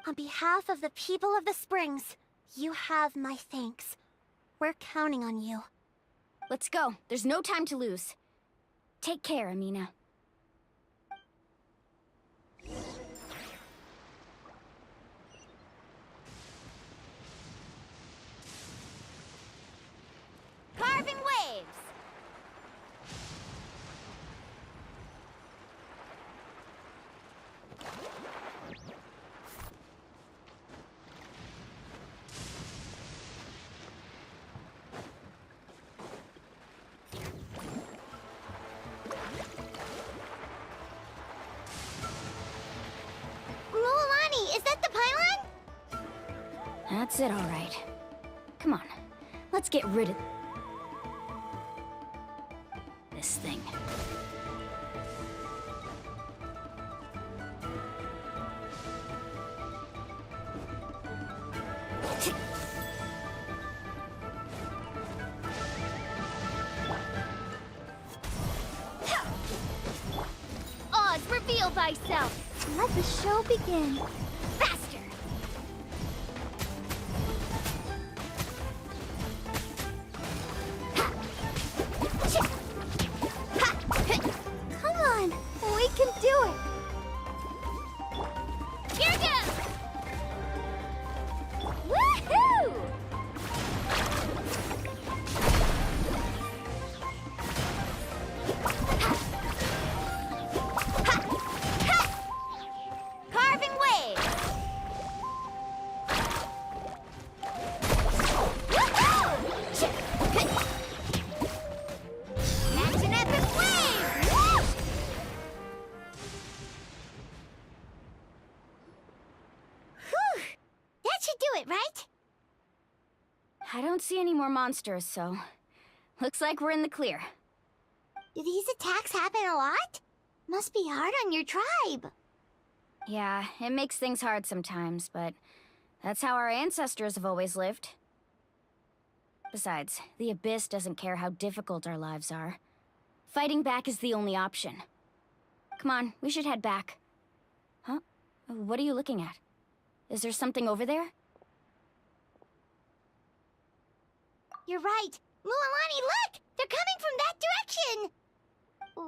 On behalf of the people of the Springs, you have my thanks. We're counting on you. Let's go. There's no time to lose. Take care, Amina. Carving waves! Mualani, is that the pylon? That's it, all right. Come on, let's get rid of this thing. Oz, reveal thyself! Let the show begin. Faster! Come on, we can do it. Here goes! Woohoo! Carving waves. Catch an epic wave! Woo! Whew! That should do it, right? I don't see any more monsters, so looks like we're in the clear. Do these attacks happen a lot? Must be hard on your tribe. Yeah, it makes things hard sometimes, but that's how our ancestors have always lived. Besides, the Abyss doesn't care how difficult our lives are. Fighting back is the only option. Come on, we should head back. Huh? What are you looking at? Is there something over there? You're right. Mualani, look! They're coming from that direction!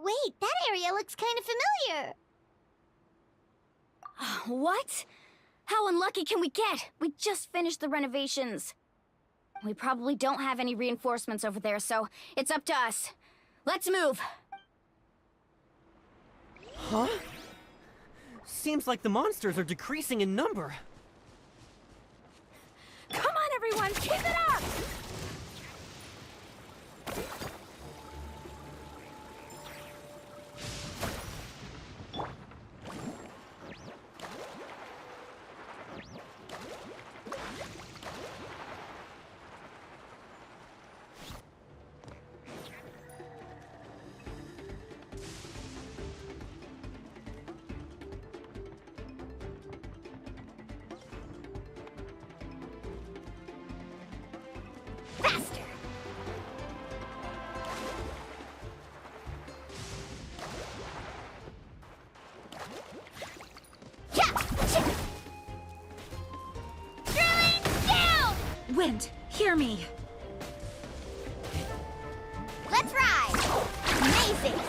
Wait, that area looks kind of familiar. What? How unlucky can we get? We just finished the renovations. We probably don't have any reinforcements over there, so it's up to us. Let's move! Huh? Seems like the monsters are decreasing in number. Come on, everyone, keep it up! Faster! Drilling down! Wind, hear me. Let's ride! Amazing!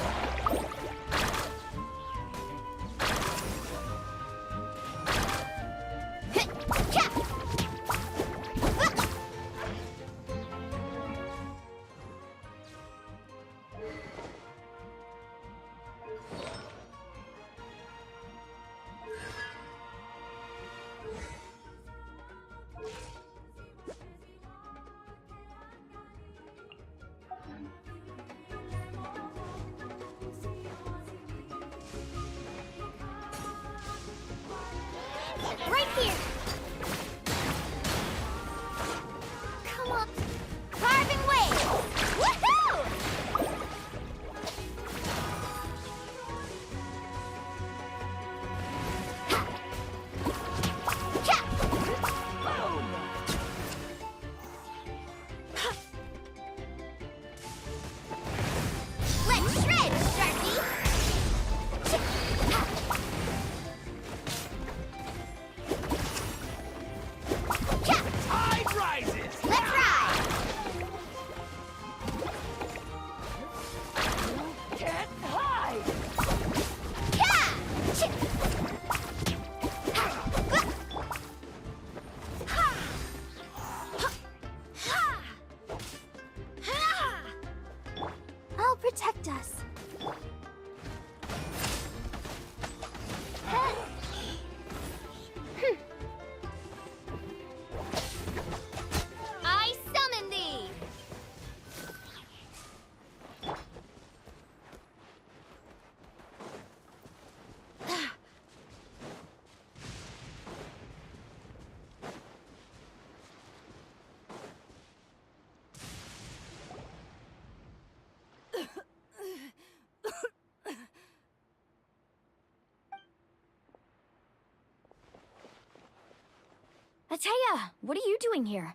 Ateya, what are you doing here?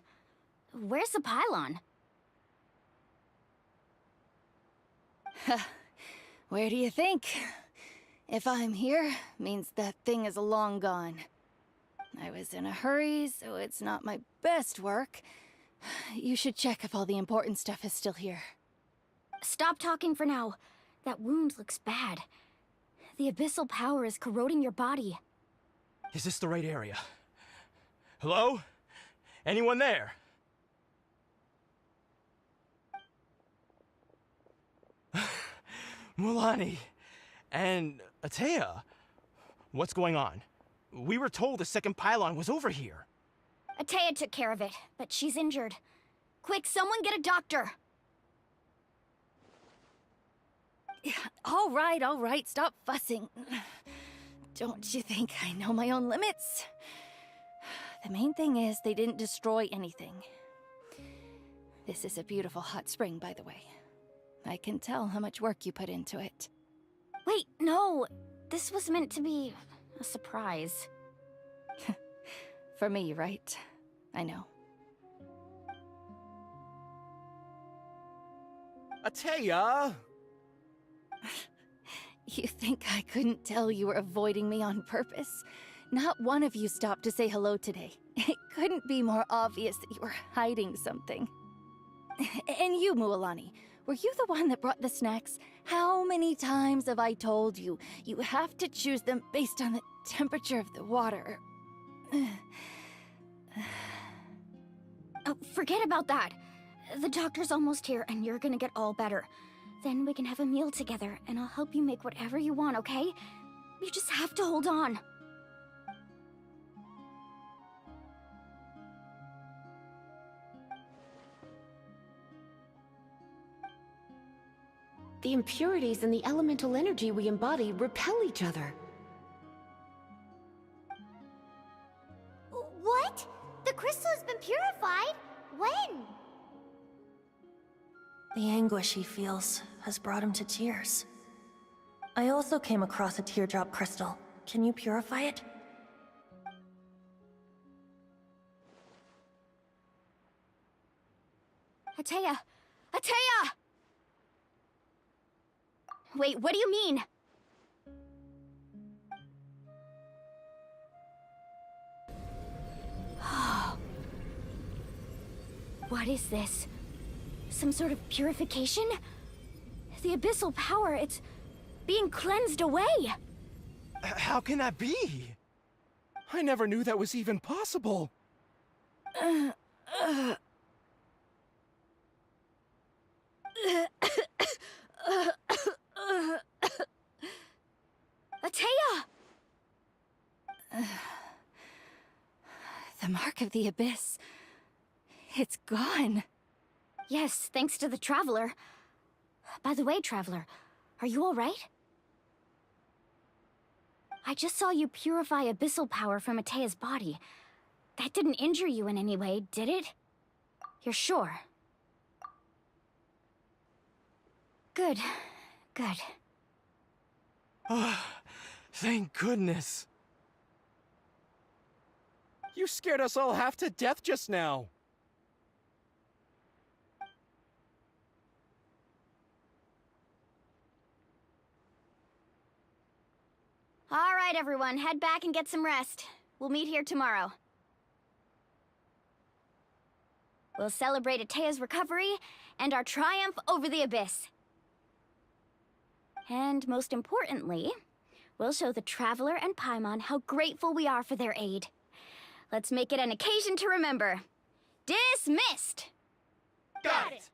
Where's the pylon? Where do you think? If I'm here, means that thing is long gone. I was in a hurry, so it's not my best work. You should check if all the important stuff is still here. Stop talking for now. That wound looks bad. The abyssal power is corroding your body. Is this the right area? Hello? Anyone there? Mulani and Ateya, what's going on? We were told the second pylon was over here. Ateya took care of it, but she's injured. Quick, someone get a doctor! All right, stop fussing. Don't you think I know my own limits? The main thing is they didn't destroy anything. This is a beautiful hot spring, by the way. I can tell how much work you put into it. Wait, no. This was meant to be a surprise. For me, right? I know. Ateya! You think I couldn't tell you were avoiding me on purpose? Not one of you stopped to say hello today. It couldn't be more obvious that you were hiding something. And you, Mualani, were you the one that brought the snacks? How many times have I told you, you have to choose them based on the temperature of the water? Oh, forget about that. The doctor's almost here, and you're gonna get all better. Then we can have a meal together, and I'll help you make whatever you want, okay? You just have to hold on. The impurities and the elemental energy we embody repel each other. What? The crystal has been purified? When? The anguish he feels has brought him to tears. I also came across a teardrop crystal. Can you purify it? Ateya! Ateya! Wait, what do you mean? What is this? Some sort of purification? The abyssal power, it's being cleansed away! How can that be? I never knew that was even possible. Ateya! The mark of the abyss. It's gone. Yes, thanks to the Traveler. By the way, Traveler, are you alright? I just saw you purify abyssal power from Ateya's body. That didn't injure you in any way, did it? You're sure? Good. Good. Thank goodness. You scared us all half to death just now. All right, everyone, head back and get some rest. We'll meet here tomorrow. We'll celebrate Ateya's recovery and our triumph over the abyss. And most importantly, we'll show the Traveler and Paimon how grateful we are for their aid. Let's make it an occasion to remember. Dismissed! Got it!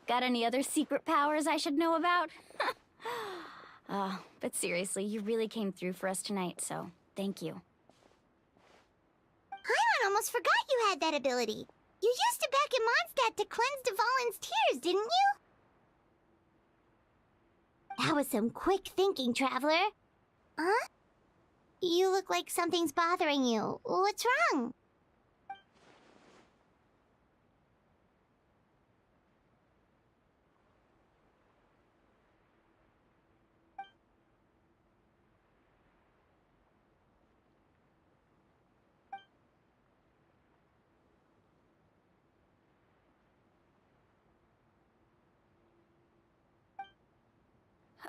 Got any other secret powers I should know about? But seriously, you really came through for us tonight, so thank you. Paimon almost forgot you had that ability. You used it back in Mondstadt to cleanse Dvalin's tears, didn't you? That was some quick thinking, Traveler. Huh? You look like something's bothering you. What's wrong?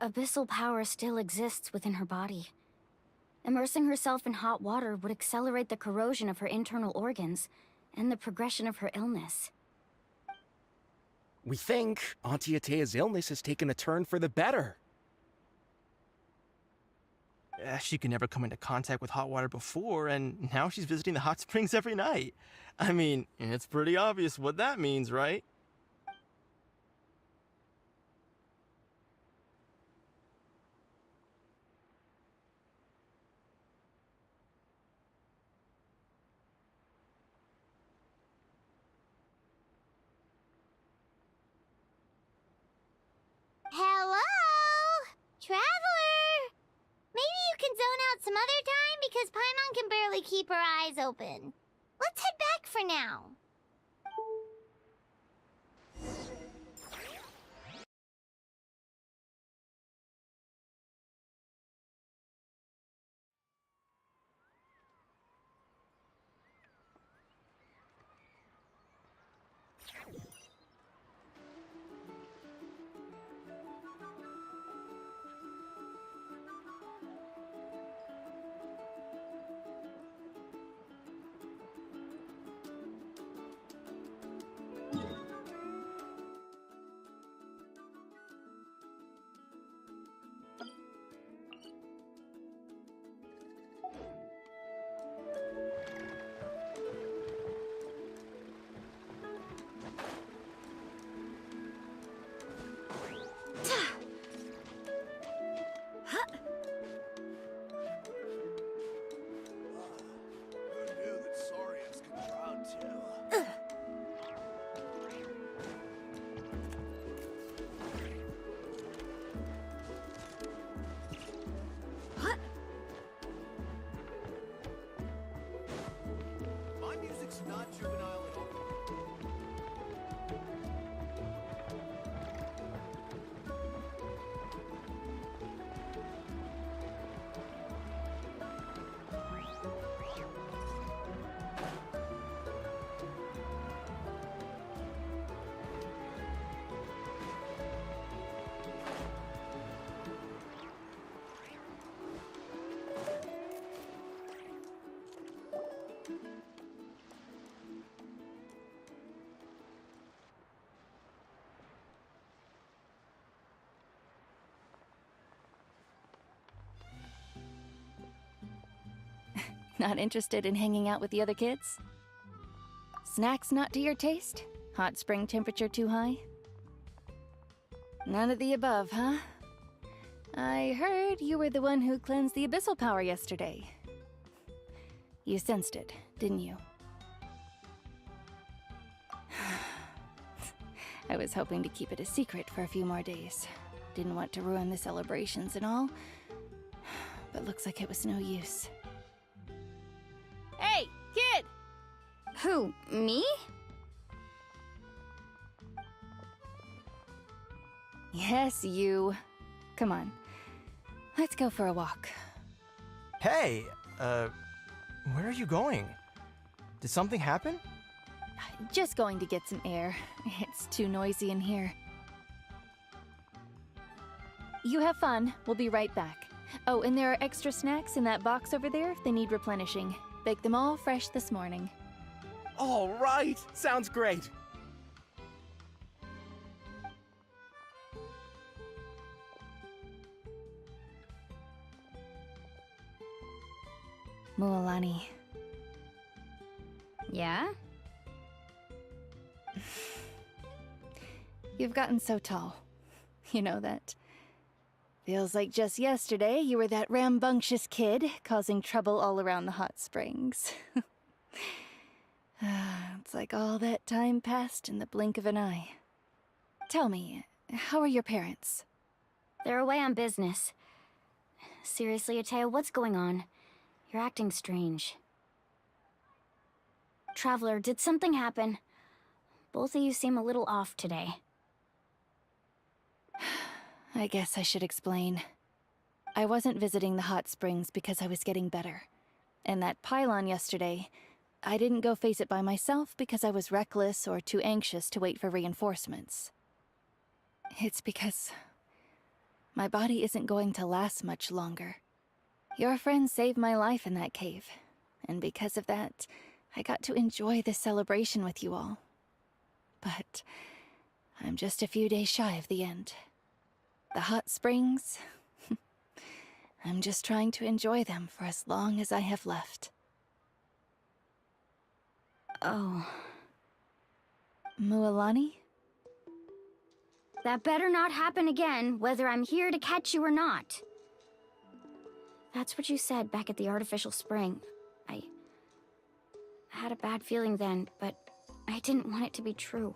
abyssal power still exists within her body. Immersing herself in hot water would accelerate the corrosion of her internal organs and the progression of her illness. We think Auntie Atea's illness has taken a turn for the better. She could never come into contact with hot water before, and now she's visiting the hot springs every night. I mean, it's pretty obvious what that means, right? Hello? Traveler! Maybe you can zone out some other time because Paimon can barely keep her eyes open. Let's head back for now. Not juvenile at all. Not interested in hanging out with the other kids? Snacks not to your taste? Hot spring temperature too high? None of the above, huh? I heard you were the one who cleansed the abyssal power yesterday. You sensed it, didn't you? I was hoping to keep it a secret for a few more days. Didn't want to ruin the celebrations and all. But looks like it was no use. Hey, kid! Who, me? Yes, you. Come on. Let's go for a walk. Hey, where are you going? Did something happen? Just going to get some air. It's too noisy in here. You have fun. We'll be right back. Oh, and there are extra snacks in that box over there if they need replenishing. Baked them all fresh this morning. All right! Sounds great! Mualani. Yeah? You've gotten so tall. You know that. Feels like just yesterday you were that rambunctious kid causing trouble all around the hot springs. It's like all that time passed in the blink of an eye. Tell me, how are your parents? They're away on business. Seriously, Atea, what's going on? You're acting strange. Traveler, did something happen? Both of you seem a little off today. I guess I should explain. I wasn't visiting the hot springs because I was getting better. And that pylon yesterday, I didn't go face it by myself because I was reckless or too anxious to wait for reinforcements. It's because My body isn't going to last much longer. Your friend saved my life in that cave, and because of that, I got to enjoy this celebration with you all. But I'm just a few days shy of the end. The hot springs, I'm just trying to enjoy them for as long as I have left. Oh. Mualani? That better not happen again, whether I'm here to catch you or not. That's what you said back at the artificial spring. I had a bad feeling then, but I didn't want it to be true.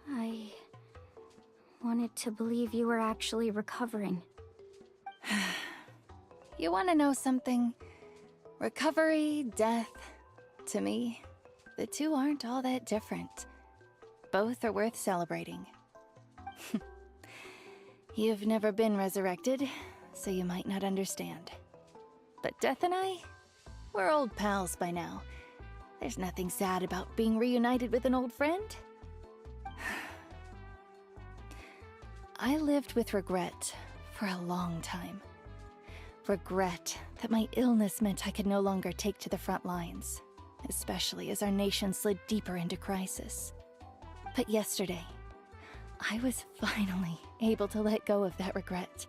I wanted to believe you were actually recovering. You want to know something? Recovery, death, to me, the two aren't all that different. Both are worth celebrating. You've never been resurrected, so you might not understand. But Death and I, we're old pals by now. There's nothing sad about being reunited with an old friend. I lived with regret for a long time. Regret that my illness meant I could no longer take to the front lines, especially as our nation slid deeper into crisis. But yesterday, I was finally able to let go of that regret.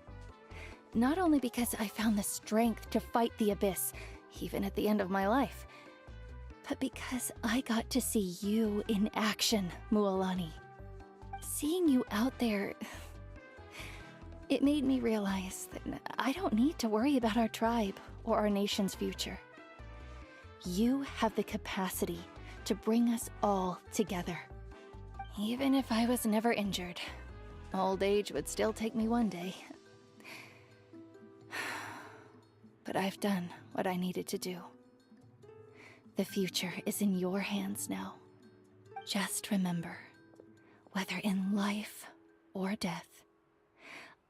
Not only because I found the strength to fight the abyss, even at the end of my life, but because I got to see you in action, Mualani. Seeing you out there, it made me realize that I don't need to worry about our tribe or our nation's future. You have the capacity to bring us all together. Even if I was never injured, old age would still take me one day. But I've done what I needed to do. The future is in your hands now. Just remember, whether in life or death,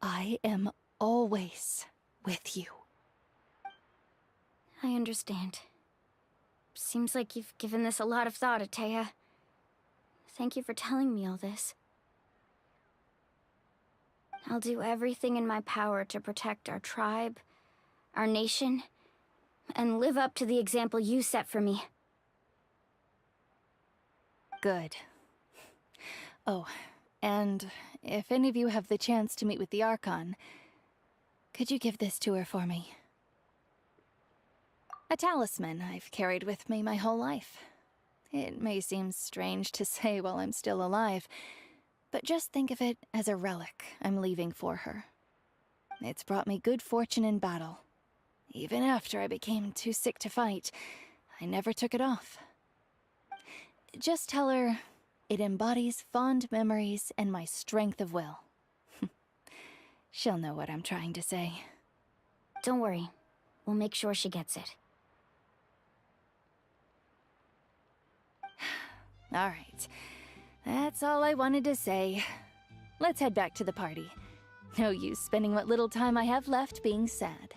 I am always with you. I understand. Seems like you've given this a lot of thought, Atea. Thank you for telling me all this. I'll do everything in my power to protect our tribe, our nation, and live up to the example you set for me. Good. Oh, and if any of you have the chance to meet with the Archon, could you give this to her for me? A talisman I've carried with me my whole life. It may seem strange to say while I'm still alive, but just think of it as a relic I'm leaving for her. It's brought me good fortune in battle. Even after I became too sick to fight, I never took it off. Just tell her it embodies fond memories and my strength of will. She'll know what I'm trying to say. Don't worry. We'll make sure she gets it. All right. That's all I wanted to say. Let's head back to the party. No use spending what little time I have left being sad.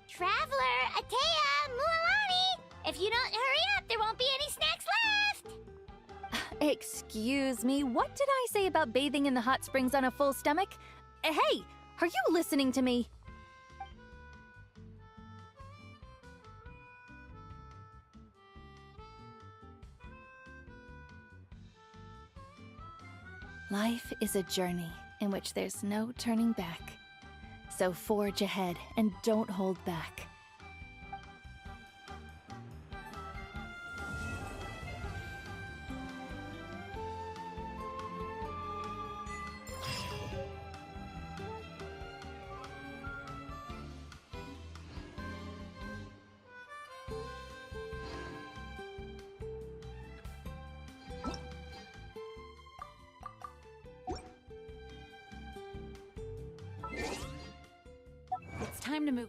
Traveler, Atea, Mualani! If you don't hurry up, there won't be any snacks left! Excuse me, what did I say about bathing in the hot springs on a full stomach? Hey, are you listening to me? Life is a journey in which there's no turning back. So forge ahead and don't hold back. It's time to move.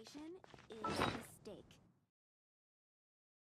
decoration is the stake.